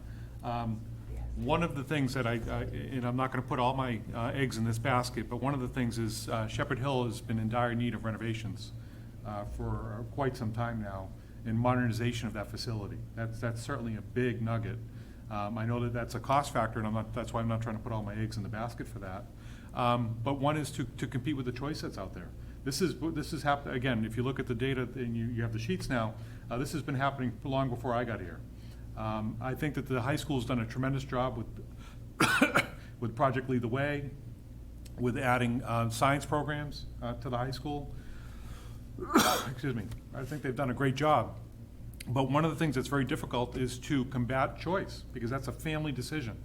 One of the things that and I'm not going to put all my eggs in this basket, but one of the things is Shepherd Hill has been in dire need of renovations for quite some time now, and modernization of that facility. That's certainly a big nugget. I know that that's a cost factor, and that's why I'm not trying to put all my eggs in the basket for that. But one is to compete with the choice that's out there. This is happening, again, if you look at the data and you have the sheets now, this has been happening long before I got here. I think that the high school's done a tremendous job with Project Lead the Way, with adding science programs to the high school. Excuse me. I think they've done a great job. But one of the things that's very difficult is to combat choice, because that's a family decision.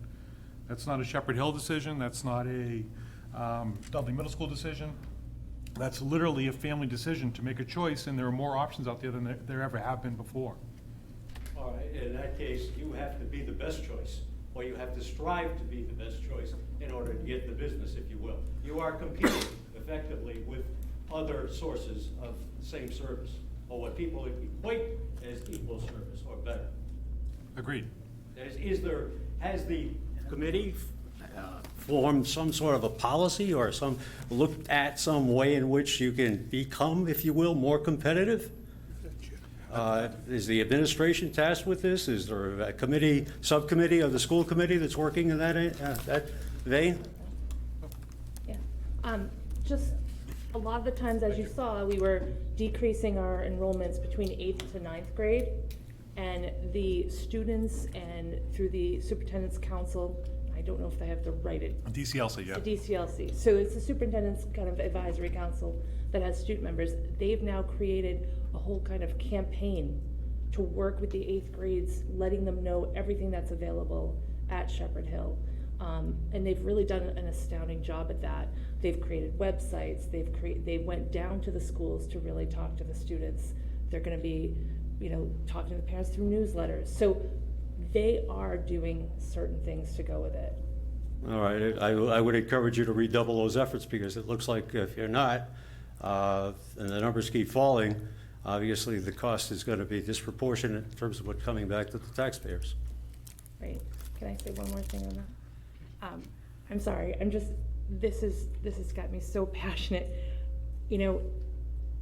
That's not a Shepherd Hill decision. That's not a Dudley Middle School decision. That's literally a family decision to make a choice, and there are more options out there than there ever have been before. All right, in that case, you have to be the best choice, or you have to strive to be the best choice in order to get the business, if you will. You are competing effectively with other sources of the same service, or what people equate as equal service or better. Agreed. Has the committee formed some sort of a policy or looked at some way in which you can become, if you will, more competitive? Is the administration tasked with this? Is there a subcommittee of the school committee that's working in that vein? Yeah, just a lot of the times, as you saw, we were decreasing our enrollments between 8th to 9th grade, and the students and through the superintendent's council, I don't know if they have the right. DCLC, yeah. The DCLC, so it's the superintendent's kind of advisory council that has student members. They've now created a whole kind of campaign to work with the 8th grades, letting them know everything that's available at Shepherd Hill. And they've really done an astounding job at that. They've created websites, they went down to the schools to really talk to the students. They're gonna be, talking to the parents through newsletters. So they are doing certain things to go with it. All right, I would encourage you to redouble those efforts, because it looks like if you're not, and the numbers keep falling, obviously the cost is going to be disproportionate in terms of what's coming back to the taxpayers. Right, can I say one more thing on that? I'm sorry, this has got me so passionate.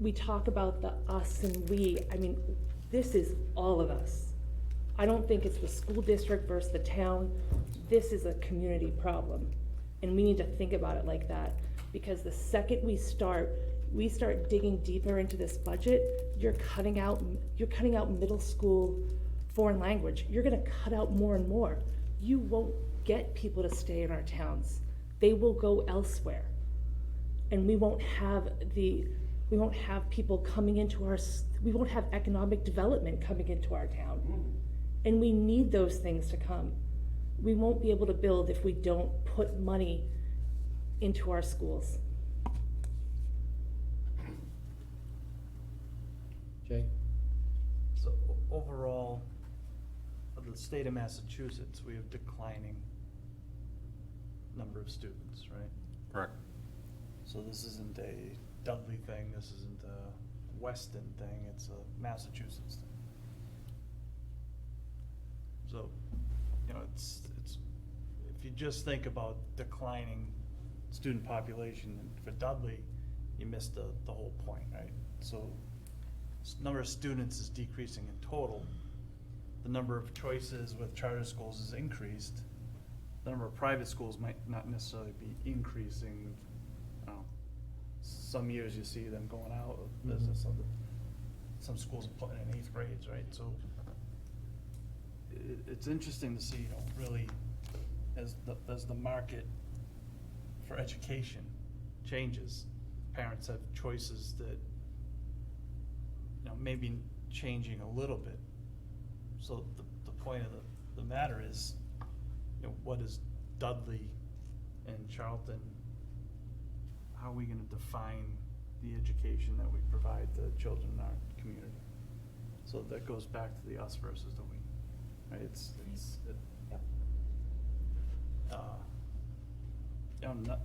We talk about the us and we, this is all of us. I don't think it's the school district versus the town. This is a community problem, and we need to think about it like that, because the second we start digging deeper into this budget, you're cutting out middle school foreign language. You're gonna cut out more and more. You won't get people to stay in our towns. They will go elsewhere. And we won't have people coming into we won't have economic development coming into our town. And we need those things to come. We won't be able to build if we don't put money into our schools. Jay? So overall, of the state of Massachusetts, we have declining number of students, right? Correct. So this isn't a Dudley thing, this isn't a Weston thing, it's a Massachusetts thing. So, it's if you just think about declining student population for Dudley, you missed the whole point, right? So, number of students is decreasing in total. The number of choices with charter schools is increased. The number of private schools might not necessarily be increasing. Some years you see them going out of business. Some schools are putting in 8th grades, right? So it's interesting to see, really, as the market for education changes, parents have choices that, maybe changing a little bit. So the point of the matter is, what is Dudley and Charlton? How are we going to define the education that we provide to children in our community? So that goes back to the us versus the we, right?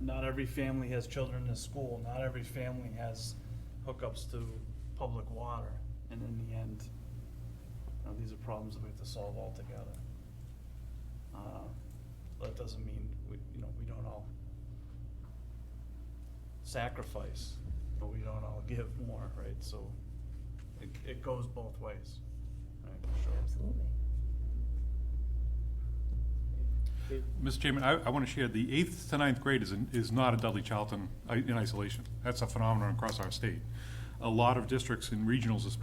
Not every family has children in a school. Not every family has hookups to public water, and in the end, these are problems that we have to solve all together. That doesn't mean we don't all sacrifice, but we don't all give more, right? So it goes both ways, right? Sure. Absolutely. Mr. Chairman, I want to share the 8th to 9th grade is not a Dudley Charlton in isolation. That's a phenomenon across our state. A lot of districts and regionals,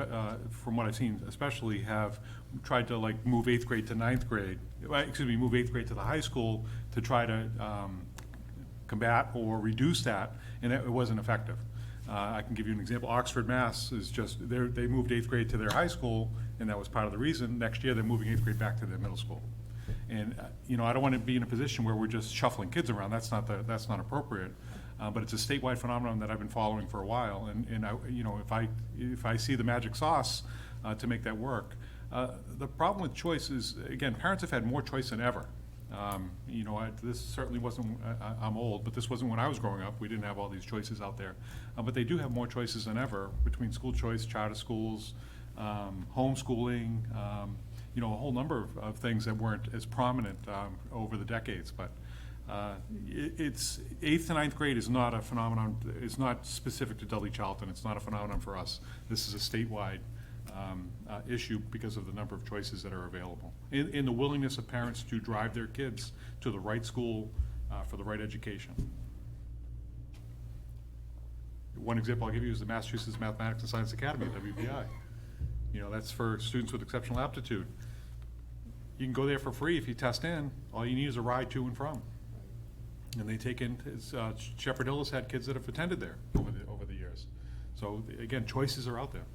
from what I've seen especially, have tried to move 8th grade to 9th grade, move 8th grade to the high school to try to combat or reduce that, and it wasn't effective. I can give you an example. Oxford, Mass is they moved 8th grade to their high school, and that was part of the reason. Next year, they're moving 8th grade back to their middle school. And, I don't want to be in a position where we're just shuffling kids around. That's not appropriate. But it's a statewide phenomenon that I've been following for a while. And if I see the magic sauce to make that work, the problem with choice is, again, parents have had more choice than ever. This certainly wasn't, I'm old, but this wasn't when I was growing up. We didn't have all these choices out there. But they do have more choices than ever between school choice, charter schools, homeschooling. a whole number of things that weren't as prominent over the decades. But it's 8th to 9th grade is not a phenomenon, it's not specific to Dudley Charlton, it's not a phenomenon for us. This is a statewide issue because of the number of choices that are available. In the willingness of parents to drive their kids to the right school for the right education. One example I'll give you is the Massachusetts Mathematics and Science Academy, WBI. That's for students with exceptional aptitude. You can go there for free if you test in. All you need is a ride to and from. And they take in, Shepherd Hill has had kids that have attended there over the years. So again, choices are out there.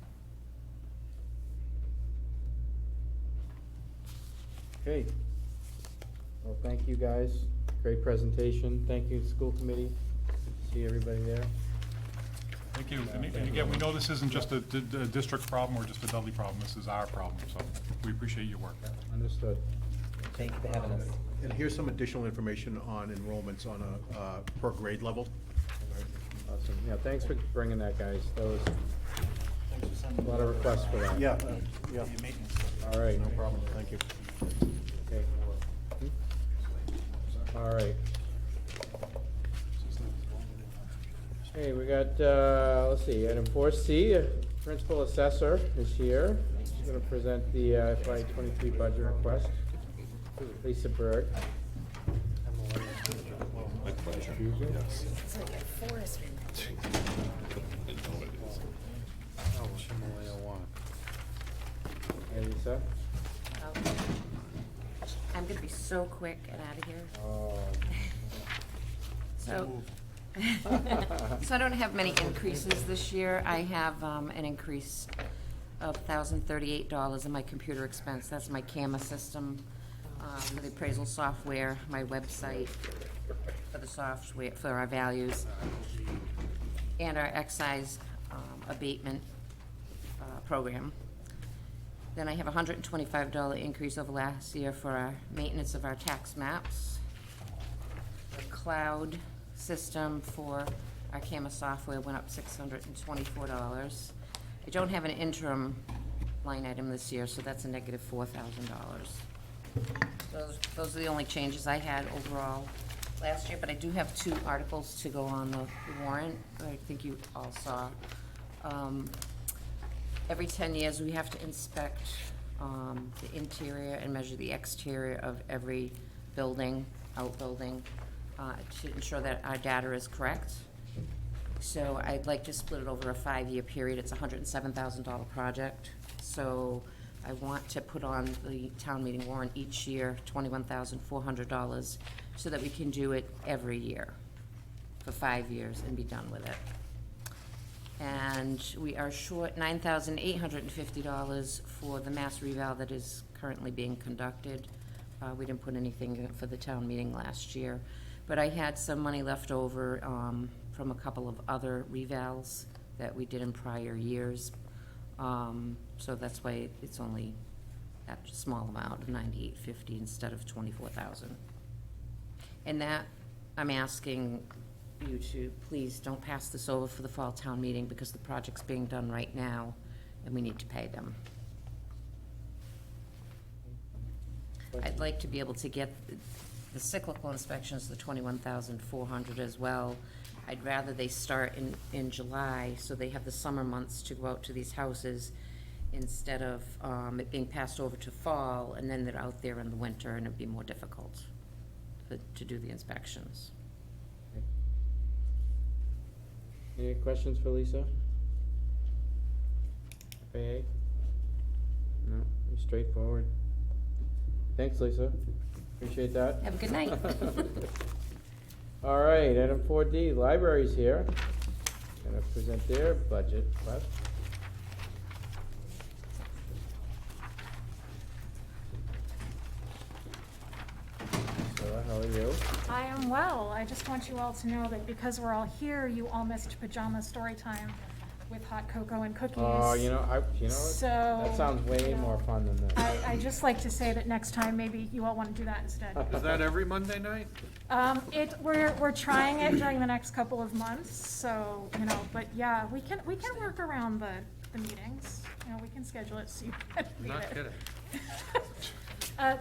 Okay. Well, thank you guys. Great presentation. Thank you, school committee. Good to see everybody there. Thank you. And again, we know this isn't just a district problem or just a Dudley problem. This is our problem, so we appreciate your work. Understood. Thank you for having us. And here's some additional information on enrollments on a per grade level. Awesome. Yeah, thanks for bringing that, guys. That was a lot of requests for that. Yeah, yeah. All right. No problem, thank you. Okay. All right. Okay, we got, let's see, item 4C, Principal Assessor is here. She's going to present the FY '23 budget request. Lisa Berg. My pleasure. Yes. It's like a forest. Hey, Lisa. I'm gonna be so quick and out of here. Oh. So I don't have many increases this year. I have an increase of $1,038 in my computer expense. That's my CAMA system, the appraisal software, my website for the software, for our values, and our excise abatement program. Then I have a $125 increase over last year for our maintenance of our tax maps. The cloud system for our CAMA software went up $624. I don't have an interim line item this year, so that's a negative $4,000. Those are the only changes I had overall last year, but I do have 2 articles to go on the warrant, I think you all saw. Every 10 years, we have to inspect the interior and measure the exterior of every building, outbuilding, to ensure that our data is correct. So I'd like to split it over a 5-year period. It's a $107,000 project. So I want to put on the town meeting warrant each year, $21,400, so that we can do it every year for 5 years and be done with it. And we are short $9,850 for the mass reval that is currently being conducted. We didn't put anything in for the town meeting last year, but I had some money left over from a couple of other revals that we did in prior years. So that's why it's only that small amount of $9,850 instead of $24,000. And that, I'm asking you to please don't pass this over for the fall town meeting, because the project's being done right now and we need to pay them. I'd like to be able to get the cyclical inspections, the $21,400 as well. I'd rather they start in July, so they have the summer months to go out to these houses, instead of it being passed over to fall, and then they're out there in the winter and it'd be more difficult to do the inspections. Any questions for Lisa? FAA? No, pretty straightforward. Thanks, Lisa. Appreciate that. Have a good night. All right, item 4D, library's here. Gonna present their budget request. Sarah, how are you? I am well. I just want you all to know that because we're all here, you all missed pajama story time with hot cocoa and cookies. Oh, you know what? So, That sounds way more fun than this. I just like to say that next time, maybe you all want to do that instead. Is that every Monday night? We're trying it during the next couple of months, so, but yeah, we can work around the meetings. We can schedule it so you can read Not it. kidding.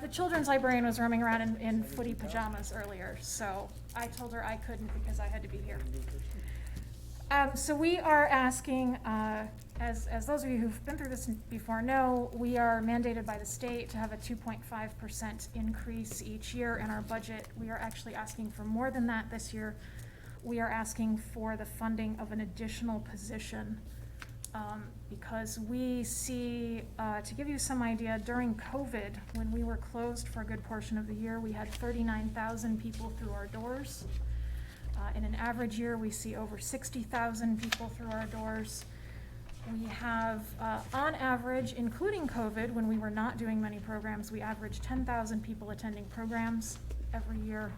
The children's librarian was roaming around in footy pajamas earlier, so I told her I couldn't because I had to be here. So we are asking, as those of you who've been through this before know, we are mandated by the state to have a 2.5% increase each year in our budget. We are actually asking for more than that this year. We are asking for the funding of an additional position because we see, to give you some idea, during COVID, when we were closed for a good portion of the year, we had 39,000 people through our doors. In an average year, we see over 60,000 people through our doors. We have, on average, including COVID, when we were not doing many programs, we averaged 10,000 people attending programs every year.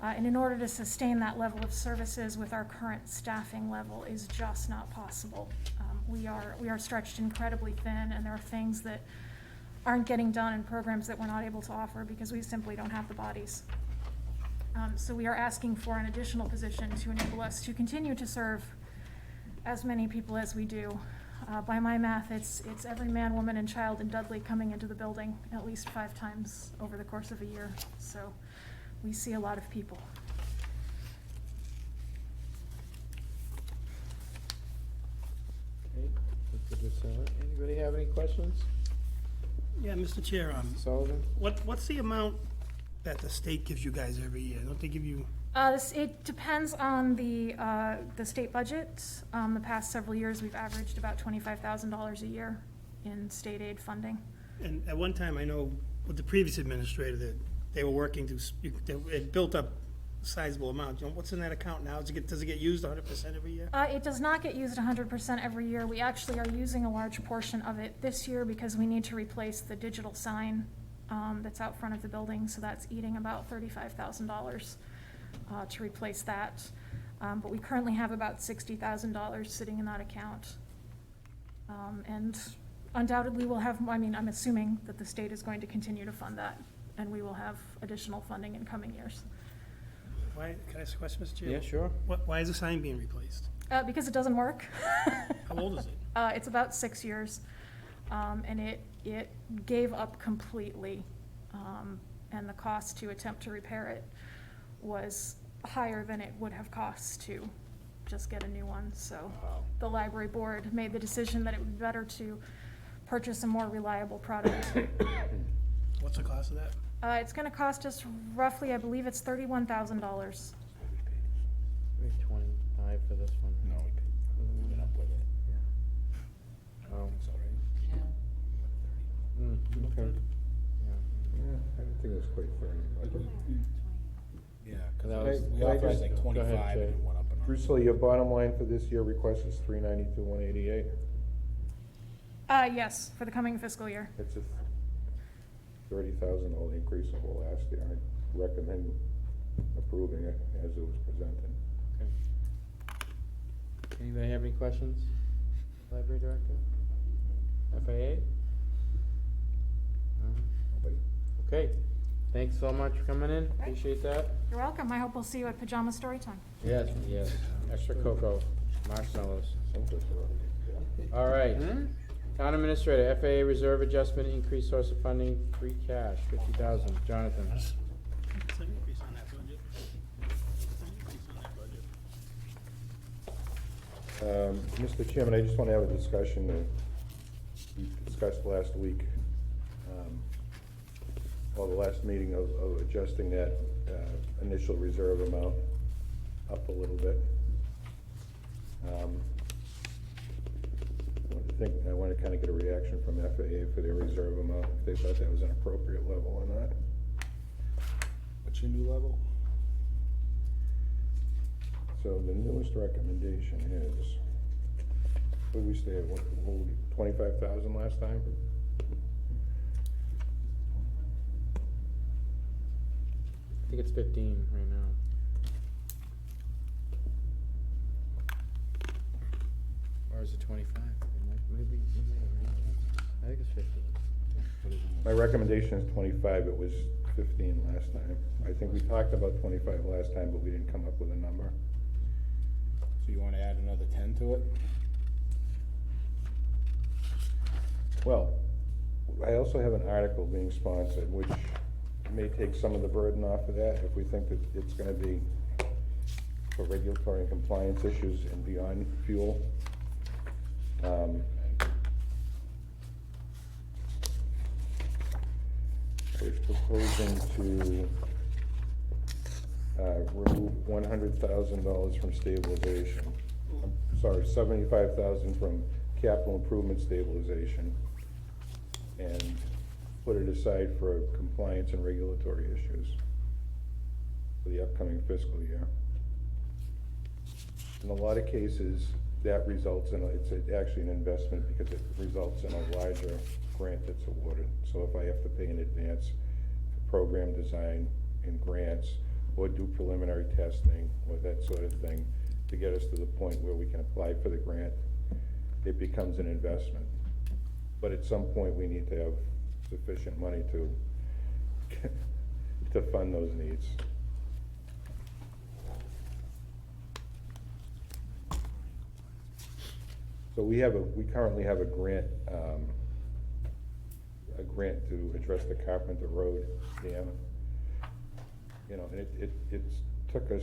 And in order to sustain that level of services with our current staffing level is just not possible. We are stretched incredibly thin, and there are things that aren't getting done in programs that we're not able to offer because we simply don't have the bodies. So we are asking for an additional position to enable us to continue to serve as many people as we do. By my math, it's every man, woman, and child in Dudley coming into the building at least 5 times over the course of a year. So we see a lot of people. Okay, anybody have any questions? Yeah, Mr. Chair, Sullivan? what's the amount that the state gives you guys every year? Don't they give you? It depends on the state budget. The past several years, we've averaged about $25,000 a year in state aid funding. And at one time, I know with the previous administrator that they were working to, it built up a sizable amount. You know, what's in that account now? Does it get used 100% every year? It does not get used 100% every year. We actually are using a large portion of it this year because we need to replace the digital sign that's out front of the building, so that's eating about $35,000 to replace that. But we currently have about $60,000 sitting in that account. And undoubtedly we'll have, I'm assuming that the state is going to continue to fund that, and we will have additional funding in coming years. Can I ask a question, Mr. Chair? Yeah, sure. Why is the sign being replaced? Because it doesn't work. How old is it? It's about 6 years. And it gave up completely, and the cost to attempt to repair it was higher than it would have cost to just get a new one. So the library board made the decision that it would be better to purchase a more reliable product. What's the cost of that? It's going to cost us roughly, I believe it's $31,000. Maybe 25 for this one. No, we went up with it. Oh. It's all right. Okay. Yeah, I didn't think it was quite fair. Yeah, because That was- we Go ahead, authorized like Jay. 25 and it went up and up. Bruce, so your bottom line for this year request is 392, 188? Yes, for the coming fiscal year. It's a $30,000 increase over last year. I recommend approving it as it was presented. Anybody have any questions? Library director? FAA? No? Nobody? Okay, thanks so much for coming in, appreciate that. You're welcome. I hope we'll see you at Pajama Story Time. Yes, yes, extra cocoa, marshmallows. All right, town administrator, FAA reserve adjustment, increased source of funding, free cash, 50,000, Jonathan. What's the increase on that budget? What's the increase on that budget? Mr. Chairman, I just want to have a discussion that we discussed last week, or the last meeting of adjusting that initial reserve amount up a little bit. I want to kind of get a reaction from FAA for their reserve amount, if they thought that was an appropriate level or not. What's your new level? So the newest recommendation is, what did we stay at, 25,000 last time? I think it's 15 right now. Or is it 25? Maybe, I think it's 15. My recommendation is 25, it was 15 last time. I think we talked about 25 last time, but we didn't come up with a number. So you want to add another 10 to it? Well, I also have an article being sponsored, which may take some of the burden off of that, if we think that it's gonna be for regulatory and compliance issues and beyond fuel. I was proposing to remove $100,000 from stabilization. I'm sorry, 75,000 from capital improvement stabilization, and put it aside for compliance and regulatory issues for the upcoming fiscal year. In a lot of cases, that results in, it's actually an investment because it results in a larger grant that's awarded. So if I have to pay in advance for program design and grants, or do preliminary testing, or that sort of thing, to get us to the point where we can apply for the grant, it becomes an investment. But at some point, we need to have sufficient money to to fund those needs. So we currently have a grant to address the Carpenter Road dam. You know, and it took us,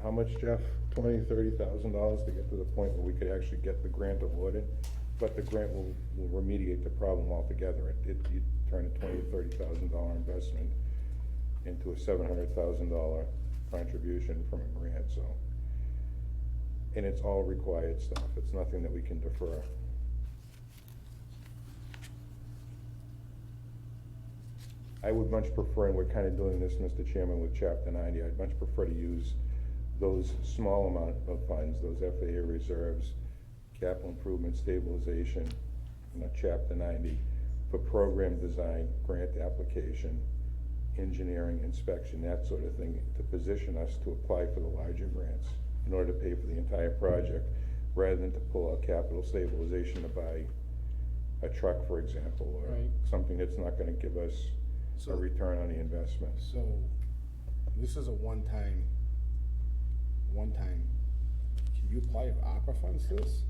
how much, Jeff? $20,000-$30,000 to get to the point where we could actually get the grant awarded. But the grant will remediate the problem altogether. You turn a $20,000-$30,000 investment into a $700,000 contribution from a grant, so. And it's all required stuff. It's nothing that we can defer. I would much prefer, and we're kind of doing this, Mr. Chairman, with Chapter 90, I'd much prefer to use those small amount of funds, those FAA reserves, capital improvement stabilization, Chapter 90, for program design, grant application, engineering, inspection, that sort of thing, to position us to apply for the larger grants in order to pay for the entire project, rather than to pull out capital stabilization to buy a truck, for example, or something that's not gonna give us a return on the investment. So, this is a one-time, can you apply ARPA funds to this?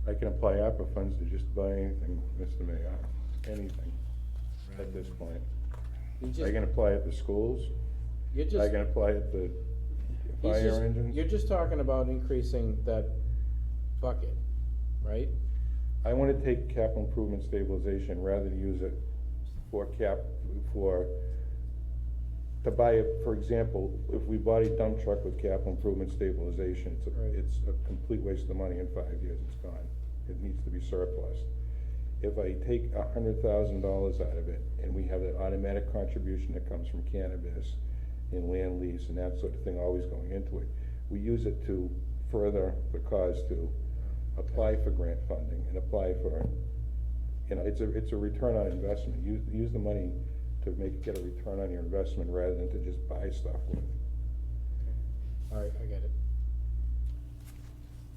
I can apply ARPA funds to just buy anything, Mr. Mayor, anything at this point. I can apply it to schools, I can apply it to fire engines. You're just talking about increasing that bucket, right? I wanna take capital improvement stabilization rather than use it to buy it, for example, if we bought a dump truck with capital improvement stabilization, it's a complete waste of money. In 5 years, it's gone. It needs to be surplus. If I take $100,000 out of it, and we have that automatic contribution that comes from cannabis and land lease and that sort of thing always going into it, we use it to further the cause to apply for grant funding and apply for, it's a return on investment. Use the money to get a return on your investment rather than to just buy stuff with. All right, I get it.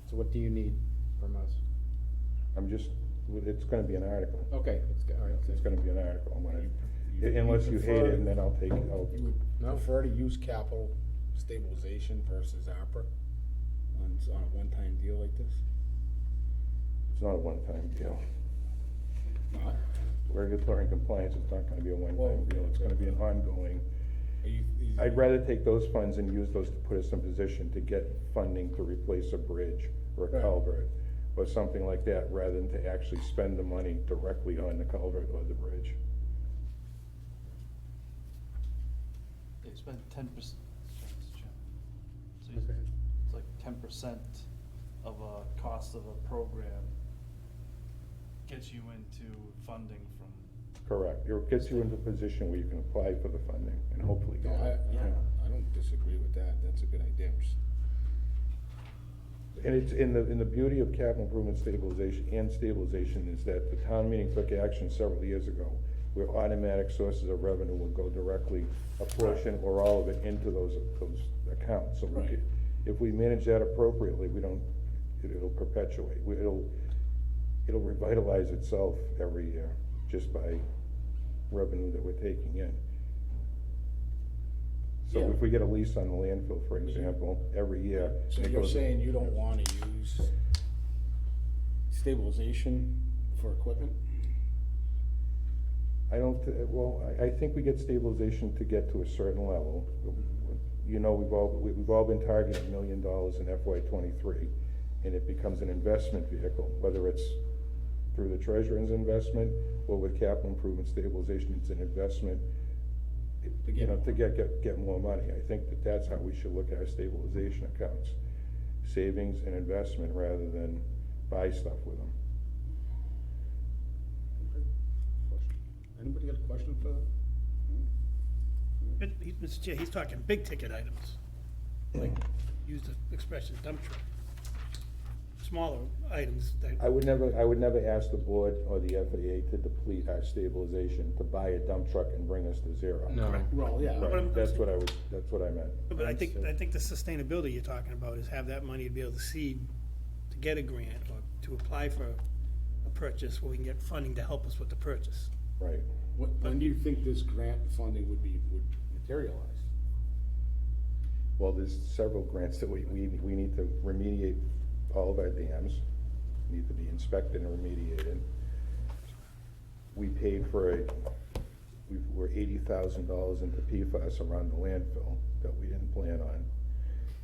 So what do you need from us? It's gonna be an article. Okay, all right. It's gonna be an article. Unless you hate it, and then I'll take it. You would prefer to use capital stabilization versus ARPA on a one-time deal like this? It's not a one-time deal. Not? Regulatory and compliance is not gonna be a one-time deal. It's gonna be an ongoing. I'd rather take those funds and use those to put us in position to get funding to replace a bridge or a culvert or something like that, rather than to actually spend the money directly on the culvert or the bridge. They spend 10%, so it's like 10% of a cost of a program gets you into funding from. Correct. It gets you into a position where you can apply for the funding and hopefully get it. I don't disagree with that. That's a good idea. And it's in the beauty of capital improvement stabilization is that the town meeting took action several years ago where automatic sources of revenue will go directly, a portion or all of it, into those accounts. So if we manage that appropriately, it'll perpetuate. It'll revitalize itself every year just by revenue that we're taking in. So if we get a lease on the landfill, for example, every year. So you're saying you don't wanna use stabilization for equipment? I don't, well, I think we get stabilization to get to a certain level. You know, we've all been targeting $1 million in FY '23, and it becomes an investment vehicle, whether it's through the treasurer's investment or with capital improvement stabilization, it's an investment, you know, to get more money. I think that's how we should look at our stabilization accounts. Savings and investment rather than buy stuff with them. Anybody got a question for? Mr. Chair, he's talking big ticket items, like, use the expression dump truck. Smaller items that. I would never ask the board or the FAA to deplete our stabilization, to buy a dump truck and bring us to zero. No. Well, yeah. Right, that's what I meant. But I think the sustainability you're talking about is have that money to be able to seed, to get a grant or to apply for a purchase where we can get funding to help us with the purchase. Right. When do you think this grant funding would materialize? Well, there's several grants that we need to remediate all of our dams, need to be inspected and remediated. We paid for we're $80,000 into PFAS around the landfill that we didn't plan on.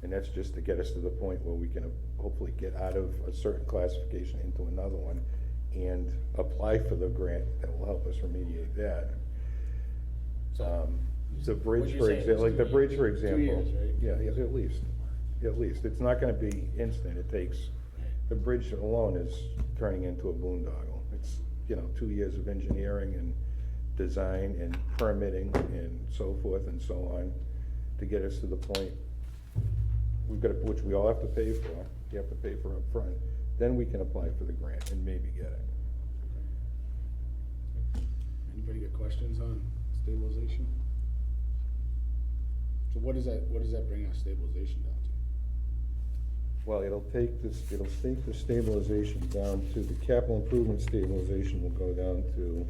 And that's just to get us to the point where we can hopefully get out of a certain classification into another one and apply for the grant that will help us remediate that. The bridge, for example, like the bridge, for example. 2 years, right? Yeah, at least. It's not gonna be instant. It takes, the bridge alone is turning into a boondoggle. It's, 2 years of engineering and design and permitting and so forth and so on to get us to the point which we all have to pay for. You have to pay for up front. Then we can apply for the grant and maybe get it. Anybody got questions on stabilization? So what does that bring our stabilization down to? Well, it'll take the stabilization down to, the capital improvement stabilization will go down to,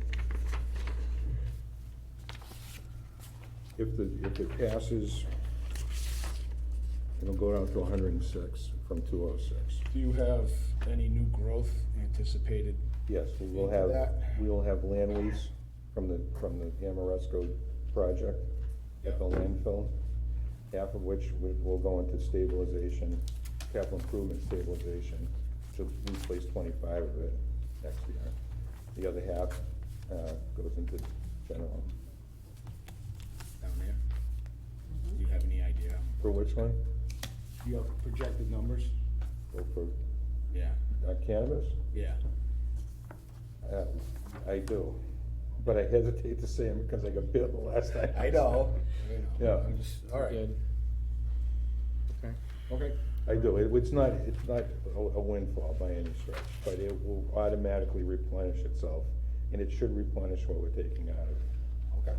if it passes, it'll go down to 106 from 206. Do you have any new growth anticipated? Yes, we will have land lease from the Amoresco project at the landfill, half of which will go into stabilization, capital improvement stabilization, which we place 25 of it next year. The other half goes into general. Down there? Do you have any idea? For which one? Do you have projected numbers? For Yeah. Cannabis? Yeah. I do, but I hesitate to say them because I got bit the last time. I know. Yeah. I'm just, all right. Good. Okay. Okay. I do. It's not a windfall by any stretch, but it will automatically replenish itself, and it should replenish what we're taking out of. Okay.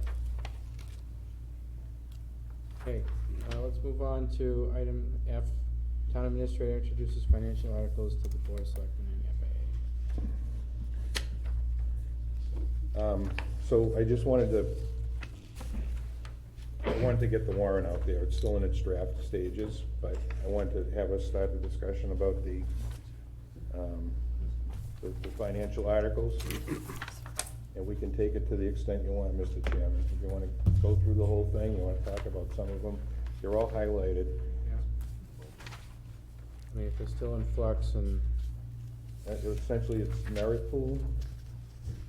Okay, let's move on to item F. Town Administrator introduces financial articles to the Board of Selectmen and FAA. So I just wanted to get the warrant out there. It's still in its draft stages, but I wanted to have us start the discussion about the financial articles. And we can take it to the extent you want, Mr. Chairman. If you want to go through the whole thing, you want to talk about some of them, they're all highlighted. I mean, if they're still in flux and, Essentially, it's merit pool,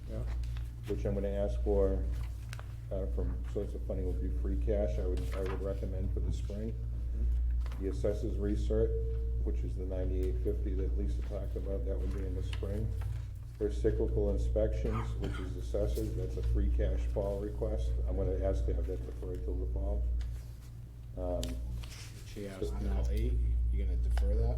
yeah, which I'm gonna ask for, from source of funding would be free cash, I would recommend for the spring. The assessors research, which is the $98.50 that Lisa talked about, that would be in the spring. For cyclical inspections, which is assessors, that's a free cash fall request. I'm gonna ask to have that deferred till the fall. She asked now 8, you gonna defer that?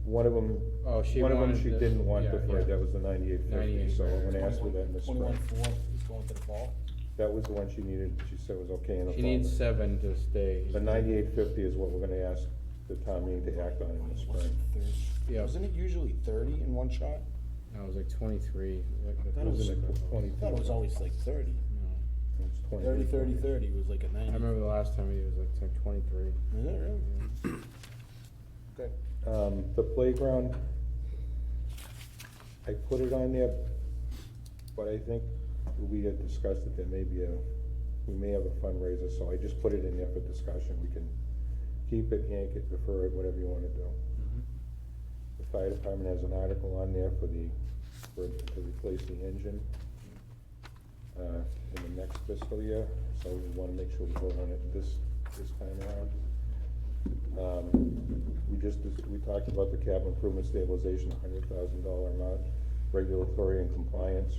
One of them wanted she the- didn't want yeah, deferred, yeah. that was the $98.50, so I'm gonna ask for that in the spring. 21.4 is going to the fall? That was the one she needed, she said was okay in the fall. she needs 7 to stay. The $98.50 is what we're gonna ask the town meeting to act on in the spring. Yeah. Wasn't it usually 30 in one shot? No, it was like 23. I thought it was like 22. I thought it was always like 30. No. It's 30, 30, 30 was like a 90. I remember the last time it was like 23. Is that really? Okay. The playground, I put it on there, but I think we had discussed that there may be we may have a fundraiser, so I just put it in there for discussion. We can keep it, yank it, defer it, whatever you wanna do. The fire department has an article on there to replace the engine, in the next fiscal year, so we wanna make sure we vote on it this time around. We talked about the capital improvement stabilization, $100,000 amount, regulatory and compliance.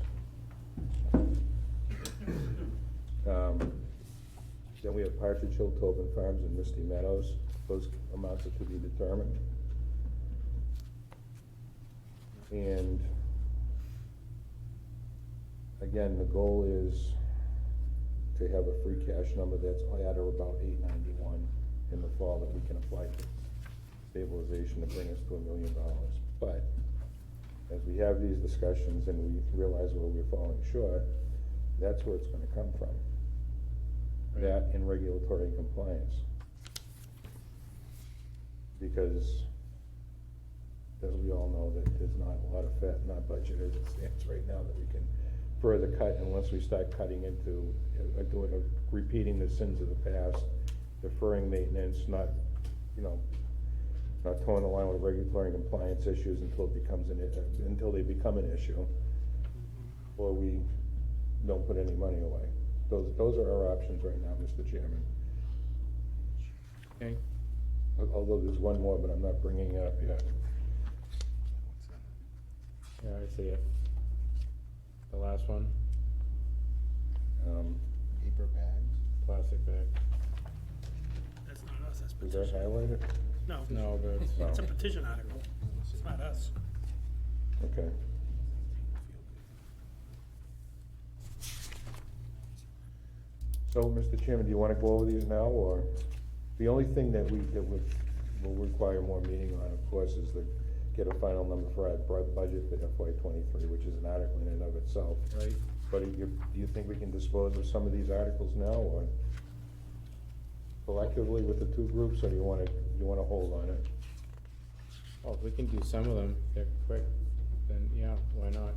Then we have Partridge Hill, Tobin Farms, and Misty Meadows. Those amounts are to be determined. And again, the goal is to have a free cash number that's at or about $891 in the fall that we can apply to stabilization to bring us to $1 million. But as we have these discussions and we realize where we're falling short, that's where it's gonna come from. That and regulatory and compliance. Because as we all know, that there's not a lot of fat in our budget as it stands right now that we can further cut unless we start cutting into, repeating the sins of the past, deferring maintenance, not towing the line with regulatory and compliance issues until they become an issue, or we don't put any money away. Those are our options right now, Mr. Chairman. Okay. Although there's one more, but I'm not bringing it up yet. Yeah, I see it. The last one, Paper bags? plastic bag. That's not us, that's Is that petition. highlighted? No. No, but it's, It's a petition article. It's not us. Okay. So, Mr. Chairman, do you wanna go over these now, or? The only thing that will require more meeting on, of course, is to get a final number for our budget for FY '23, which is an article in and of itself. right, But do you think we can dispose of some of these articles now, or collectively with the two groups, or do you wanna hold on it? well, if we can do some of them, they're quick, then yeah, why not?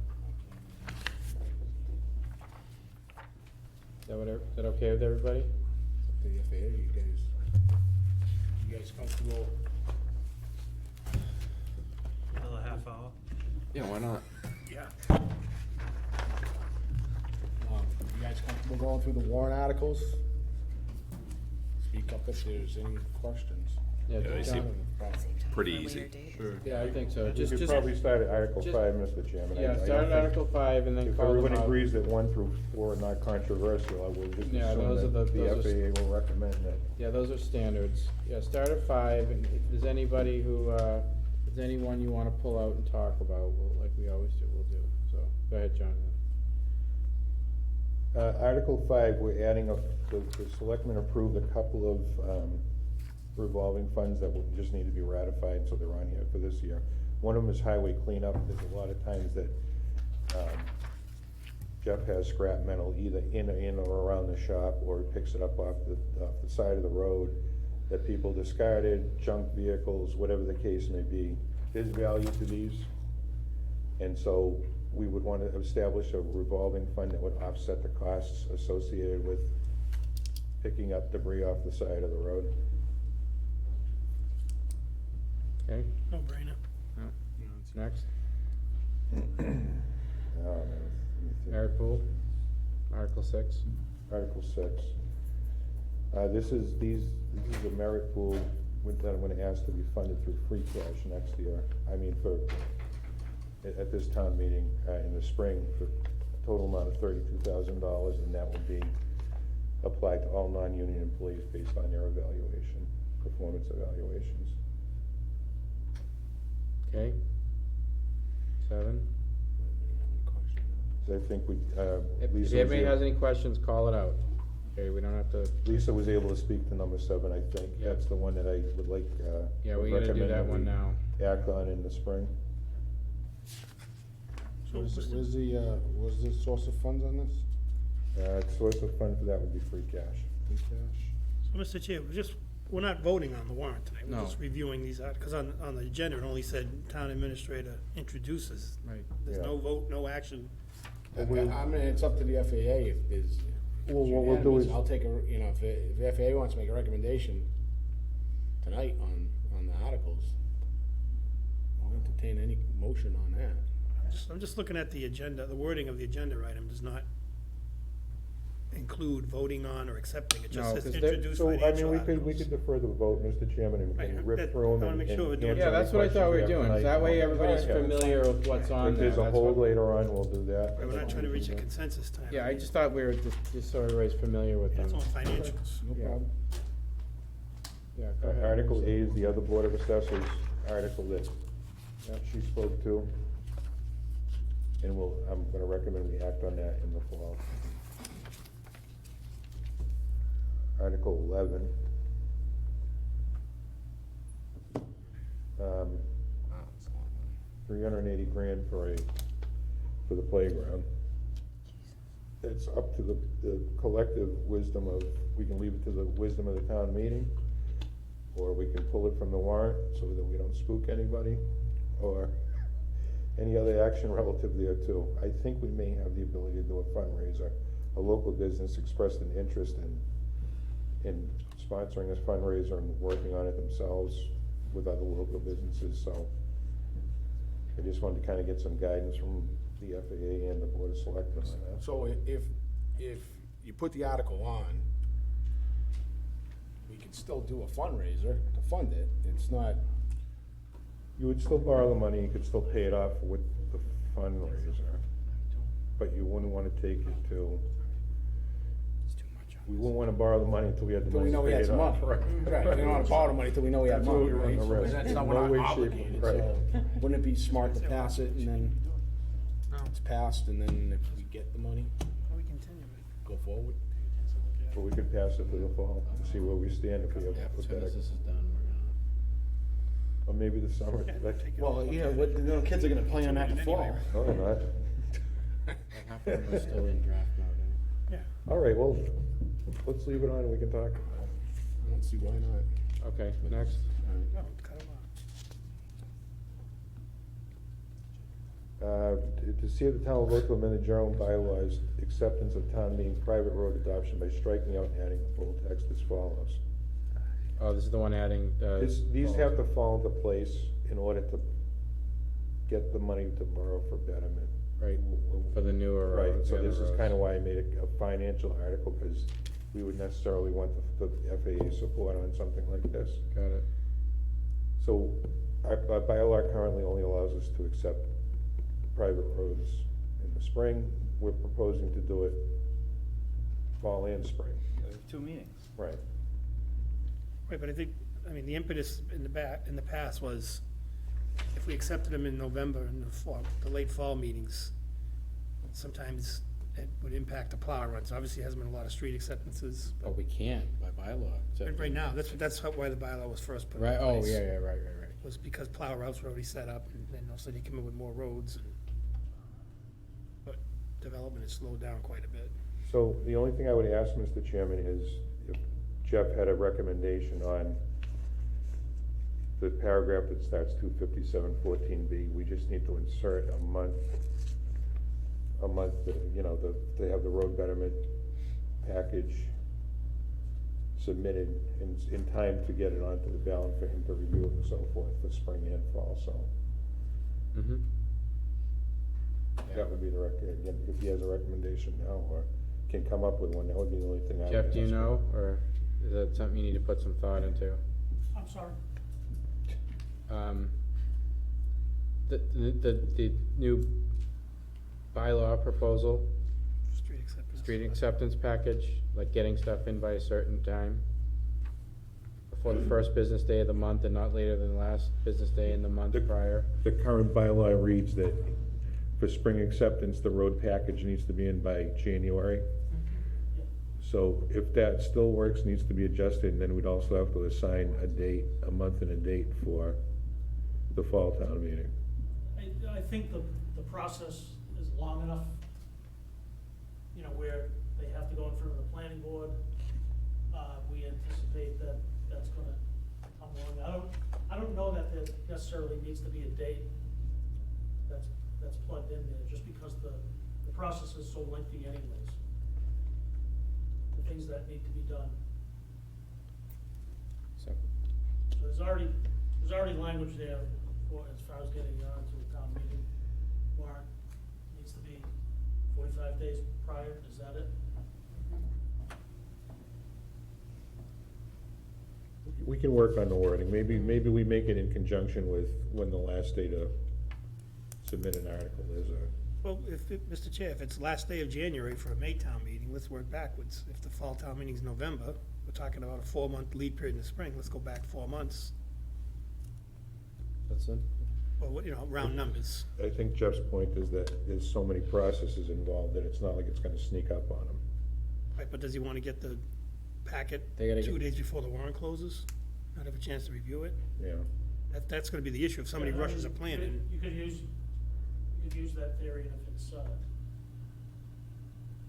Is that okay with everybody? The FAA, you guys comfortable? Another half hour? Yeah, why not? Yeah. You guys comfortable going through the warrant articles? Speak up if there's any questions. Yeah, they seem pretty For a easy. later date. Sure. Yeah, I think so. We Just could probably start at Article just- 5, Mr. Chairman. Yeah, I start don't at think- Article 5 and then If call them everyone out. agrees that 1 through 4 are not controversial, I will just Yeah, assume those are that the- the those are FAA will recommend that. Yeah, those are standards. Yeah, start at 5, and if there's anybody who, if there's anyone you wanna pull out and talk about, like we always do, we'll do. So, go ahead, Jonathan. Article 5, we're adding the selectmen approved a couple of revolving funds that will just need to be ratified, so they're on here for this year. One of them is highway cleanup. There's a lot of times that Jeff has scrap metal either in or around the shop, or he picks it up off the side of the road that people discarded, junk vehicles, whatever the case may be. There's value to these. And so we would want to establish a revolving fund that would offset the costs associated with picking up debris off the side of the road. Okay, No brainer. next. Man. Merit pool, Article 6. Article 6. This is a merit pool that I'm gonna ask to be funded through free cash next year. I mean, at this town meeting, in the spring, for a total amount of $32,000, and that will be applied to all non-union employees based on their performance evaluations. Okay. 7. So I think If Lisa anybody was has any questions, call it out. Okay, we don't have to, Lisa was able to speak to number 7, I think. Yeah. That's the one that I would like, yeah, would we gotta do recommend that one we now. act on in the spring. Where's the source of funds on this? Source of fund for that would be free cash. Free cash? So, Mr. Chair, we're not voting on the warrant tonight. We're No. just reviewing these articles. On the agenda, it only said town administrator introduces. Right. There's Yeah. no vote, no action I mean, it's up to the FAA if there's. Well, what we'll do is- I'll take a, you know, if the FAA wants to make a recommendation tonight on the articles, I'll entertain any motion on that. I'm just looking at the agenda, the wording of the agenda item does not include voting on or accepting, it just No, says 'cause they're- introduce So, I financial mean, articles. we could defer the vote, Mr. Chairman, and Right, rip that- through them I wanna and make sure we're and doing it. answer Yeah, that's any what I thought we were questions doing, have that way tonight. everybody's Yeah. familiar with what's on If there. there's a that's hold what- later on, we'll do that. Right, we're not trying to reach a consensus time. Yeah, I just thought we were just so everybody's familiar with them. It's all financials. No Yeah. problem. Yeah, go ahead. Article A is the other Board of Assessors article that she spoke to. And I'm gonna recommend we act on that in the fall. Article 11. $380,000 for the playground. It's up to the collective wisdom of, we can leave it to the wisdom of the town meeting, or we can pull it from the warrant so that we don't spook anybody, or any other action relative thereto. I think we may have the ability to do a fundraiser. A local business expressed an interest in sponsoring this fundraiser and working on it themselves with other local businesses, so I just wanted to kind of get some guidance from the FAA and the Board of Selectmen on that. So if you put the article on, we could still do a fundraiser to fund it. It's not, You would still borrow the money, you could still pay it off with the fundraiser, but you wouldn't want to take it to, we wouldn't want to borrow the money until we had the till we money know to we pay had it some off. money. Right, we don't wanna borrow the money till we know we have That's money, what we right? run the risk. So that's In not, no we're way, not shape, or- obligated, right. so wouldn't it be smart to pass it and then it's passed and then if we get the money, We continue it. go forward? But we could pass it for the fall and see where we stand if we have. As soon as this is done, we're Or maybe the summer. Well, yeah, what, the kids are gonna play on that in the fall. No, they're not. half of them are still in draft mode. Yeah. All right, well, let's leave it on and we can talk. I don't see why not. Okay, next. No, cut them off. To see if the town will vote to amend the general bylaws, acceptance of town meeting private road adoption by striking out and adding the full text as follows. Oh, this is the one adding, These have to fall into place in order to get the money to borrow for betterment. right, for the newer Right, roads. so the this other is roads. kinda why I made it a financial article, because we would necessarily want the FAA support on something like this. Got it. So our bylaw currently only allows us to accept private roads in the spring. We're proposing to do it fall and spring. 2 meetings. Right. Right, but I think, the impetus in the past was, if we accepted them in November and the late fall meetings, sometimes it would impact the plow runs. Obviously, there hasn't been a lot of street acceptances. Oh, we can't by bylaw. Right now, that's why the bylaw was first put in Right, place. oh, yeah, right. Was because plow routes were already set up, and then all of a sudden you come in with more roads. But development has slowed down quite a bit. So the only thing I would ask, Mr. Chairman, is if Jeff had a recommendation on the paragraph that starts 25714B, we just need to insert a month, they have the road betterment package submitted in time to get it onto the ballot for him to review and so forth for spring and fall, so. Mm-hmm. That would be the again, if he has a recommendation now, or can come up with one, that would be the only thing I would Jeff, do you ask for. know, or is that something you need to put some thought into? I'm sorry. The new bylaw proposal, Street acceptance. street acceptance package, like getting stuff in by a certain time before the first business day of the month and not later than the last business day in the month prior. The current bylaw reads that for spring acceptance, the road package needs to be in by January. So if that still works, needs to be adjusted, and then we'd also have to assign a date, a month and a date for the fall town meeting. I think the process is long enough, where they have to go in front of the planning board. We anticipate that that's gonna come along. I don't know that there necessarily needs to be a date that's plugged in there, just because the process is so lengthy anyways. The things that need to be done. So, So there's already language there for, as far as getting on to the town meeting warrant. Needs to be 45 days prior, is that it? We can work on the wording. Maybe we make it in conjunction with when the last day to submit an article is, Well, Mr. Chair, if it's last day of January for a May town meeting, let's work backwards. If the fall town meeting's November, we're talking about a 4-month lead period in the spring, let's go back 4 months. that's it. Well, what, you know, round numbers. I think Jeff's point is that there's so many processes involved that it's not like it's gonna sneak up on them. Right, but does he wanna get the packet They gotta 2 get- days before the warrant closes? Not have a chance to review it? Yeah. That's gonna be the issue, if somebody Yeah, I rushes a mean, plan you in. could use that theory, and if it's,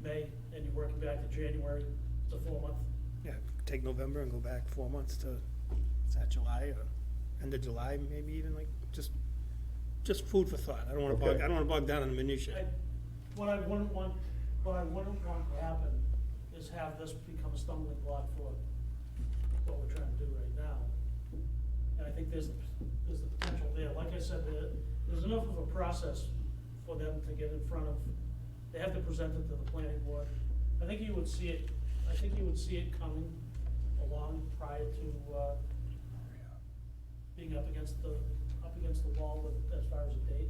May, and you're working back to January, it's a 4-month. Yeah, take November and go back 4 months to, is that July, or end of July, maybe even, like, just food for thought. I don't wanna Okay. bog down in the minutia. What I wouldn't want to happen is have this become a stumbling block for what we're trying to do right now. And I think there's the potential there. Like I said, there's enough of a process for them to get in front of, they have to present it to the planning board. I think you would see it coming along prior to, being up against the wall with, as far as a date.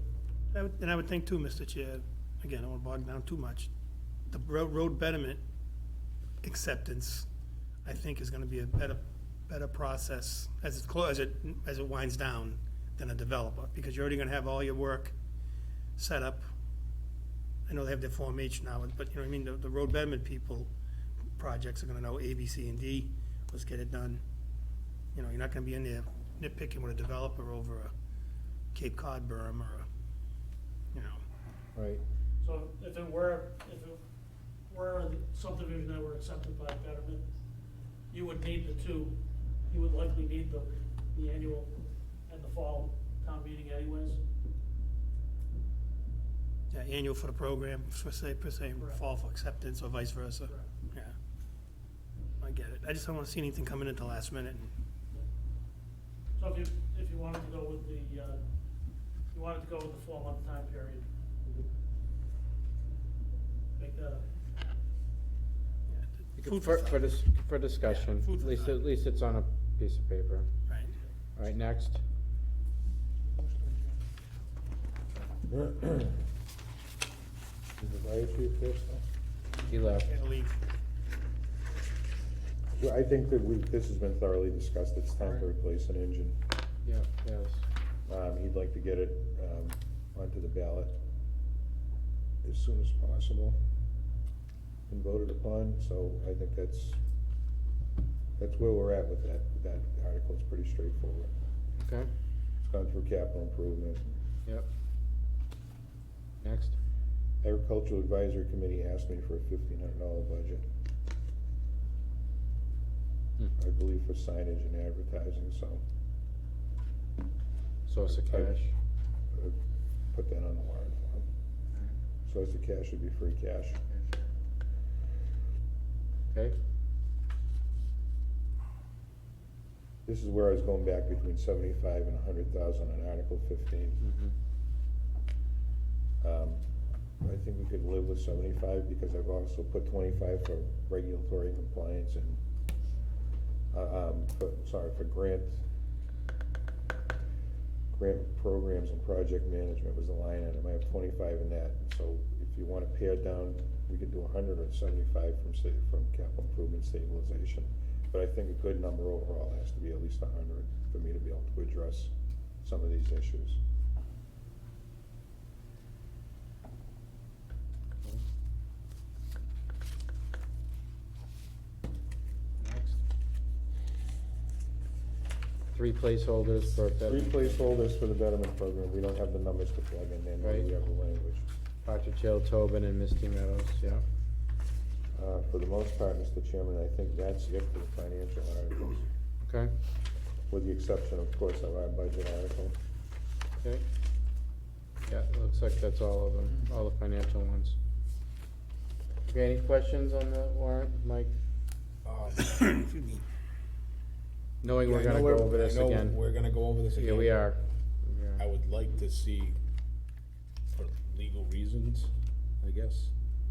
And I would think too, Mr. Chair, again, I don't wanna bog down too much, the road betterment acceptance, I think, is gonna be a better process as it winds down than a developer, because you're already gonna have all your work set up. I know they have their Form H now, but you know what I mean, the road betterment people, projects are gonna know A, B, C, and D, let's get it done. You know, you're not gonna be in there nitpicking with a developer over a Cape Cod berm or a, you know. Right. So if it were a subdivision that were accepted by betterment, you would need you would likely need the annual and the fall town meeting anyways. Yeah, annual for the program, per se, fall for acceptance, or vice versa. Correct. Yeah. I get it. I just don't wanna see anything coming in at the last minute. So if you wanted to go with the 4-month time period, make that Food For, for for thought. for discussion, Yeah, food for at least it's on a piece of paper. Right. All right, next. Is the fire chief there still? He left. Gotta leave. Well, I think that this has been thoroughly discussed. It's time to replace an engine. Yeah, yes. He'd like to get it, onto the ballot as soon as possible and voted upon, so I think that's where we're at with that article. It's pretty straightforward. Okay, It's gone through capital improvement. yep. Next. Agricultural Advisory Committee asked me for a $1,500 budget. I believe for signage and advertising, so. Source of cash. Put that on the warrant form. Source of cash should be free cash. Okay, This is where I was going back between 75 and 100,000 on Article 15. I think we could live with 75 because I've also put 25 for regulatory compliance and, for grant programs and project management was the line item. I have 25 in that. So if you want to pare down, we could do 100 or 75 from capital improvement stabilization. But I think a good number overall has to be at least 100 for me to be able to address some of these issues. next. 3 placeholders for Three betterment. placeholders for the betterment program. We don't have the numbers to plug in there, Right. we have the language. Partridge Hill, Tobin, and Misty Meadows, yeah. For the most part, Mr. Chairman, I think that's it for the financial articles, Okay, with the exception, of course, of our budget article. okay. Yeah, it looks like that's all of them, all the financial ones. Okay, any questions on the warrant, Mike? Knowing we're Yeah, I gonna know go over this I know again. we're gonna go over this again. Yeah, we are. I would like to see, for legal reasons, I guess,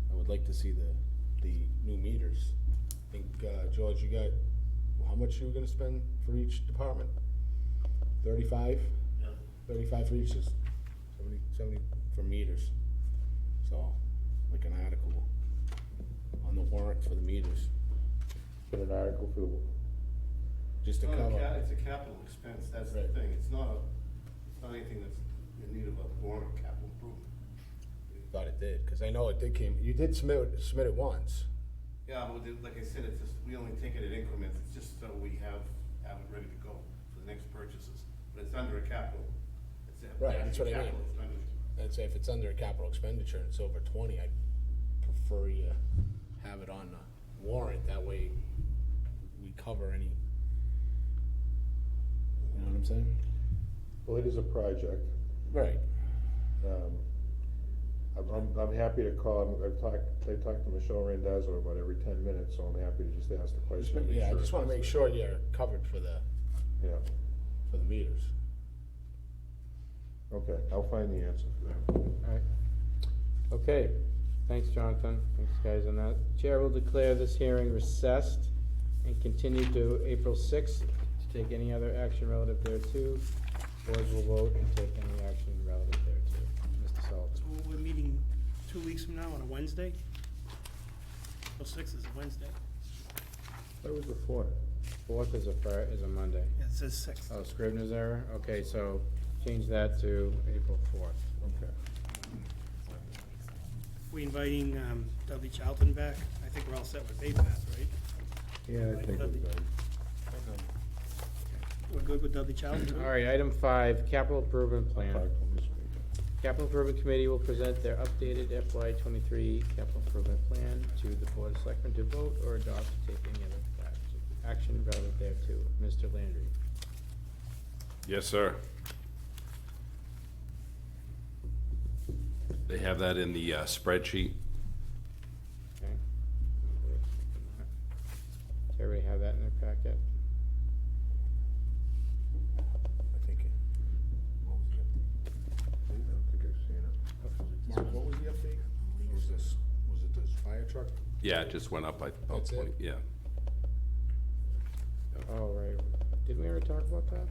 I would like to see the new meters. I think, George, you got, how much you were gonna spend for each department? 35? Yeah. 35 for each, is 70 for meters. So, like an article on the warrant for the meters, Put an article for the, just to cover. It's a capital expense, that's the Right. thing, it's not anything that's in need of a warrant or capital improvement. Thought it did, cause I know it did you did submit it once. Yeah, but like I said, it's just, we only take it in increments, it's just so we have it ready to go for the next purchases. But it's under a capital. Right, that's what I mean. Capital expenditure. I'd say if it's under a capital expenditure and it's over 20, I'd prefer you have it on the warrant, that way we cover any, you know what I'm saying? well, it is a project. Right. I'm happy to call, I talk to Michelle Randazzo about every 10 minutes, so I'm happy to just ask the question. and make Yeah, I sure just wanna it's- make sure you're covered for the Yeah, meters. okay, I'll find the answer for that. Alright. Okay, thanks, Jonathan. Thanks, guys, on that. Chair will declare this hearing recessed and continue to April 6th to take any other action relative thereto. Boards will vote and take any action relative thereto. Mr. Sullivan. So we're meeting 2 weeks from now on a Wednesday? April 6th is a Wednesday. That was the 4th. 4th is a Monday. Yeah, it says 6th. Oh, Scrivener's error? Okay, so change that to April 4th. Okay. We inviting Dudley Charlton back? I think we're all set with Bay Path, right? Yeah, I think we're good. We're good with Dudley Charlton too? All right, item 5, capital improvement I'll plan. talk to him this week. Capital Improvement Committee will present their updated FY '23 capital improvement plan to the Board of Selectmen to vote or adopt to take any other action relative thereto. Mr. Landry. Yes, sir. They have that in the spreadsheet. Okay. Does everybody have that in their packet? I think, what was the I don't think I've seen it. Mark, what was the update? Was it this fire truck? Yeah, it just went up by about That's it? 20, yeah. Oh, right. Did we ever talk about that?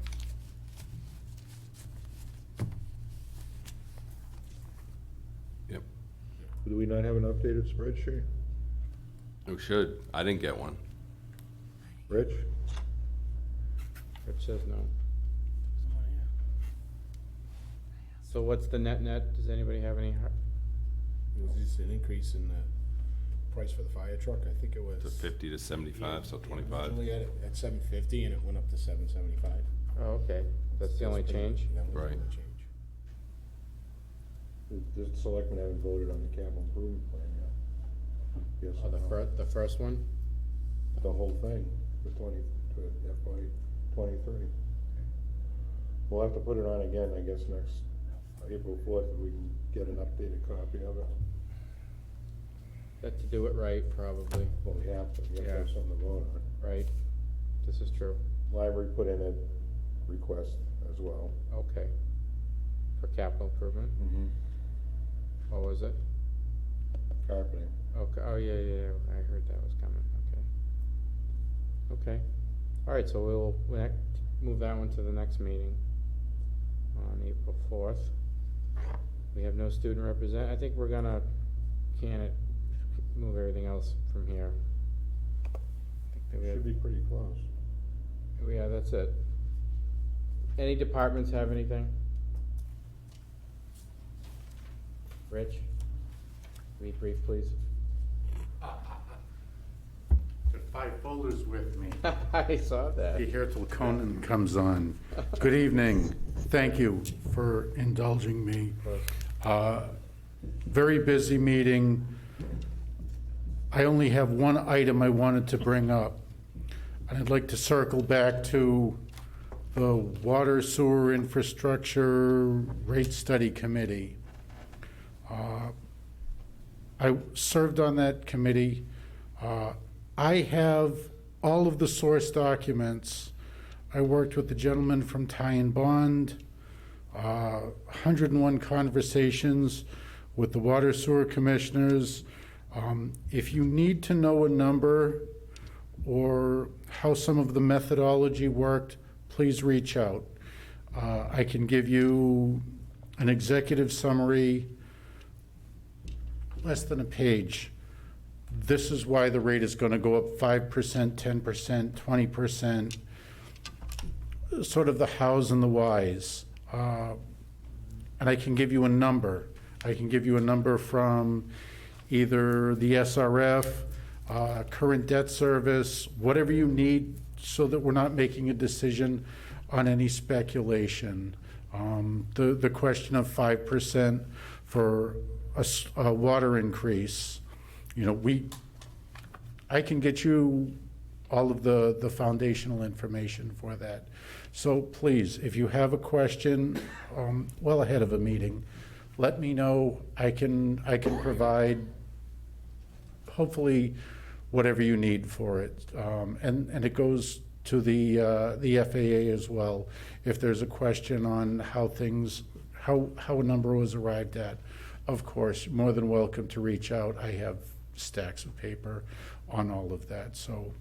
Yep. Do we not have an updated spreadsheet? We should. I didn't get one. Rich? Rich says no. So what's the net? Does anybody have any? It was just an increase in the price for the fire truck, I think it was. To 50 to 75, so 25. Originally at $750 and it went up to $775. Oh, okay. That's the only change? That was the Right. only change. The selectmen haven't voted on the capital improvement plan yet. Yes Oh, or no? the first one? The whole thing, for FY '23. We'll have to put it on again, I guess, next April 4th, if we can get an updated copy of it. That to do it right, probably. Well, we have to Yeah. have something to vote on. Right. This is true. Library put in a request as well. Okay. For capital improvement? Mm-hmm. What was it? Carpeting. Okay, oh, yeah, I heard that was coming, okay. Okay, all right, so we'll move that one to the next meeting on April 4th. We have no student I think we're gonna move everything else from here. I think that we have- Should be pretty close. Yeah, that's it. Any departments have anything? Rich? Be brief, please. Got 5 folders with me. I saw that. Be here till Conan comes on. Good evening. Thank you for indulging me. Very busy meeting. I only have one item I wanted to bring up. And I'd like to circle back to the Water Sewer Infrastructure Rate Study Committee. I served on that committee. I have all of the source documents. I worked with the gentleman from Ty and Bond, 101 conversations with the water sewer commissioners. If you need to know a number or how some of the methodology worked, please reach out. I can give you an executive summary, less than a page. This is why the rate is going to go up 5%, 10%, 20%, sort of the hows and the whys. And I can give you a number. I can give you a number from either the SRF, current debt service, whatever you need so that we're not making a decision on any speculation. The question of 5% for a water increase, you know, I can get you all of the foundational information for that. So please, if you have a question, well ahead of a meeting, let me know. I can provide hopefully whatever you need for it. And it goes to the FAA as well. If there's a question on how a number was arrived at, of course, more than welcome to reach out. I have stacks of paper on all of that. So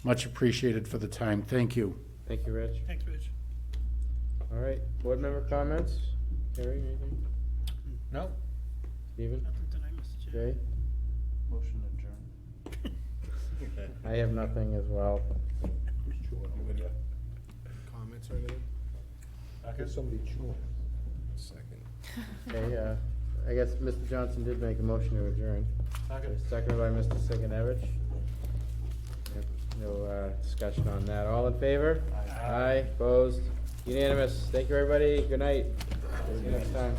much appreciated for the time. Thank you. Thank you, Rich. Thanks, Rich. All right, board member comments? Gary, anything? No. Steven? Nothing tonight, Mr. Chair. Jay? Motion adjourned. I have nothing as well. Comments or anything? Somebody chewing. Second. Okay, I guess Mr. Johnson did make a motion to adjourn. Seconded by Mr. Sigenovich. No discussion on that. All in favor? Aye. Opposed? Unanimous. Thank you, everybody. Good night. See you next time.